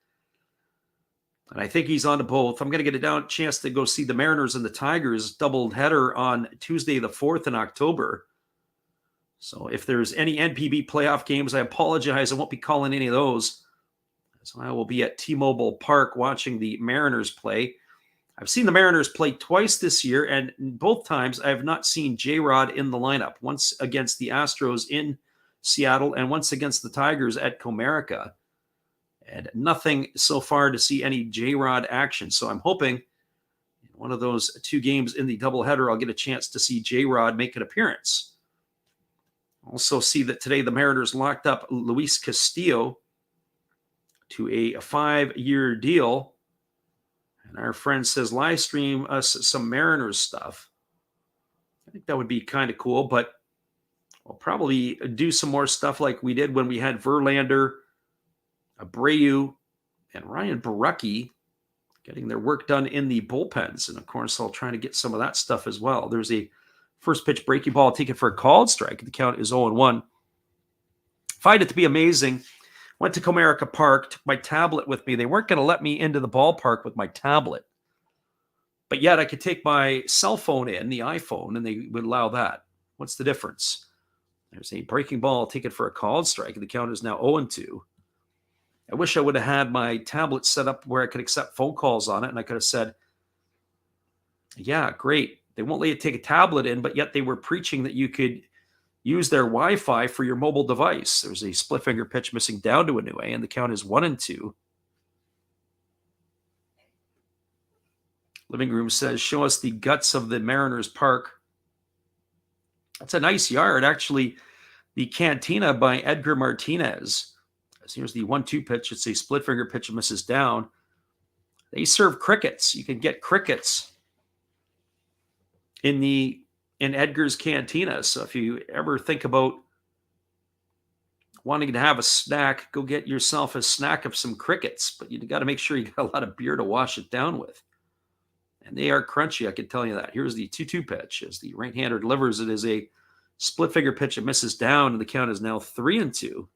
S1: And I think he's on to both. I'm going to get a chance to go see the Mariners and the Tigers double header on Tuesday the 4th in October. So if there's any NPB playoff games, I apologize. I won't be calling any of those. So I will be at T-Mobile Park watching the Mariners play. I've seen the Mariners play twice this year, and both times I have not seen J-Rod in the lineup. Once against the Astros in Seattle and once against the Tigers at Comerica. And nothing so far to see any J-Rod action. So I'm hoping in one of those two games in the doubleheader, I'll get a chance to see J-Rod make an appearance. Also see that today the Mariners locked up Luis Castillo to a 5-year deal. And our friend says, live stream us some Mariners stuff. I think that would be kind of cool, but we'll probably do some more stuff like we did when we had Verlander, Abreu, and Ryan Barucki getting their work done in the bullpens. And of course, I'll try to get some of that stuff as well. There's a first pitch breaking ball taken for a called strike. The count is 0-1. Find it to be amazing. Went to Comerica Park, took my tablet with me. They weren't going to let me into the ballpark with my tablet. But yet I could take my cell phone in, the iPhone, and they would allow that. What's the difference? There's a breaking ball taken for a called strike. The count is now 0-2. I wish I would have had my tablet set up where I could accept phone calls on it, and I could have said, yeah, great. They won't let you take a tablet in, but yet they were preaching that you could use their Wi-Fi for your mobile device. There's a split finger pitch missing down to Inoue, and the count is 1-2. Living Room says, show us the guts of the Mariners Park. That's a nice yard. Actually, the Cantina by Edgar Martinez. Here's the 1-2 pitch. It's a split finger pitch and misses down. They serve crickets. You can get crickets in Edgar's Cantina. So if you ever think about wanting to have a snack, go get yourself a snack of some crickets. But you got to make sure you got a lot of beer to wash it down with. And they are crunchy, I can tell you that. Here's the 2-2 pitch. As the right-hander delivers, it is a split finger pitch. It misses down, and the count is now 3-2.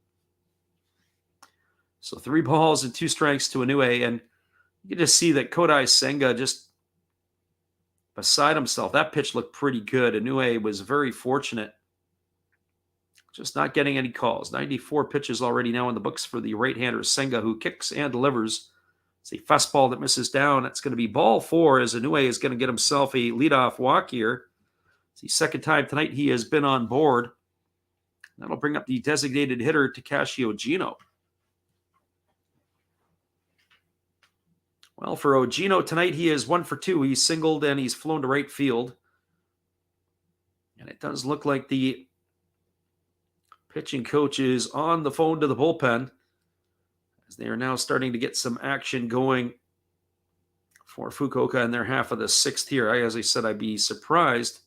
S1: So 3 balls and 2 strikes to Inoue. And you can just see that Kodai Senga just beside himself. That pitch looked pretty good. Inoue was very fortunate. Just not getting any calls. 94 pitches already now in the books for the right-hander Senga, who kicks and delivers. It's a fastball that misses down. It's going to be ball 4 as Inoue is going to get himself a leadoff walk here. It's the second time tonight he has been on board. That'll bring up the designated hitter, Takashi Ogino. Well, for Ogino tonight, he is 1 for 2. He's singled and he's flown to right field. And it does look like the pitching coach is on the phone to the bullpen, as they are now starting to get some action going for Fukuoka in their half of the 6th here. As I said, I'd be surprised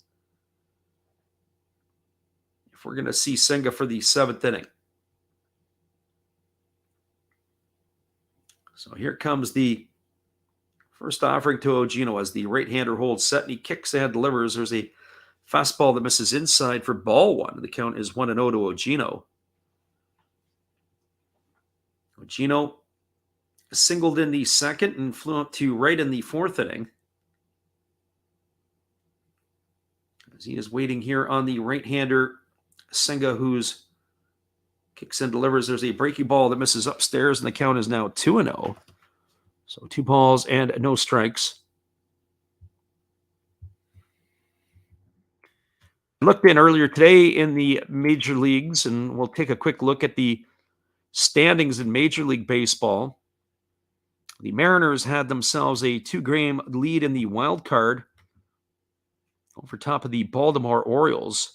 S1: if we're going to see Senga for the 7th inning. So here comes the first offering to Ogino as the right-hander holds set and he kicks and delivers. There's a fastball that misses inside for ball one. The count is 1-0 to Ogino. Ogino singled in the second and flew up to right in the fourth inning. As he is waiting here on the right-hander, Senga, who's kicks and delivers. There's a breaking ball that misses upstairs, and the count is now 2-0. So 2 balls and no strikes. Looked in earlier today in the major leagues, and we'll take a quick look at the standings in Major League Baseball. The Mariners had themselves a 2-game lead in the wild card over top of the Baltimore Orioles.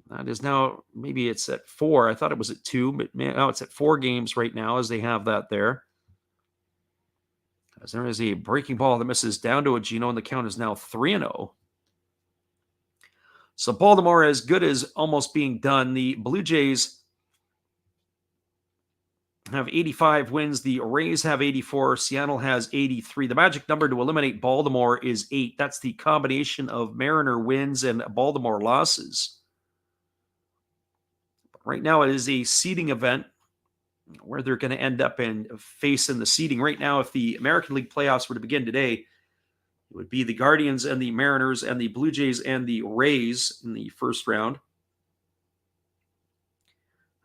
S1: That is now, maybe it's at 4. I thought it was at 2, but now it's at 4 games right now as they have that there. As there is a breaking ball that misses down to Ogino, and the count is now 3-0. So Baltimore as good as almost being done. The Blue Jays have 85 wins. The Rays have 84. Seattle has 83. The magic number to eliminate Baltimore is 8. That's the combination of Mariner wins and Baltimore losses. But right now, it is a seeding event where they're going to end up and face in the seeding. Right now, if the American League playoffs were to begin today, it would be the Guardians and the Mariners and the Blue Jays and the Rays in the first round.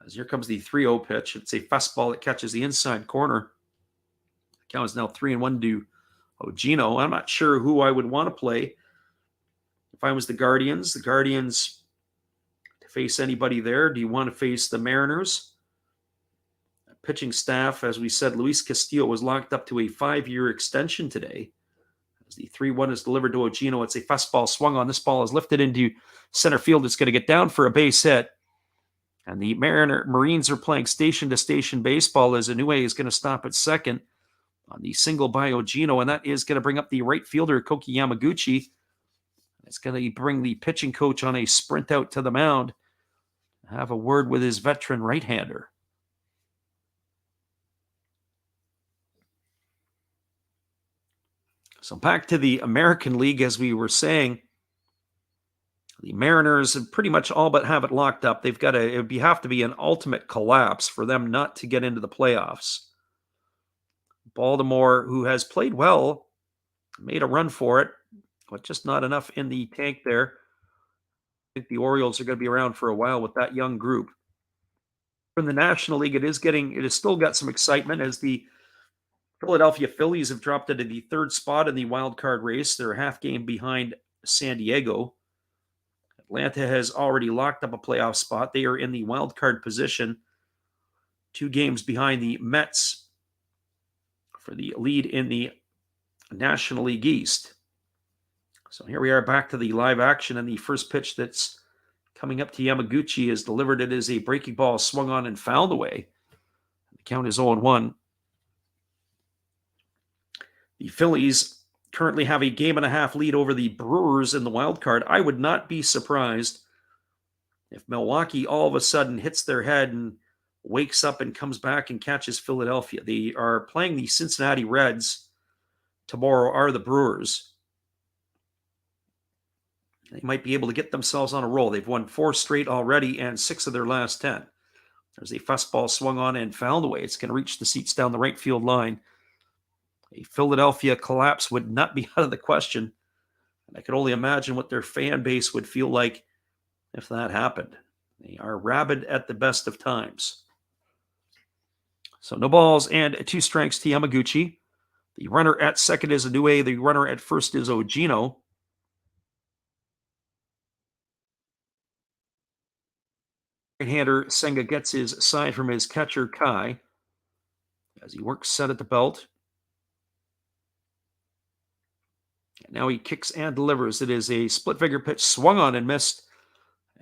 S1: As here comes the 3-0 pitch. It's a fastball that catches the inside corner. The count is now 3-1 to Ogino. I'm not sure who I would want to play if I was the Guardians. The Guardians to face anybody there. Do you want to face the Mariners? Pitching staff, as we said, Luis Castillo was locked up to a 5-year extension today. As the 3-1 is delivered to Ogino, it's a fastball swung on. This ball is lifted into center field. It's going to get down for a base hit. And the Marines are playing station-to-station baseball as Inoue is going to stop at second on the single by Ogino, and that is going to bring up the right fielder, Koki Yamaguchi. It's going to bring the pitching coach on a sprint out to the mound, have a word with his veteran right-hander. So back to the American League, as we were saying, the Mariners have pretty much all but have it locked up. They've got it would have to be an ultimate collapse for them not to get into the playoffs. Baltimore, who has played well, made a run for it, but just not enough in the tank there. I think the Orioles are going to be around for a while with that young group. In the National League, it has still got some excitement as the Philadelphia Phillies have dropped into the 3rd spot in the wild card race. They're a half game behind San Diego. Atlanta has already locked up a playoff spot. They are in the wild card position, 2 games behind the Mets for the lead in the National League East. So here we are back to the live action, and the first pitch that's coming up to Yamaguchi is delivered. It is a breaking ball swung on and fouled away. The count is 0-1. The Phillies currently have a 1.5 game lead over the Brewers in the wild card. I would not be surprised if Milwaukee all of a sudden hits their head and wakes up and comes back and catches Philadelphia. They are playing the Cincinnati Reds tomorrow, are the Brewers. They might be able to get themselves on a roll. They've won 4 straight already and 6 of their last 10. There's a fastball swung on and fouled away. It's going to reach the seats down the right field line. A Philadelphia collapse would not be out of the question. And I can only imagine what their fan base would feel like if that happened. They are rabid at the best of times. So no balls and 2 strikes to Yamaguchi. The runner at second is Inoue. The runner at first is Ogino. Right-hander Senga gets his side from his catcher Kai as he works set at the belt. And now he kicks and delivers. It is a split-finger pitch swung on and missed.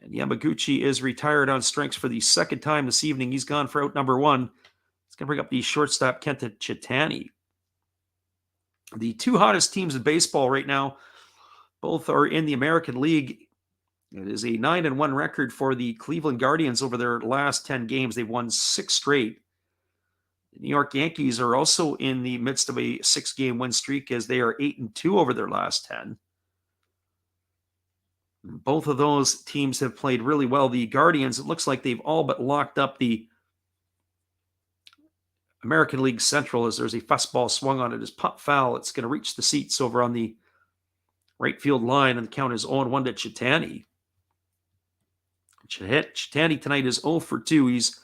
S1: And Yamaguchi is retired on strikes for the 2nd time this evening. He's gone for out number 1. It's going to bring up the shortstop Kenta Chitani. The 2 hottest teams in baseball right now, both are in the American League. It is a 9-1 record for the Cleveland Guardians over their last 10 games. They've won 6 straight. The New York Yankees are also in the midst of a 6-game win streak as they are 8-2 over their last 10. Both of those teams have played really well. The Guardians, it looks like they've all but locked up the American League Central as there's a fastball swung on it as pop foul. It's going to reach the seats over on the right field line, and the count is 0-1 to Chitani. Chitani tonight is 0 for 2. He's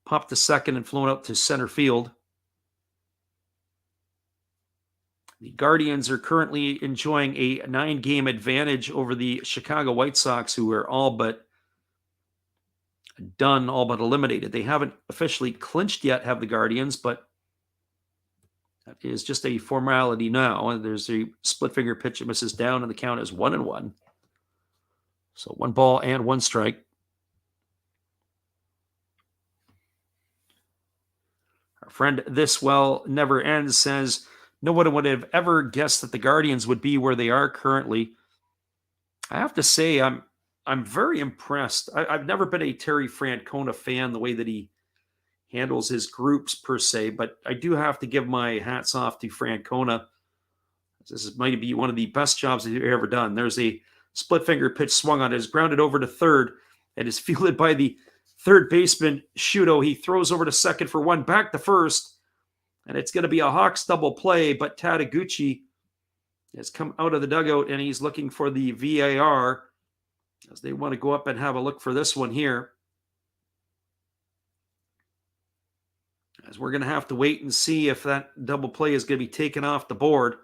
S1: popped to second and flown out to center field. The Guardians are currently enjoying a 9-game advantage over the Chicago White Sox, who are all but done, all but eliminated. They haven't officially clinched yet, have the Guardians, but that is just a formality now. And there's a split finger pitch that misses down, and the count is 1-1. So 1 ball and 1 strike. Our friend This Well Never Ends says, no one would have ever guessed that the Guardians would be where they are currently. I have to say, I'm very impressed. I've never been a Terry Francona fan, the way that he handles his groups per se, but I do have to give my hats off to Francona. This might be one of the best jobs he's ever done. There's a split finger pitch swung on it, is grounded over to third, and is fielded by the third baseman, Shudo. He throws over to second for 1, back to first, and it's going to be a Hawks double play, but Tadaguchi has come out of the dugout, and he's looking for the VAR as they want to go up and have a look for this one here. As we're going to have to wait and see if that double play is going to be taken off the board.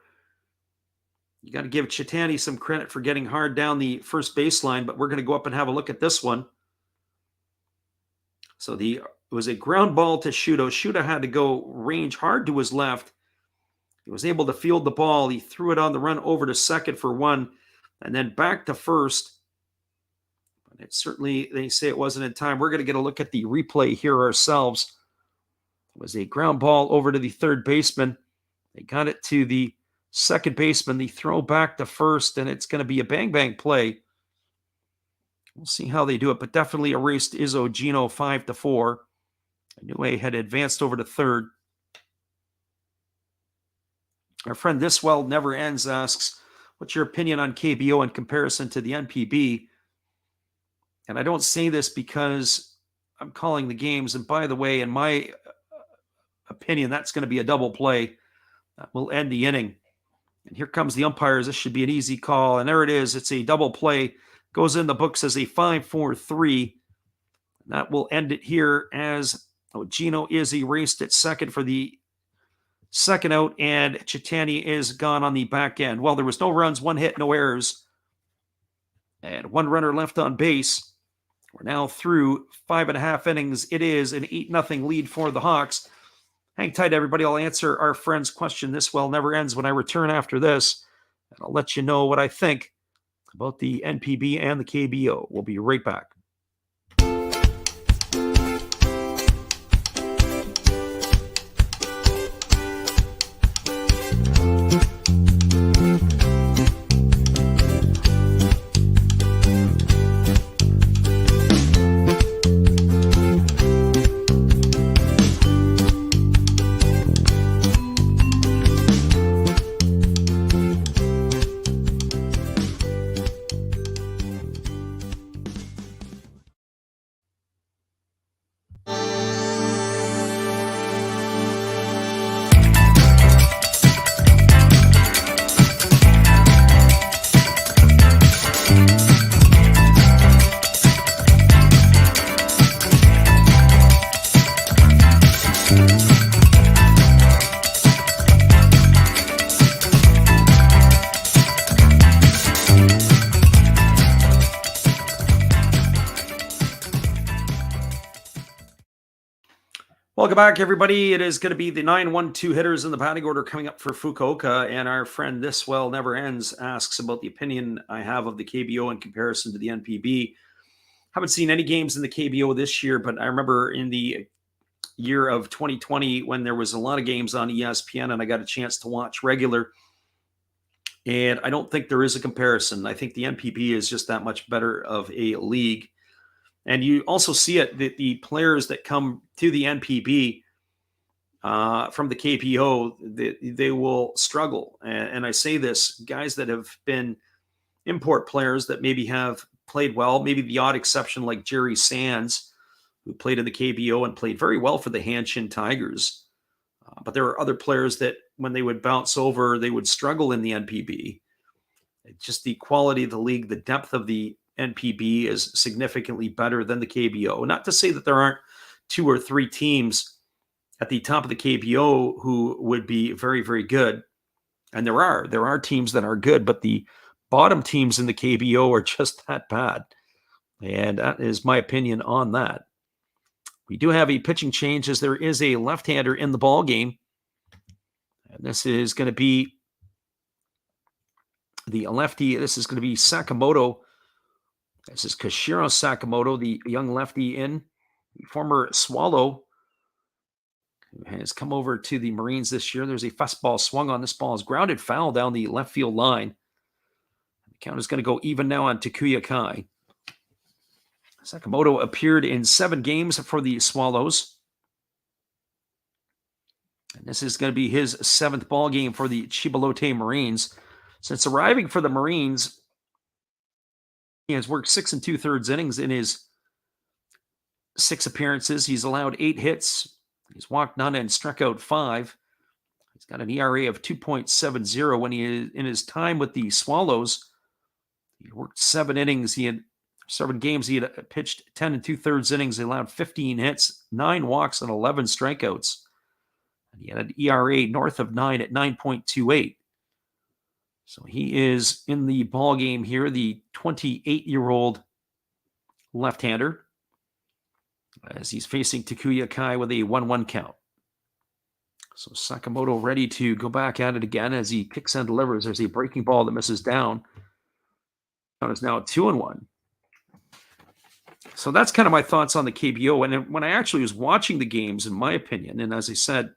S1: You got to give Chitani some credit for getting hard down the first baseline, but we're going to go up and have a look at this one. So it was a ground ball to Shudo. Shudo had to go range hard to his left. He was able to field the ball. He threw it on the run over to second for 1, and then back to first. But it certainly, they say it wasn't in time. We're going to get a look at the replay here ourselves. It was a ground ball over to the third baseman. They got it to the second baseman. The throw back to first, and it's going to be a bang-bang play. We'll see how they do it, but definitely erased Izzo Gino 5-4. Inoue had advanced over to third. Our friend This Well Never Ends asks, what's your opinion on KBO in comparison to the NPB? And I don't say this because I'm calling the games. And by the way, in my opinion, that's going to be a double play that will end the inning. And here comes the umpires. This should be an easy call. And there it is. It's a double play. Goes in the books as a 5-4-3. That will end it here as Gino is erased at second for the second out, and Chitani is gone on the back end. Well, there was no runs, 1 hit, no errors, and 1 runner left on base. We're now through 5.5 innings. It is an 8-0 lead for the Hawks. Hang tight, everybody. I'll answer our friend's question. This well never ends when I return after this, and I'll let you know what I think about the NPB and the KBO. We'll be right back. Welcome back, everybody. It is going to be the 9-1-2 hitters in the batting order coming up for Fukuoka, and our friend This Well Never Ends asks about the opinion I have of the KBO in comparison to the NPB. Haven't seen any games in the KBO this year, but I remember in the year of 2020 when there was a lot of games on ESPN and I got a chance to watch regular, and I don't think there is a comparison. I think the NPB is just that much better of a league. And you also see it that the players that come to the NPB, from the KPO, they will struggle. And I say this, guys that have been import players that maybe have played well, maybe the odd exception like Jerry Sands, who played in the KBO and played very well for the Hanshin Tigers. But there are other players that when they would bounce over, they would struggle in the NPB. Just the quality of the league, the depth of the NPB is significantly better than the KBO. Not to say that there aren't 2 or 3 teams at the top of the KBO who would be very, very good. And there are teams that are good, but the bottom teams in the KBO are just that bad. And that is my opinion on that. We do have a pitching change as there is a left-hander in the ball game. And this is going to be the lefty. This is going to be Sakamoto. This is Kashiro Sakamoto, the young lefty in, the former Swallow, who has come over to the Marines this year. There's a fastball swung on. This ball is grounded foul down the left field line. The count is going to go even now on Takuya Kai. Sakamoto appeared in 7 games for the Swallows. And this is going to be his 7th ball game for the Chiba Lotte Marines. Since arriving for the Marines, he has worked 6 2/3 innings in his 6 appearances. He's allowed 8 hits. He's walked none and struck out 5. He's got an ERA of 2.70. When he is in his time with the Swallows, he worked 7 innings. He had 7 games. He had pitched 10 2/3 innings. He allowed 15 hits, 9 walks, and 11 strikeouts. And he had an ERA north of 9 at 9.28. So he is in the ball game here, the 28-year-old left-hander, as he's facing Takuya Kai with a 1-1 count. So Sakamoto ready to go back at it again as he kicks and delivers. There's a breaking ball that misses down. Count is now 2-1. So that's kind of my thoughts on the KBO. And when I actually was watching the games, in my opinion, and as I said,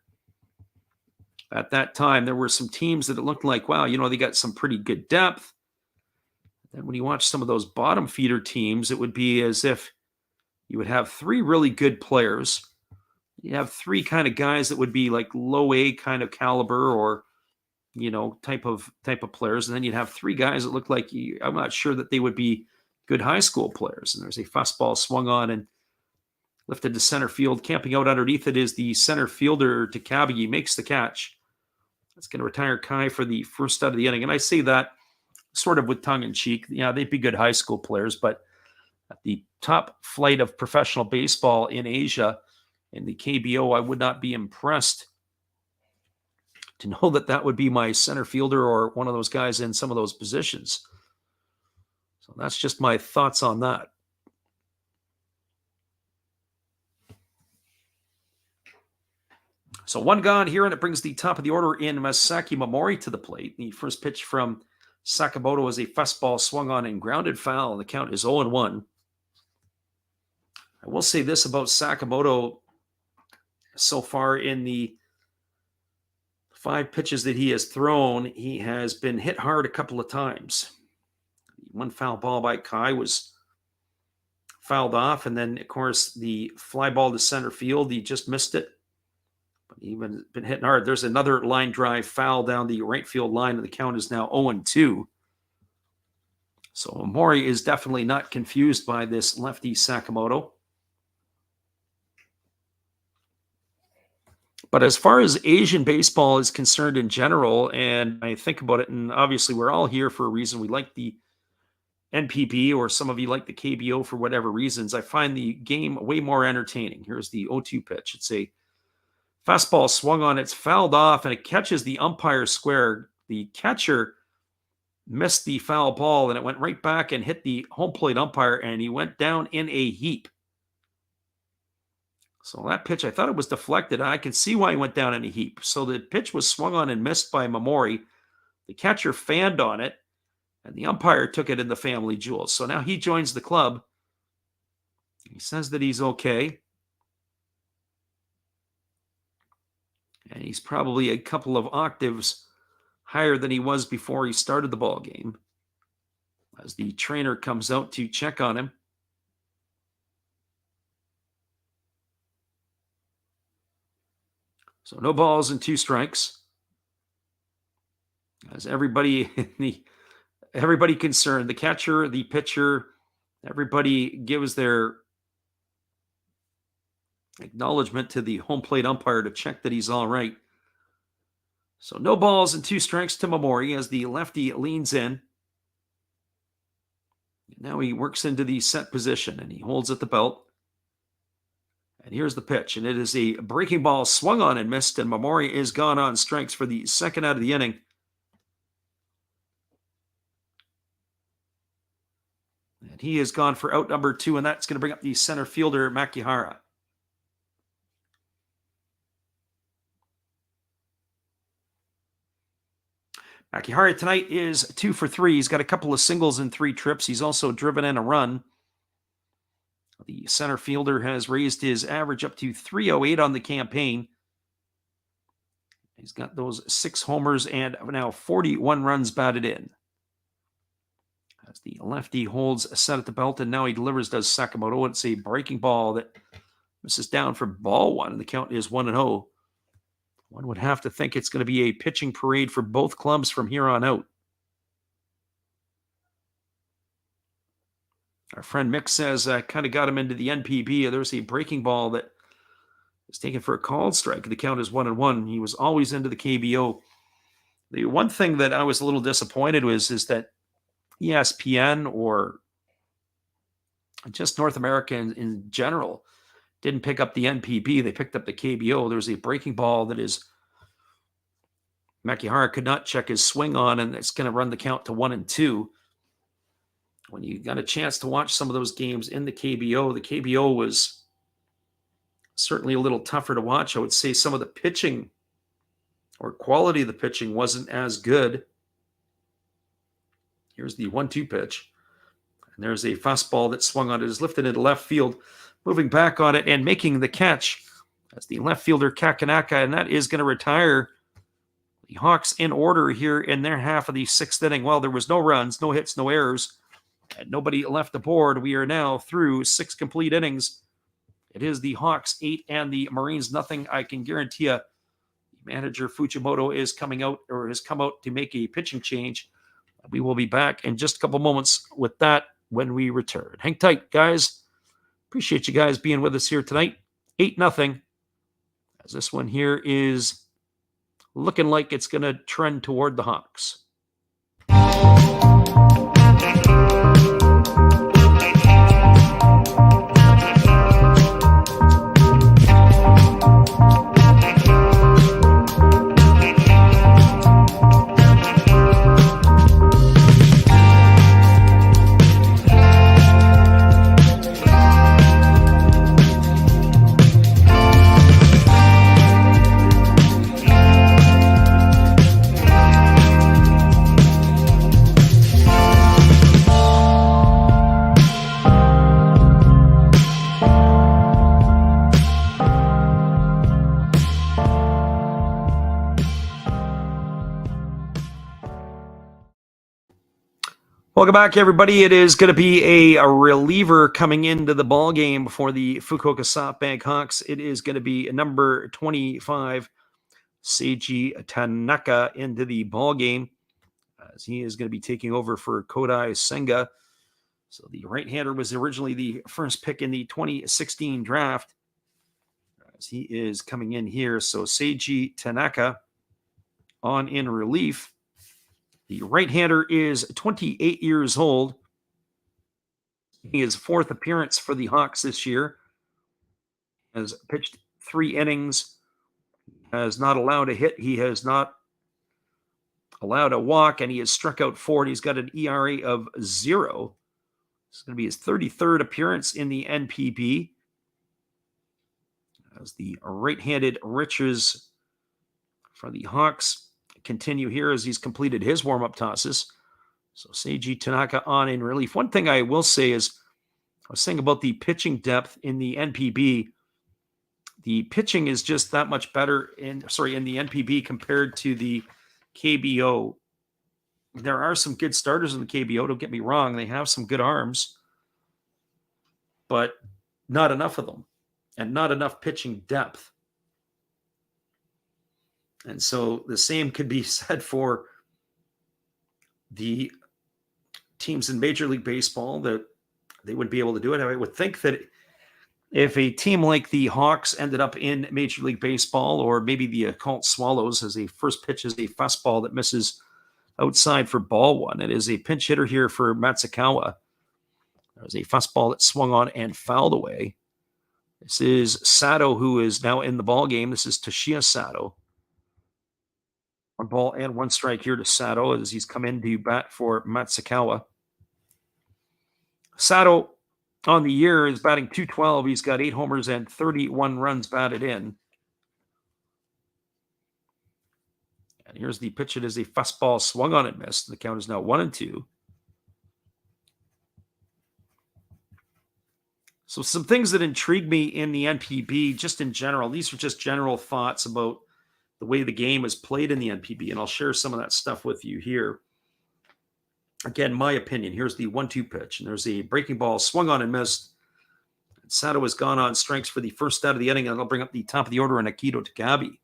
S1: at that time, there were some teams that it looked like, wow, they got some pretty good depth. And when you watch some of those bottom feeder teams, it would be as if you would have 3 really good players. You have 3 kind of guys that would be like low A kind of caliber or, type of players. And then you'd have 3 guys that look like I'm not sure that they would be good high school players. And there's a fastball swung on and lifted to center field. Camping out underneath it is the center fielder, Takabe. He makes the catch. That's going to retire Kai for the first out of the inning. And I say that sort of with tongue in cheek. Yeah, they'd be good high school players, but at the top flight of professional baseball in Asia, in the KBO, I would not be impressed to know that would be my center fielder or one of those guys in some of those positions. So that's just my thoughts on that. So 1 gone here, and it brings the top of the order in Masaki Momori to the plate. The first pitch from Sakamoto is a fastball swung on and grounded foul, and the count is 0-1. I will say this about Sakamoto so far in the 5 pitches that he has thrown. He has been hit hard a couple of times. 1 foul ball by Kai was fouled off, and then, of course, the fly ball to center field, he just missed it. But even been hitting hard. There's another line drive foul down the right field line, and the count is now 0-2. So Momori is definitely not confused by this lefty Sakamoto. But as far as Asian baseball is concerned in general, and I think about it, and obviously we're all here for a reason. We like the NPB, or some of you like the KBO for whatever reasons. I find the game way more entertaining. Here's the 0-2 pitch. It's a fastball swung on, it's fouled off, and it catches the umpire square. The catcher missed the foul ball, and it went right back and hit the home plate umpire, and he went down in a heap. So that pitch, I thought it was deflected. I can see why he went down in a heap. So the pitch was swung on and missed by Momori. The catcher fanned on it, and the umpire took it in the family jewels. So now he joins the club. He says that he's okay. And he's probably a couple of octaves higher than he was before he started the ball game, as the trainer comes out to check on him. So no balls and 2 strikes. As everybody concerned, the catcher, the pitcher, everybody gives their acknowledgement to the home plate umpire to check that he's all right. So no balls and 2 strikes to Mamori as the lefty leans in. Now he works into the set position and he holds at the belt. And here's the pitch, and it is a breaking ball swung on and missed, and Mamori is gone on strikes for the second out of the inning. And he is gone for out number 2, and that's going to bring up the center fielder, Makihara. Makihara tonight is 2 for 3. He's got a couple of singles and 3 trips. He's also driven in a run. The center fielder has raised his average up to 308 on the campaign. He's got those 6 homers and now 41 runs batted in. As the lefty holds a set at the belt, and now he delivers, does Sakamoto. It's a breaking ball that misses down for ball 1, and the count is 1-0. One would have to think it's going to be a pitching parade for both clubs from here on out. Our friend Mick says kind of got him into the NPB. There's a breaking ball that is taken for a called strike. The count is 1-1. He was always into the KBO. The one thing that I was a little disappointed with is that ESPN or just North America in general didn't pick up the NPB. They picked up the KBO. There's a breaking ball that is Makihara could not check his swing on, and it's going to run the count to 1-2. When you got a chance to watch some of those games in the KBO was certainly a little tougher to watch. I would say some of the pitching or quality of the pitching wasn't as good. Here's the 1-2 pitch. And there's a fastball that swung on it, is lifted into left field, moving back on it and making the catch as the left fielder Kakanaka, and that is going to retire the Hawks in order here in their half of the 6th inning. Well, there was no runs, no hits, no errors, and nobody left the board. We are now through 6 complete innings. It is the Hawks 8 and the Marines nothing. I can guarantee you, manager Fujimoto is coming out or has come out to make a pitching change. We will be back in just a couple moments with that when we return. Hang tight, guys. Appreciate you guys being with us here tonight. 8-0. As this one here is looking like it's going to trend toward the Hawks. Welcome back, everybody. It is going to be a reliever coming into the ball game for the Fukuoka SoftBank Hawks. It is going to be number 25, Seiji Tanaka, into the ball game, as he is going to be taking over for Kodai Senga. So the right-hander was originally the first pick in the 2016 draft, as he is coming in here. So Seiji Tanaka on in relief. The right-hander is 28 years old. His 4th appearance for the Hawks this year. Has pitched 3 innings. Has not allowed a hit. He has not allowed a walk, and he has struck out 4. And he's got an ERA of 0. This is going to be his 33rd appearance in the NPB. As the right-handed riches for the Hawks continue here as he's completed his warm-up tosses. So Seiji Tanaka on in relief. One thing I will say is, I was saying about the pitching depth in the NPB. The pitching is just that much better in the NPB compared to the KBO. There are some good starters in the KBO, don't get me wrong. They have some good arms, but not enough of them and not enough pitching depth. And so the same could be said for the teams in Major League Baseball, that they wouldn't be able to do it. I would think that if a team like the Hawks ended up in Major League Baseball, or maybe the Colt Swallows, as a first pitch is a fastball that misses outside for ball one. It is a pinch hitter here for Matsukawa. There's a fastball that swung on and fouled away. This is Sato, who is now in the ball game. This is Toshiya Sato. 1 ball and 1 strike here to Sato as he's come in to bat for Matsukawa. Sato on the year is batting .212. He's got 8 homers and 31 runs batted in. And here's the pitch. It is a fastball swung on and missed. The count is now 1-2. So some things that intrigue me in the NPB, just in general, these are just general thoughts about the way the game is played in the NPB, and I'll share some of that stuff with you here. Again, my opinion. Here's the 1-2 pitch, and there's a breaking ball swung on and missed. And Sato has gone on strikes for the first out of the inning, and I'll bring up the top of the order on Akito Takabe.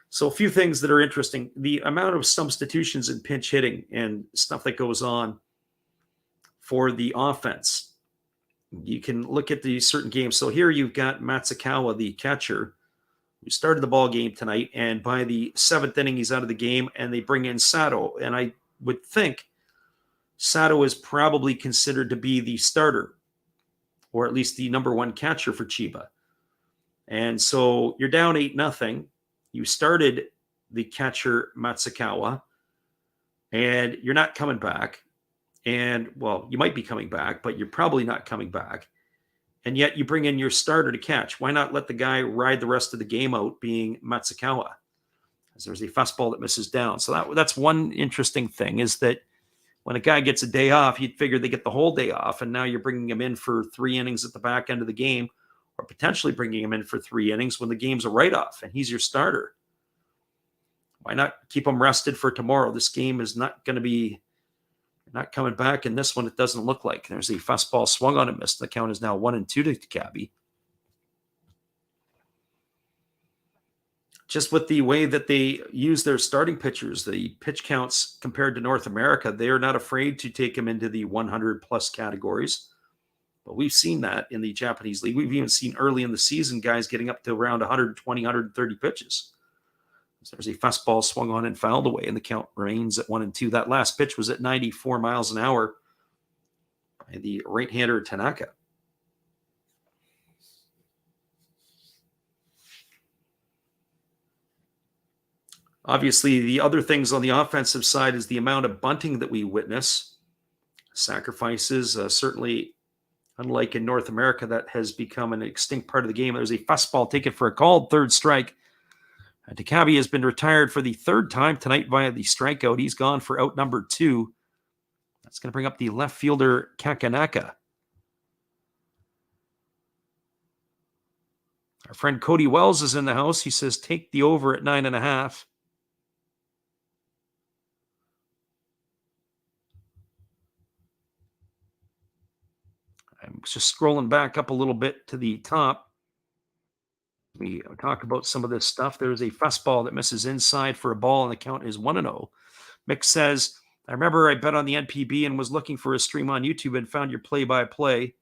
S1: So a few things that are interesting. The amount of substitutions in pinch hitting and stuff that goes on for the offense. You can look at these certain games. So here you've got Matsukawa, the catcher, who started the ball game tonight, and by the 7th inning, he's out of the game, and they bring in Sato. And I would think Sato is probably considered to be the starter, or at least the number 1 catcher for Chiba. And so you're down 8-0. You started the catcher Matsukawa, and you're not coming back. And, well, you might be coming back, but you're probably not coming back. And yet you bring in your starter to catch. Why not let the guy ride the rest of the game out, being Matsukawa? As there's a fastball that misses down. So that's one interesting thing, is that when a guy gets a day off, you'd figure they get the whole day off, and now you're bringing him in for 3 innings at the back end of the game, or potentially bringing him in for 3 innings when the game's a write-off, and he's your starter. Why not keep him rested for tomorrow? This game is not going to be... not coming back in this one, it doesn't look like. There's a fastball swung on and missed. The count is now 1-2 to Takabe. Just with the way that they use their starting pitchers, the pitch counts compared to North America, they are not afraid to take them into the 100-plus categories. But we've seen that in the Japanese league. We've even seen early in the season guys getting up to around 120, 130 pitches. So there's a fastball swung on and fouled away, and the count remains at 1-2. That last pitch was at 94 miles an hour by the right-hander Tanaka. Obviously, the other things on the offensive side is the amount of bunting that we witness. Sacrifices, certainly, unlike in North America, that has become an extinct part of the game. There's a fastball taken for a called 3rd strike. Takabe has been retired for the 3rd time tonight via the strikeout. He's gone for out number 2. That's going to bring up the left fielder, Kakanaka. Our friend Cody Wells is in the house. He says, take the over at 9.5. I'm just scrolling back up a little bit to the top. We talk about some of this stuff. There's a fastball that misses inside for a ball, and the count is 1-0. Mick says, I remember I bet on the NPB and was looking for a stream on YouTube and found your play-by-play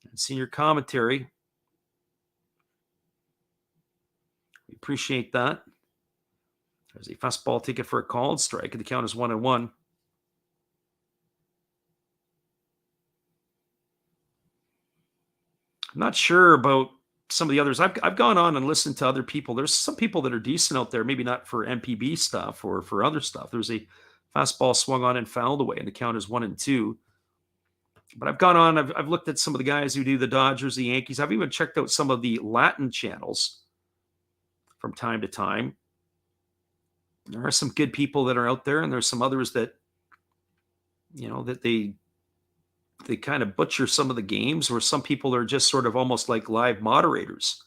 S1: and seen your commentary. We appreciate that. There's a fastball ticket for a called strike, and the count is 1-1. I'm not sure about some of the others. I've gone on and listened to other people. There's some people that are decent out there, maybe not for NPB stuff or for other stuff. There's a fastball swung on and fouled away, and the count is 1-2. But I've gone on, I've looked at some of the guys who do the Dodgers, the Yankees. I've even checked out some of the Latin channels from time to time. There are some good people that are out there, and there's some others that, that they kind of butcher some of the games, or some people are just sort of almost like live moderators.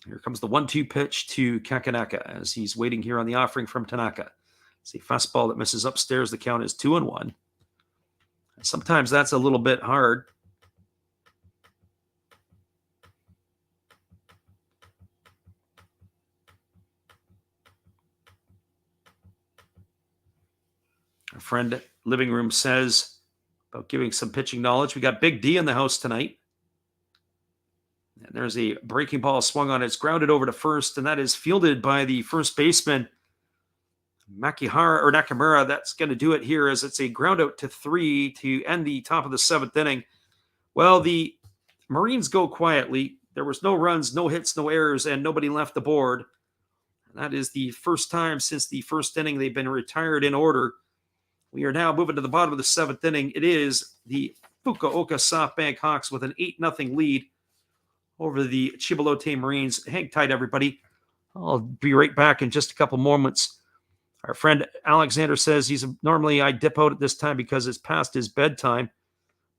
S1: Here comes the 1-2 pitch to Kakanaka as he's waiting here on the offering from Tanaka. It's a fastball that misses upstairs. The count is 2-1. Sometimes that's a little bit hard. A friend living room says about giving some pitching knowledge. We got Big D in the house tonight. And there's a breaking ball swung on. It's grounded over to first, and that is fielded by the first baseman, Nakamura. That's going to do it here as it's a ground out to 3 to end the top of the 7th inning. Well, the Marines go quietly. There was no runs, no hits, no errors, and nobody left the board. And that is the first time since the first inning they've been retired in order. We are now moving to the bottom of the 7th inning. It is the Fukuoka SoftBank Hawks with an 8-0 lead over the Chiba Lotte Marines. Hang tight, everybody. I'll be right back in just a couple moments. Our friend Alexander says normally I dip out at this time because it's past his bedtime,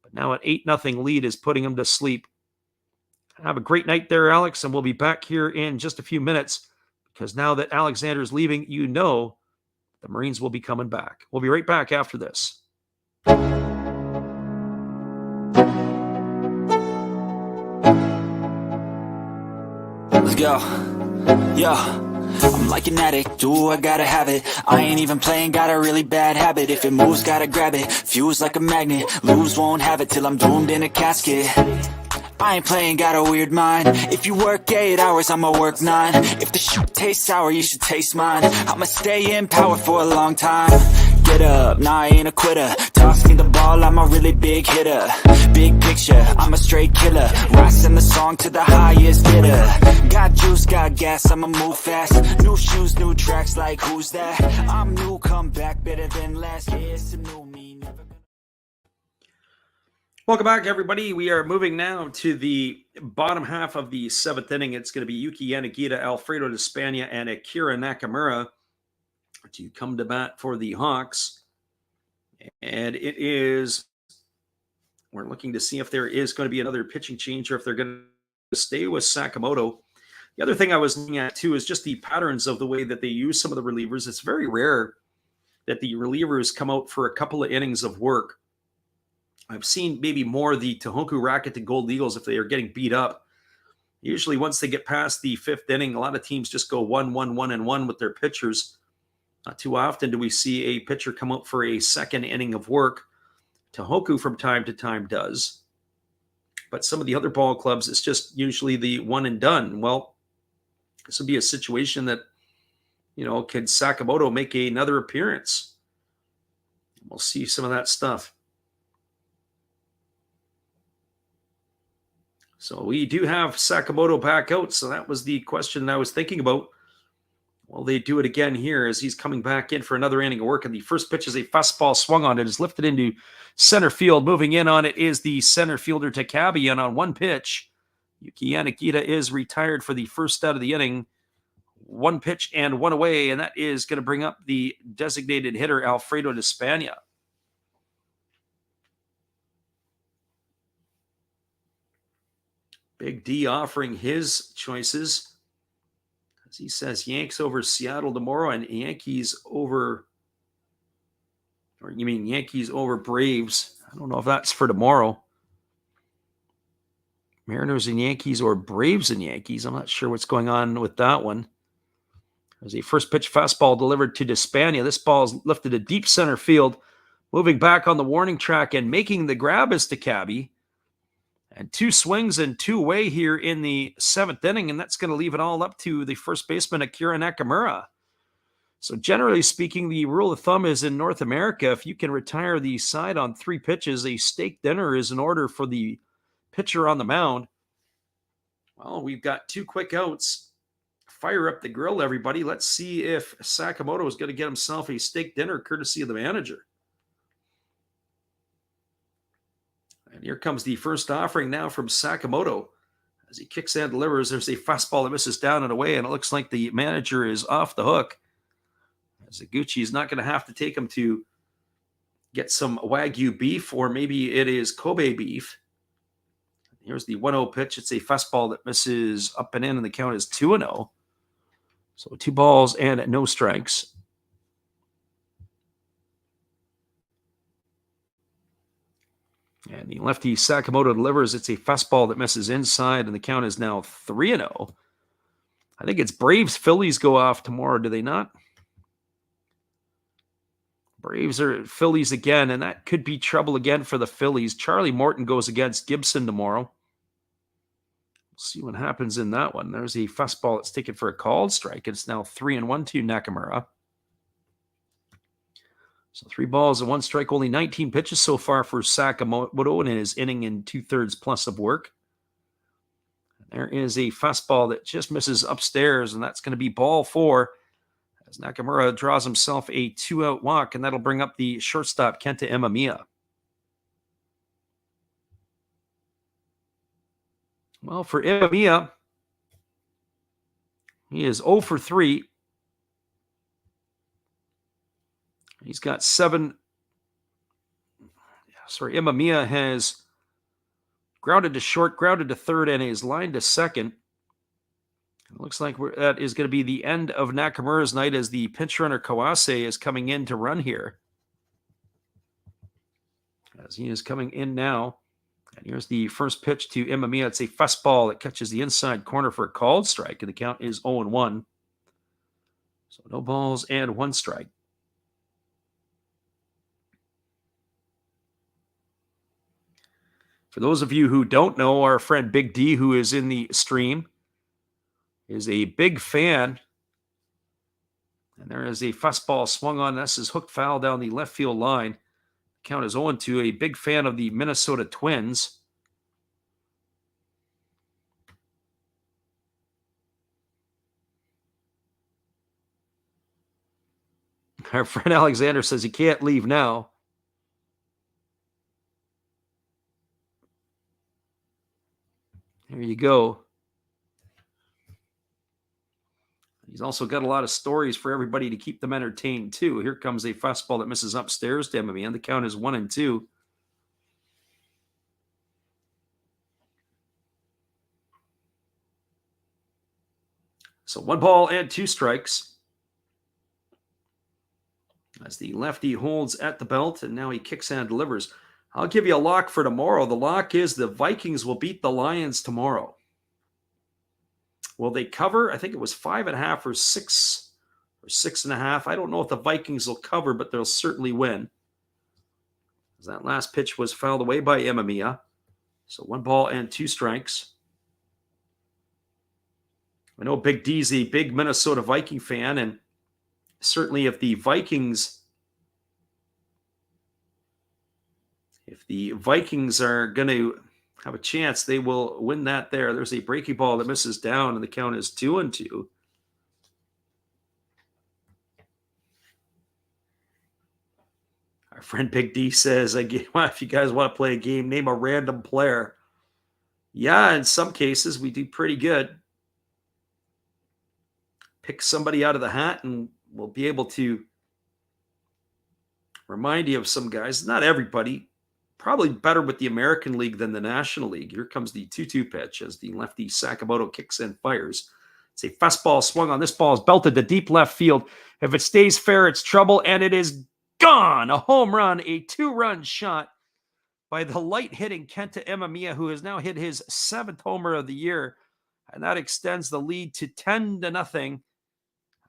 S1: but now an 8-0 lead is putting him to sleep. Have a great night there, Alex, and we'll be back here in just a few minutes because now that Alexander's leaving, you know the Marines will be coming back. We'll be right back after this.
S2: Let's go. Yo, I'm like an addict, ooh, I gotta have it. I ain't even playing, got a really bad habit. If it moves, gotta grab it. Fuse like a magnet, lose, won't have it till I'm doomed in a casket. I ain't playing, got a weird mind. If you work 8 hours, I'ma work 9. If the shoot tastes sour, you should taste mine. I'ma stay in power for a long time. Get up, nah, I ain't a quitter. Toss me the ball, I'm a really big hitter. Big picture, I'm a straight killer. Rising the song to the highest bidder. Got juice, got gas, I'ma move fast. New shoes, new tracks, like who's that? I'm new, come back, better than last. Yeah, it's a new me, never gonna...
S1: Welcome back, everybody. We are moving now to the bottom half of the 7th inning. It's going to be Yuki Yanagita, Alfredo Despania, and Akira Nakamura to come to bat for the Hawks. And we're looking to see if there is going to be another pitching change or if they're going to stay with Sakamoto. The other thing I was looking at, too, is just the patterns of the way that they use some of the relievers. It's very rare that the relievers come out for a couple of innings of work. I've seen maybe more the Tohoku Rocket to Gold Eagles if they are getting beat up. Usually once they get past the 5th inning, a lot of teams just go 1-1-1-1 with their pitchers. Not too often do we see a pitcher come out for a 2nd inning of work. Tohoku from time to time does. But some of the other ball clubs, it's just usually the one and done. Well, this would be a situation that, could Sakamoto make another appearance? We'll see some of that stuff. So we do have Sakamoto back out. So that was the question I was thinking about. Well, they do it again here as he's coming back in for another inning of work. And the first pitch is a fastball swung on. It is lifted into center field. Moving in on it is the center fielder Takabe. And on one pitch, Yuki Yanagita is retired for the first out of the inning. 1 pitch and 1 away. And that is going to bring up the designated hitter, Alfredo Despania. Big D offering his choices. As he says, Yanks over Seattle tomorrow and Yankees over Braves. I don't know if that's for tomorrow. Mariners and Yankees or Braves and Yankees. I'm not sure what's going on with that one. There's a first pitch fastball delivered to Despania. This ball is lifted to deep center field. Moving back on the warning track and making the grab is Takabe. And 2 swings and 2 away here in the 7th inning, and that's going to leave it all up to the first baseman, Akira Nakamura. So generally speaking, the rule of thumb is in North America, if you can retire the side on 3 pitches, a steak dinner is in order for the pitcher on the mound. Well, we've got 2 quick outs. Fire up the grill, everybody. Let's see if Sakamoto is going to get himself a steak dinner courtesy of the manager. And here comes the first offering now from Sakamoto. As he kicks and delivers, there's a fastball that misses down and away, and it looks like the manager is off the hook. As Iguchi is not going to have to take him to get some Wagyu beef, or maybe it is Kobe beef. Here's the 1-0 pitch. It's a fastball that misses up and in, and the count is 2-0. So 2 balls and no strikes. And the lefty Sakamoto delivers. It's a fastball that misses inside, and the count is now 3-0. I think it's Braves Phillies go off tomorrow, do they not? Braves are Phillies again, and that could be trouble again for the Phillies. Charlie Morton goes against Gibson tomorrow. We'll see what happens in that one. There's a fastball that's taken for a called strike. It's now 3-1 to Nakamura. So 3 balls and 1 strike, only 19 pitches so far for Sakamoto in his inning and 2/3 plus of work. There is a fastball that just misses upstairs, and that's going to be ball 4 as Nakamura draws himself a 2-out walk, and that'll bring up the shortstop, Kenta Imamiya. Well, for Imamiya, he is 0 for 3. He's got 7. Imamiya has grounded to short, grounded to third, and is lined to second. It looks like that is going to be the end of Nakamura's night as the pinch runner Kawase is coming in to run here. As he is coming in now. And here's the first pitch to Imamiya. It's a fastball that catches the inside corner for a called strike, and the count is 0-1. So no balls and 1 strike. For those of you who don't know, our friend Big D, who is in the stream, is a big fan. And there is a fastball swung on. This is hooked foul down the left field line. Count is 0-2. A big fan of the Minnesota Twins. Our friend Alexander says he can't leave now. There you go. He's also got a lot of stories for everybody to keep them entertained, too. Here comes a fastball that misses upstairs to Imamiya, and the count is 1-2. So 1 ball and 2 strikes. As the lefty holds at the belt, and now he kicks and delivers. I'll give you a lock for tomorrow. The lock is the Vikings will beat the Lions tomorrow. Will they cover? I think it was 5.5 or 6 or 6.5. I don't know if the Vikings will cover, but they'll certainly win. As that last pitch was fouled away by Imamiya. So 1 ball and 2 strikes. I know Big D's a big Minnesota Viking fan, and certainly if the Vikings are going to have a chance, they will win that there. There's a breaking ball that misses down, and the count is 2-2. Our friend Big D says, if you guys want to play a game, name a random player. Yeah, in some cases, we do pretty good. Pick somebody out of the hat, and we'll be able to remind you of some guys. Not everybody. Probably better with the American League than the National League. Here comes the 2-2 pitch as the lefty Sakamoto kicks and fires. It's a fastball swung on. This ball is belted to deep left field. If it stays fair, it's trouble, and it is gone. A home run, a 2-run shot by the light-hitting Kenta Imamiya, who has now hit his 7th homer of the year, and that extends the lead to 10-0.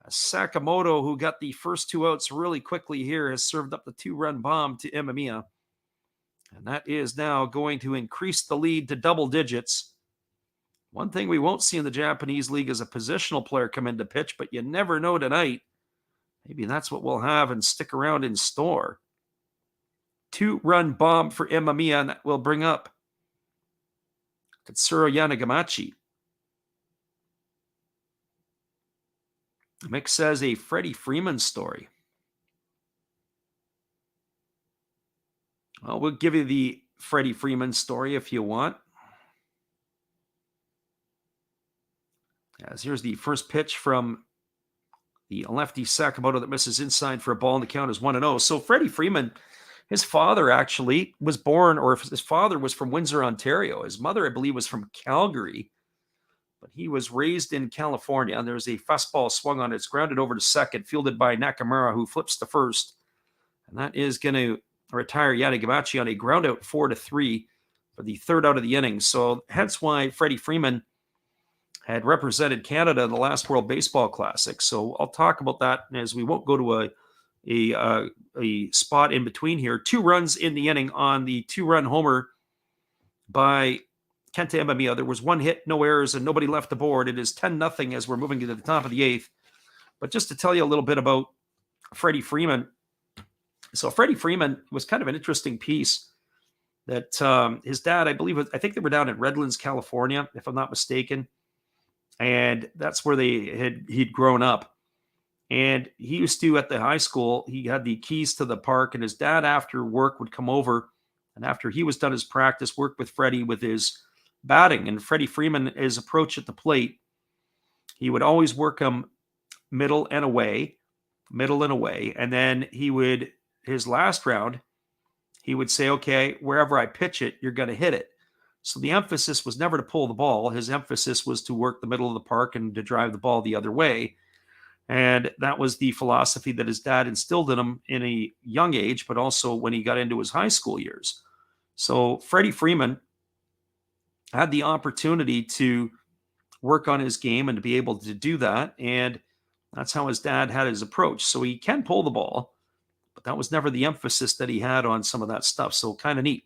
S1: Sakamoto, who got the first 2 outs really quickly here, has served up the 2-run bomb to Imamiya. And that is now going to increase the lead to double digits. One thing we won't see in the Japanese League is a positional player come in to pitch, but you never know tonight. Maybe that's what we'll have and stick around in store. 2-run bomb for Imamiya, and that will bring up Katsuro Yanagamachi. Mick says a Freddie Freeman story. Well, we'll give you the Freddie Freeman story if you want. As here's the first pitch from the lefty Sakamoto that misses inside for a ball, and the count is 1-0. So Freddie Freeman, his father actually was born, or his father was from Windsor, Ontario. His mother, I believe, was from Calgary, but he was raised in California. And there's a fastball swung on it. It's grounded over to second, fielded by Nakamura, who flips to first. And that is going to retire Yanagamachi on a ground out 4-3 for the 3rd out of the inning. So hence why Freddie Freeman had represented Canada in the last World Baseball Classic. So I'll talk about that as we won't go to a a spot in between here. 2 runs in the inning on the 2-run homer by Kenta Emamiya. There was 1 hit, no errors, and nobody left the board. It is 10-0 as we're moving to the top of the 8th. But just to tell you a little bit about Freddie Freeman. So Freddie Freeman was kind of an interesting piece that his dad, I think they were down in Redlands, California, if I'm not mistaken. And that's where he'd grown up. And he used to, at the high school, he had the keys to the park, and his dad after work would come over. And after he was done his practice, work with Freddie with his batting. And Freddie Freeman, his approach at the plate, he would always work him middle and away. And then his last round, he would say, okay, wherever I pitch it, you're going to hit it. So the emphasis was never to pull the ball. His emphasis was to work the middle of the park and to drive the ball the other way. And that was the philosophy that his dad instilled in him in a young age, but also when he got into his high school years. So Freddie Freeman had the opportunity to work on his game and to be able to do that. And that's how his dad had his approach. So he can pull the ball, but that was never the emphasis that he had on some of that stuff. So kind of neat.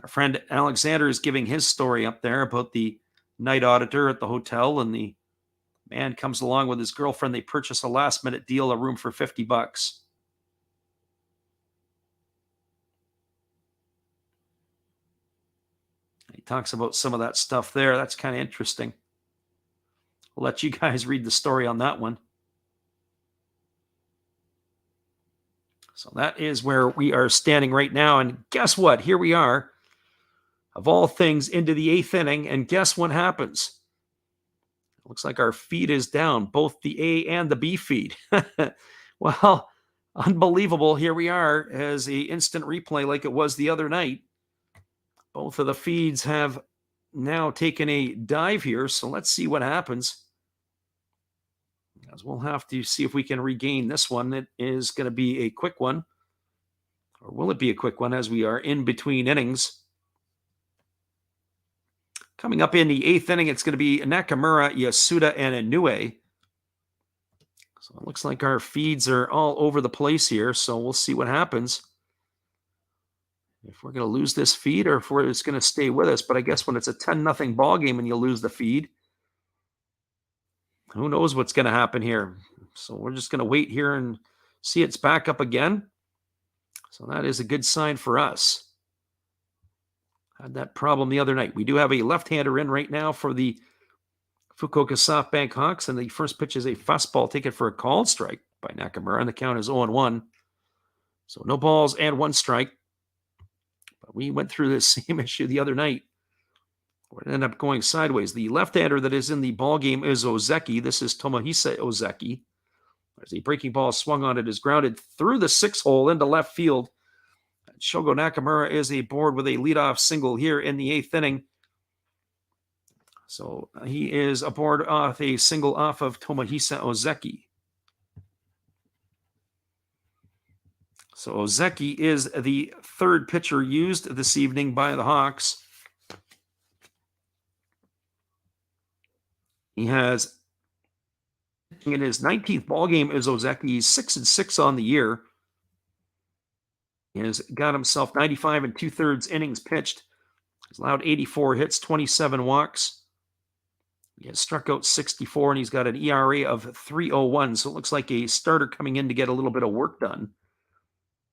S1: Our friend Alexander is giving his story up there about the night auditor at the hotel, and the man comes along with his girlfriend. They purchase a last-minute deal, a room for $50. He talks about some of that stuff there. That's kind of interesting. I'll let you guys read the story on that one. So that is where we are standing right now. And guess what? Here we are, of all things, into the 8th inning. And guess what happens? It looks like our feed is down, both the A and the B feed. Well, unbelievable. Here we are as an instant replay like it was the other night. Both of the feeds have now taken a dive here. So let's see what happens. As we'll have to see if we can regain this one. It is going to be a quick one. Or will it be a quick one as we are in between innings? Coming up in the 8th inning, it's going to be Nakamura, Yasuda, and Inoue. So it looks like our feeds are all over the place here. So we'll see what happens. If we're going to lose this feed or if it's going to stay with us. But I guess when it's a 10-0 ball game and you lose the feed, who knows what's going to happen here. So we're just going to wait here and see it's back up again. So that is a good sign for us. Had that problem the other night. We do have a left-hander in right now for the Fukuoka SoftBank Hawks, and the first pitch is a fastball taken for a called strike by Nakamura, and the count is 0-1. So no balls and 1 strike. But we went through this same issue the other night. It ended up going sideways. The left-hander that is in the ball game is Ozeki. This is Tomohisa Ozeki. There's a breaking ball swung on. It is grounded through the 6 hole into left field. Shogo Nakamura is aboard with a leadoff single here in the 8th inning. So he is aboard off a single off of Tomohisa Ozeki. So Ozeki is the 3rd pitcher used this evening by the Hawks. He has, in his 19th ball game, is Ozeki. He's 6-6 on the year. He has got himself 95 2/3 innings pitched. He's allowed 84 hits, 27 walks. He has struck out 64, and he's got an ERA of 3.01. So it looks like a starter coming in to get a little bit of work done.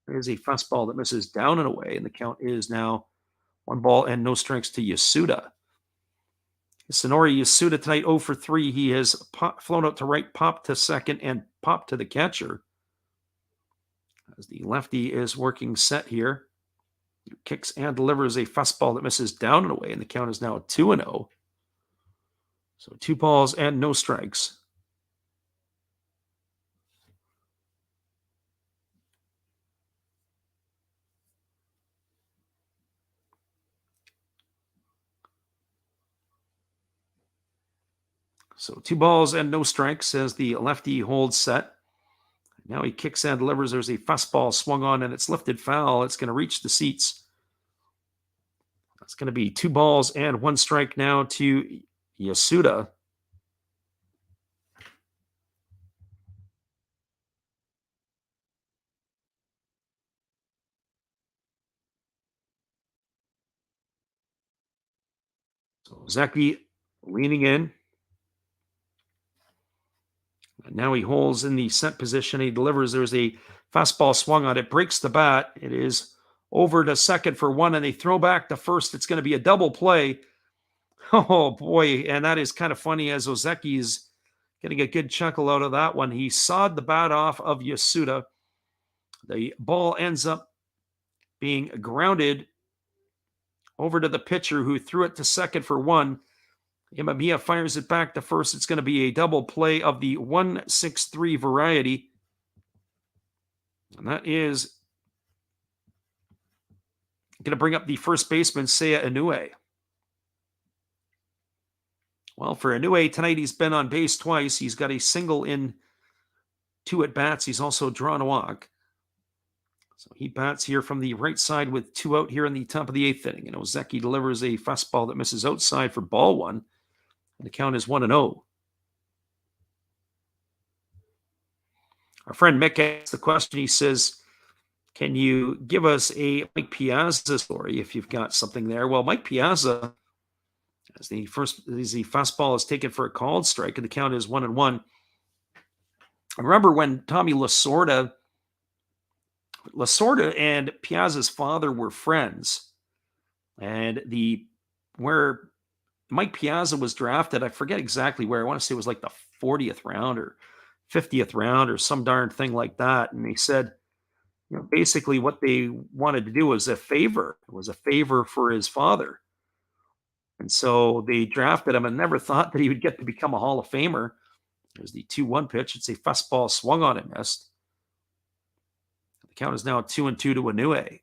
S1: There's a fastball that misses down and away, and the count is now 1 ball and no strikes to Yasuda. Sonori Yasuda tonight 0 for 3. He has flown out to right, popped to second, and popped to the catcher. As the lefty is working set here. He kicks and delivers a fastball that misses down and away, and the count is now 2-0. So 2 balls and no strikes. So 2 balls and no strikes as the lefty holds set. Now he kicks and delivers. There's a fastball swung on, and it's lifted foul. It's going to reach the seats. That's going to be 2 balls and 1 strike now to Yasuda. So Zeki leaning in. And now he holds in the set position. He delivers. There's a fastball swung on it. Breaks the bat. It is over to second for one, and they throw back to first. It's going to be a double play. Oh, boy. And that is kind of funny as Ozeki's getting a good chuckle out of that one. He sawed the bat off of Yasuda. The ball ends up being grounded over to the pitcher who threw it to second for one. Imamiya fires it back to first. It's going to be a double play of the 1-6-3 variety. And that is going to bring up the first baseman, Seiya Inoue. Well, for Inoue, tonight he's been on base twice. He's got a single in 2 at-bats. He's also drawn a walk. So he bats here from the right side with 2 out here in the top of the 8th inning. And Ozeki delivers a fastball that misses outside for ball 1. And the count is 1-0. Our friend Mick asked the question. He says, can you give us a Mike Piazza story if you've got something there? Well, Mike Piazza, as the fastball is taken for a called strike, and the count is 1-1. I remember when Tommy Lasorda and Piazza's father were friends, and where Mike Piazza was drafted, I forget exactly where. I want to say it was like the 40th round or 50th round or some darn thing like that. And they said, basically what they wanted to do was a favor. It was a favor for his father. And so they drafted him and never thought that he would get to become a Hall of Famer. There's the 2-1 pitch. It's a fastball swung on and missed. The count is now 2-2 to Inoue.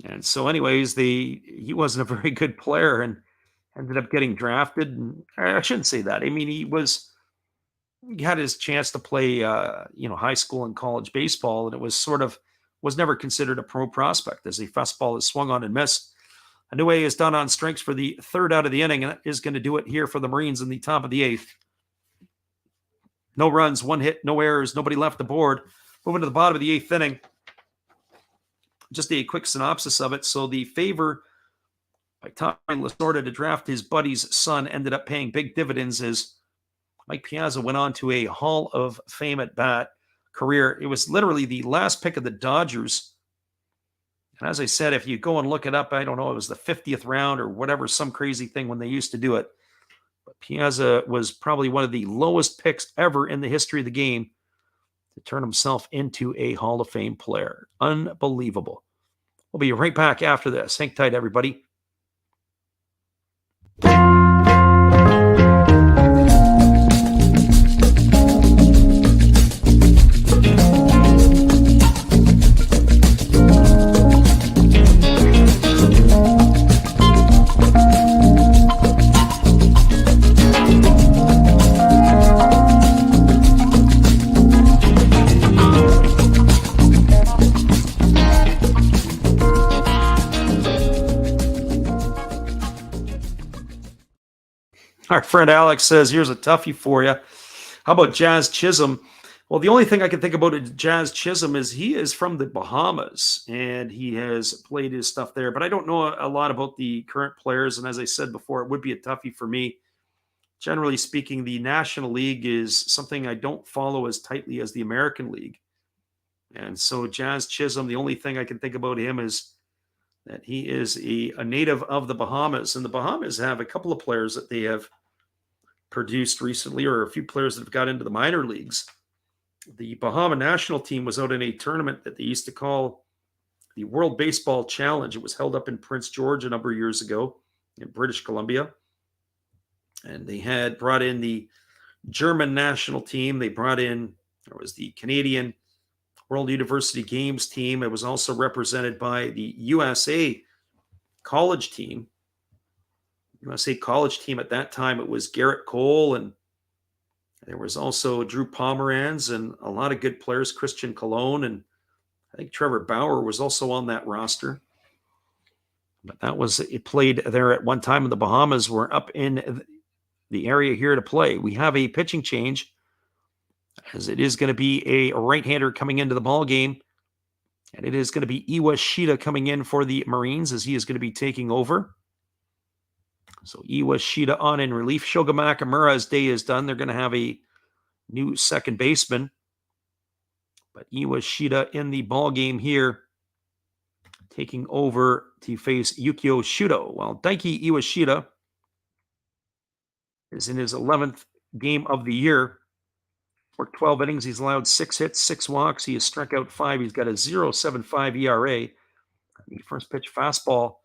S1: And so anyways, he wasn't a very good player and ended up getting drafted. And I shouldn't say that. I mean, he had his chance to play, high school and college baseball, and it was never considered a pro prospect as the fastball is swung on and missed. Inoue is done on strikes for the 3rd out of the inning, and that is going to do it here for the Marines in the top of the 8th. No runs, 1 hit, no errors, nobody left the board. Moving to the bottom of the 8th inning. Just a quick synopsis of it. So the favor by Tommy Lasorda to draft his buddy's son ended up paying big dividends as Mike Piazza went on to a Hall of Fame at bat career. It was literally the last pick of the Dodgers. And as I said, if you go and look it up, I don't know, it was the 50th round or whatever, some crazy thing when they used to do it. But Piazza was probably one of the lowest picks ever in the history of the game to turn himself into a Hall of Fame player. Unbelievable. We'll be right back after this. Hang tight, everybody. Our friend Alex says, here's a toughie for you. How about Jazz Chisholm? Well, the only thing I can think about Jazz Chisholm is he is from the Bahamas, and he has played his stuff there. But I don't know a lot about the current players, and as I said before, it would be a toughie for me. Generally speaking, the National League is something I don't follow as tightly as the American League. And so Jazz Chisholm, the only thing I can think about him is that he is a native of the Bahamas. And the Bahamas have a couple of players that they have produced recently, or a few players that have got into the minor leagues. The Bahama national team was out in a tournament that they used to call the World Baseball Challenge. It was held up in Prince George a number of years ago in British Columbia. And they had brought in the German national team. There was the Canadian World University Games team. It was also represented by the USA college team. USA college team at that time, it was Garrett Cole, and there was also Drew Pomeranz and a lot of good players, Christian Colon, and I think Trevor Bauer was also on that roster. But it played there at one time, and the Bahamas were up in the area here to play. We have a pitching change, as it is going to be a right-hander coming into the ball game, and it is going to be Iwashita coming in for the Marines, as he is going to be taking over. So Iwashita on in relief. Shoga Nakamura's day is done. They're going to have a new second baseman. But Iwashita in the ball game here, taking over to face Yukio Shudo. While Daiki Iwashita is in his 11th game of the year. Worked 12 innings. He's allowed 6 hits, 6 walks. He has struck out 5. He's got a 0.75 ERA. The first pitch fastball.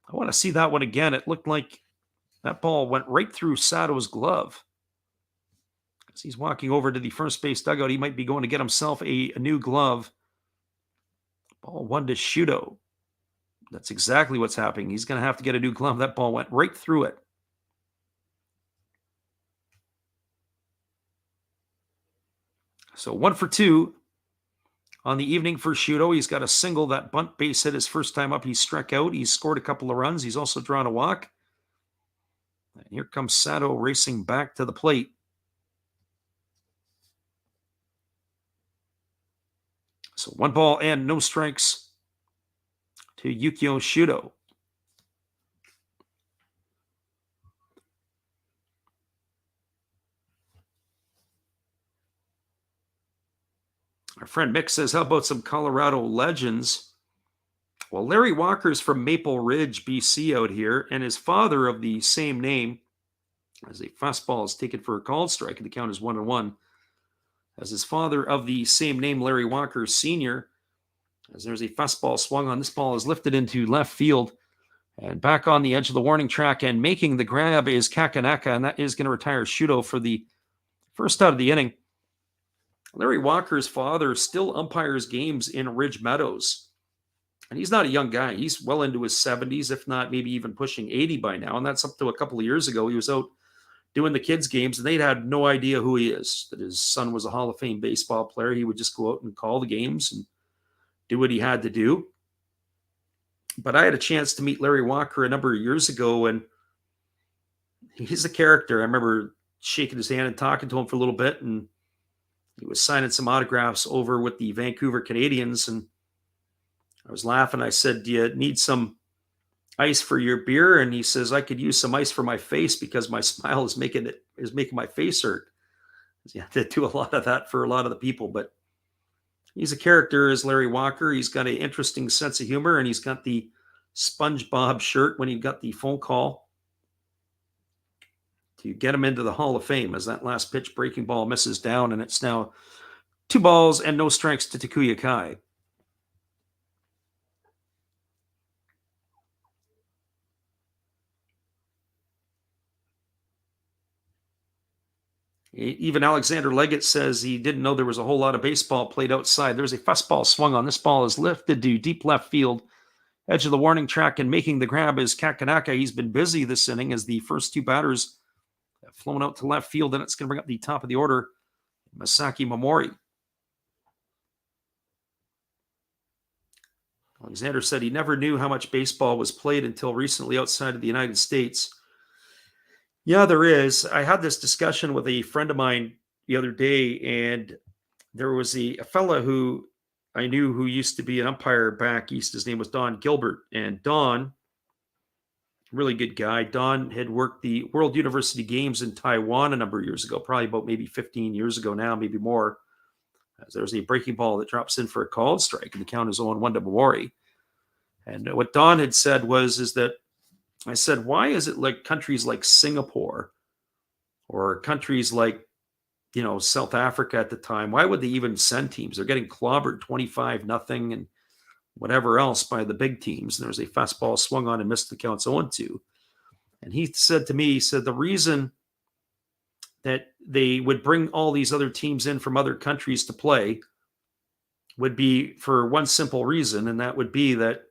S1: I want to see that one again. It looked like that ball went right through Sato's glove. As he's walking over to the first base dugout, he might be going to get himself a new glove. Ball 1 to Shudo. That's exactly what's happening. He's going to have to get a new glove. That ball went right through it. So 1 for 2 on the evening for Shudo. He's got a single, that bunt base hit his first time up. He struck out. He's scored a couple of runs. He's also drawn a walk. And here comes Sato racing back to the plate. So 1 ball and no strikes to Yukio Shudo. Our friend Mick says, how about some Colorado legends? Well, Larry Walker's from Maple Ridge, BC out here, and his father of the same name, as a fastball is taken for a called strike, and the count is 1-1. As his father of the same name, Larry Walker Sr., as there's a fastball swung on. This ball is lifted into left field and back on the edge of the warning track, and making the grab is Kakanaka, and that is going to retire Shudo for the first out of the inning. Larry Walker's father still umpires games in Ridge Meadows. And he's not a young guy. He's well into his 70s, if not maybe even pushing 80 by now. And that's up to a couple of years ago. He was out doing the kids' games, and they'd had no idea who he is, that his son was a Hall of Fame baseball player. He would just go out and call the games and do what he had to do. But I had a chance to meet Larry Walker a number of years ago, and he's a character. I remember shaking his hand and talking to him for a little bit, and he was signing some autographs over with the Vancouver Canadians, and I was laughing. I said, do you need some ice for your beer? And he says, I could use some ice for my face because my smile is making my face hurt. Yeah, they do a lot of that for a lot of the people, but he's a character as Larry Walker. He's got an interesting sense of humor, and he's got the SpongeBob shirt when he got the phone call to get him into the Hall of Fame, as that last pitch breaking ball misses down, and it's now 2 balls and no strikes to Takuya Kai. Even Alexander Leggett says he didn't know there was a whole lot of baseball played outside. There's a fastball swung on. This ball is lifted to deep left field, edge of the warning track, and making the grab is Kakanaka. He's been busy this inning as the first 2 batters have flown out to left field, and it's going to bring up the top of the order, Masaki Momori. Alexander said he never knew how much baseball was played until recently outside of the United States. Yeah, there is. I had this discussion with a friend of mine the other day, and there was a fella who I knew who used to be an umpire back east. His name was Don Gilbert. And Don, really good guy. Don had worked the World University Games in Taiwan a number of years ago, probably about maybe 15 years ago now, maybe more. As there's a breaking ball that drops in for a called strike, and the count is 0-1 to Momori. And what Don had said is that I said, why is it like countries like Singapore or countries like, South Africa at the time, why would they even send teams? They're getting clobbered 25-0 and whatever else by the big teams. And there's a fastball swung on and missed, the count 0-2. And he said to me, the reason that they would bring all these other teams in from other countries to play would be for one simple reason, and that would be that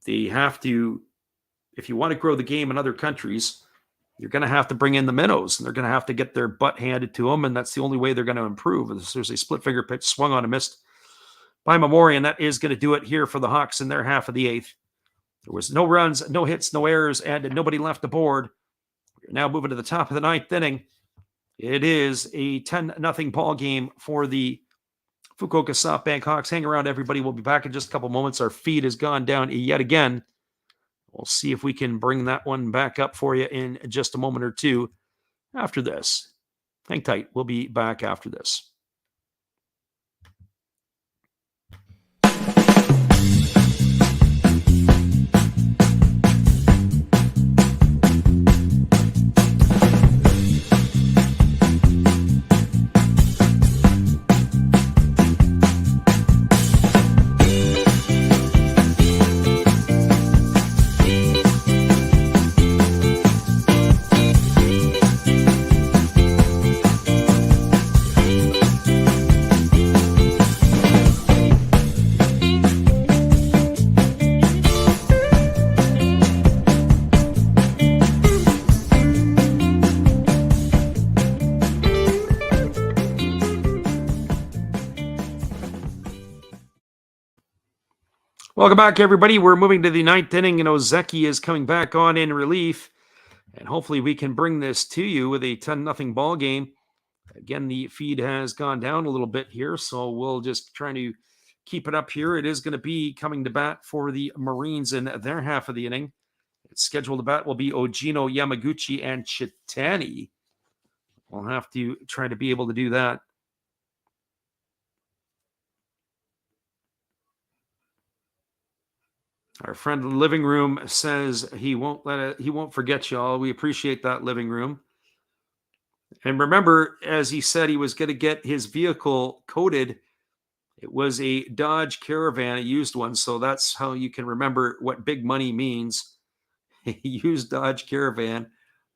S1: they have to, if you want to grow the game in other countries, you're going to have to bring in the minnows, and they're going to have to get their butt handed to them, and that's the only way they're going to improve. There's a split finger pitch swung on and missed by Momori, and that is going to do it here for the Hawks in their half of the 8th. There was no runs, no hits, no errors, and nobody left the board. We're now moving to the top of the 9th inning. It is a 10-0 ball game for the Fukuoka SoftBank Hawks. Hang around, everybody. We'll be back in just a couple moments. Our feed has gone down yet again. We'll see if we can bring that one back up for you in just a moment or two after this. Hang tight. We'll be back after this. Welcome back, everybody. We're moving to the ninth inning, and Ozeki is coming back on in relief. And hopefully we can bring this to you with a 10-0 ball game. Again, the feed has gone down a little bit here, so we'll just try to keep it up here. It is going to be coming to bat for the Marines in their half of the inning. It's scheduled to bat will be Ojino, Yamaguchi, and Chitani. We'll have to try to be able to do that. Our friend in the living room says he won't forget y'all. We appreciate that, living room. And remember, as he said, he was going to get his vehicle coated. It was a Dodge Caravan, a used one. So that's how you can remember what big money means. A used Dodge Caravan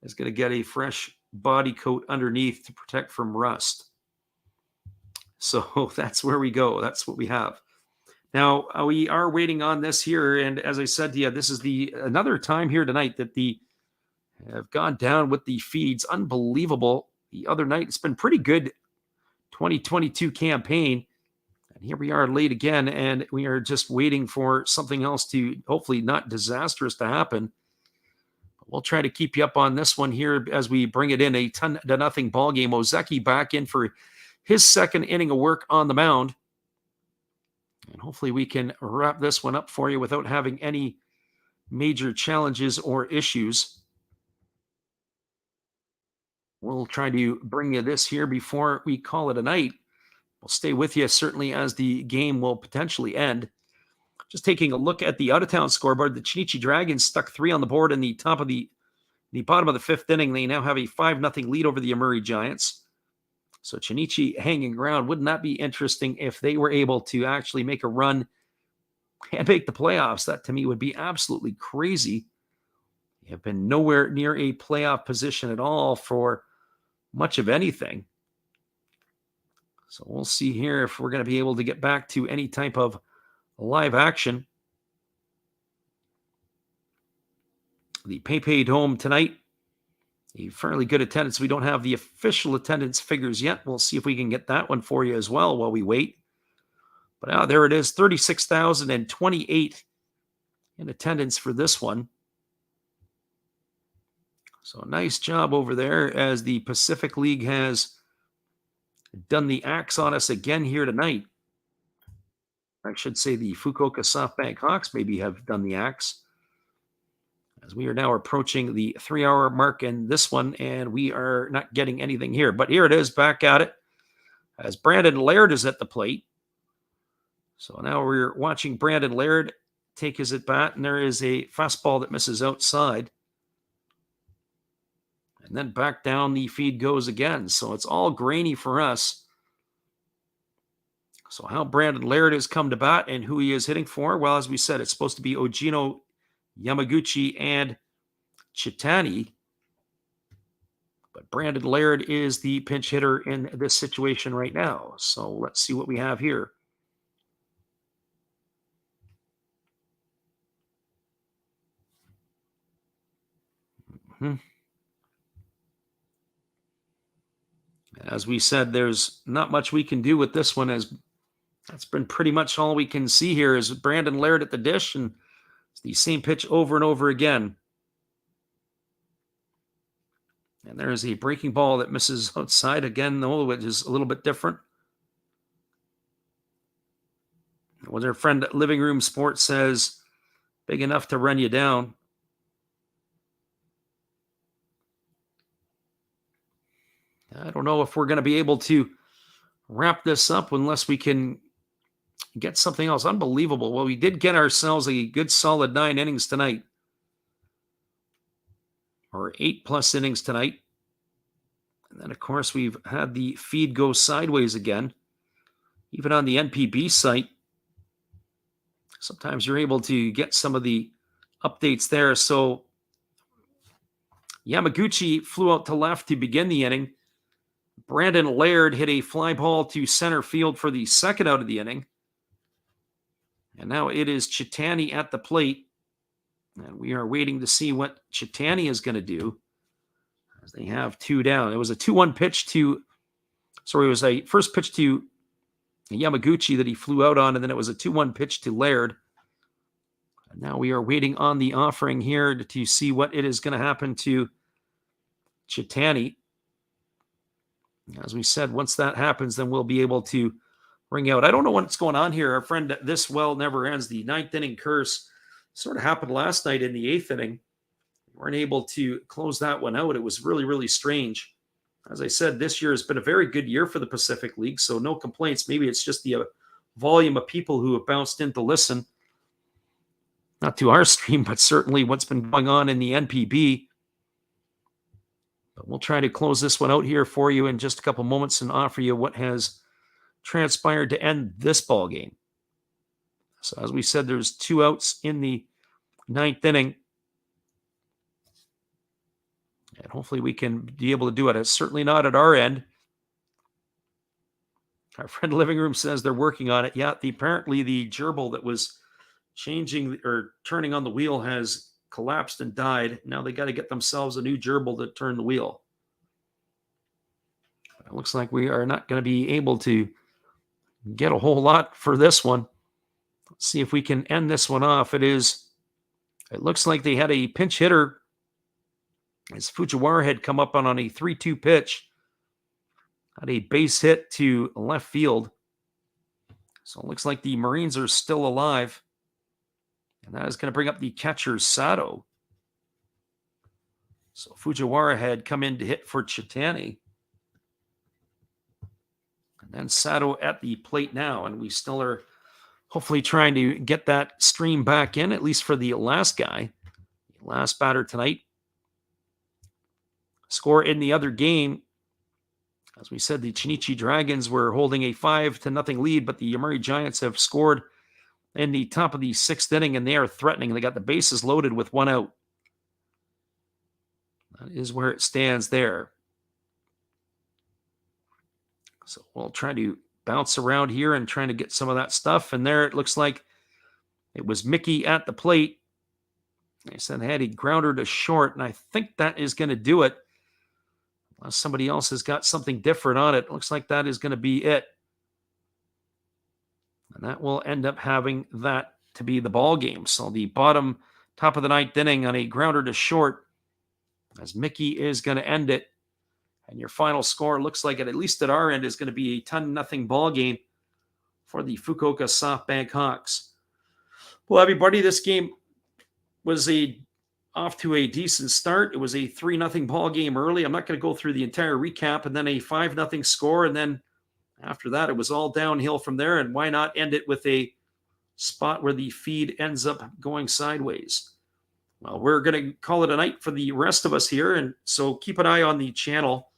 S1: is going to get a fresh body coat underneath to protect from rust. So that's where we go. That's what we have. Now, we are waiting on this here. And as I said to you, this is another time here tonight that have gone down with the feeds. Unbelievable. The other night, it's been pretty good 2022 campaign. And here we are late again, and we are just waiting for something else to hopefully not disastrous to happen. But we'll try to keep you up on this one here as we bring it in, a 10-0 ball game. Ozeki back in for his second inning of work on the mound. And hopefully we can wrap this one up for you without having any major challenges or issues. We'll try to bring you this here before we call it a night. We'll stay with you certainly as the game will potentially end. Just taking a look at the out-of-town scoreboard, the Chinichi Dragons stuck 3 on the board in the bottom of the 5th inning. They now have a 5-0 lead over the Amuri Giants. So Chinichi hanging around. Wouldn't that be interesting if they were able to actually make a run and make the playoffs? That to me would be absolutely crazy. They have been nowhere near a playoff position at all for much of anything. So we'll see here if we're going to be able to get back to any type of live action. The PayPay Dome tonight, a fairly good attendance. We don't have the official attendance figures yet. We'll see if we can get that one for you as well while we wait. But there it is, 36,028 in attendance for this one. So nice job over there as the Pacific League has done the axe on us again here tonight. I should say the Fukuoka SoftBank Hawks maybe have done the axe, as we are now approaching the 3-hour mark in this one, and we are not getting anything here. But here it is, back at it, as Brandon Laird is at the plate. So now we're watching Brandon Laird take his at-bat, and there is a fastball that misses outside. And then back down the feed goes again. So it's all grainy for us. So how Brandon Laird has come to bat and who he is hitting for, well, as we said, it's supposed to be Ojino, Yamaguchi, and Chitani. But Brandon Laird is the pinch hitter in this situation right now. So let's see what we have here. As we said, there's not much we can do with this one, as that's been pretty much all we can see here is Brandon Laird at the dish, and it's the same pitch over and over again. And there's a breaking ball that misses outside again, though, which is a little bit different. Well, their friend at Living Room Sports says, big enough to run you down. I don't know if we're going to be able to wrap this up unless we can get something else. Unbelievable. Well, we did get ourselves a good solid 9 innings tonight, or 8+ innings tonight. And then, of course, we've had the feed go sideways again. Even on the NPB site, sometimes you're able to get some of the updates there. So Yamaguchi flew out to left to begin the inning. Brandon Laird hit a fly ball to center field for the second out of the inning. And now it is Chitani at the plate. And we are waiting to see what Chitani is going to do, as they have 2 down. It was a 2-1 pitch to, it was a first pitch to Yamaguchi that he flew out on, and then it was a 2-1 pitch to Laird. And now we are waiting on the offering here to see what it is going to happen to Chitani. As we said, once that happens, then we'll be able to ring out. I don't know what's going on here. Our friend This Well Never Ends, the 9th inning curse, sort of happened last night in the 8th inning. We weren't able to close that one out. It was really, really strange. As I said, this year has been a very good year for the Pacific League, so no complaints. Maybe it's just the volume of people who have bounced in to listen. Not to our stream, but certainly what's been going on in the NPB. But we'll try to close this one out here for you in just a couple moments and offer you what has transpired to end this ball game. So as we said, there's 2 outs in the 9th inning. And hopefully we can be able to do it. It's certainly not at our end. Our friend Living Room says they're working on it. Yeah, apparently the gerbil that was changing or turning on the wheel has collapsed and died. Now they got to get themselves a new gerbil to turn the wheel. It looks like we are not going to be able to get a whole lot for this one. Let's see if we can end this one off. It looks like they had a pinch hitter as Fujiwara had come up on a 3-2 pitch. Had a base hit to left field. So it looks like the Marines are still alive. And that is going to bring up the catcher, Sato. So Fujiwara had come in to hit for Chitani. And then Sato at the plate now. And we still are hopefully trying to get that stream back in, at least for the last guy. The last batter tonight. Score in the other game. As we said, the Chinichi Dragons were holding a 5-0 lead, but the Yomiuri Giants have scored in the top of the 6th inning, and they are threatening. They got the bases loaded with 1 out. That is where it stands there. So we'll try to bounce around here and trying to get some of that stuff. And there it looks like it was Mickey at the plate. They said they had a grounder to short, and I think that is going to do it. Unless somebody else has got something different on it. Looks like that is going to be it. And that will end up having that to be the ball game. So the top of the 9th inning on a grounder to short, as Mickey is going to end it. And your final score looks like it, at least at our end, is going to be a 10-0 ball game for the Fukuoka SoftBank Hawks. Well, everybody, this game was off to a decent start. It was a 3-0 ball game early. I'm not going to go through the entire recap, and then a 5-0 score, and then after that, it was all downhill from there. And why not end it with a spot where the feed ends up going sideways? Well, we're going to call it a night for the rest of us here, and so keep an eye on the channel.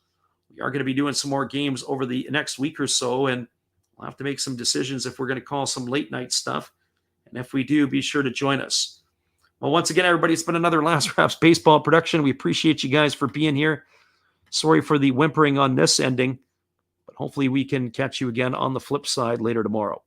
S1: We are going to be doing some more games over the next week or so, and we'll have to make some decisions if we're going to call some late night stuff. And if we do, be sure to join us. Well, once again, everybody, it's been another Last Raps Baseball production. We appreciate you guys for being here. Sorry for the whimpering on this ending, but hopefully we can catch you again on the flip side later tomorrow.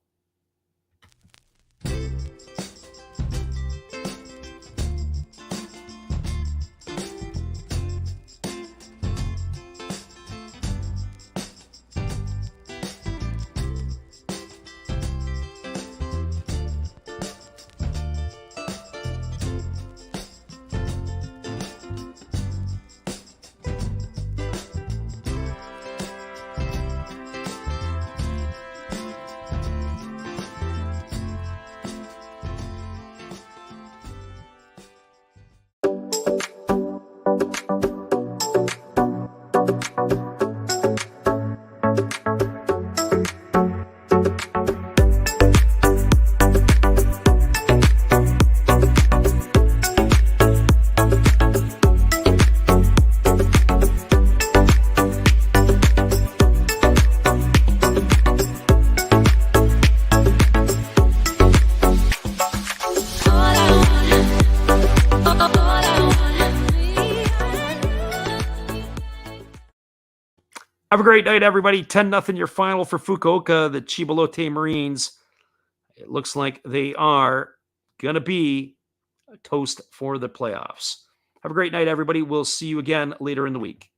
S1: Have a great night, everybody. 10-0 your final for Fukuoka, the Chiba Lotte Marines. It looks like they are going to be a toast for the playoffs. Have a great night, everybody. We'll see you again later in the week.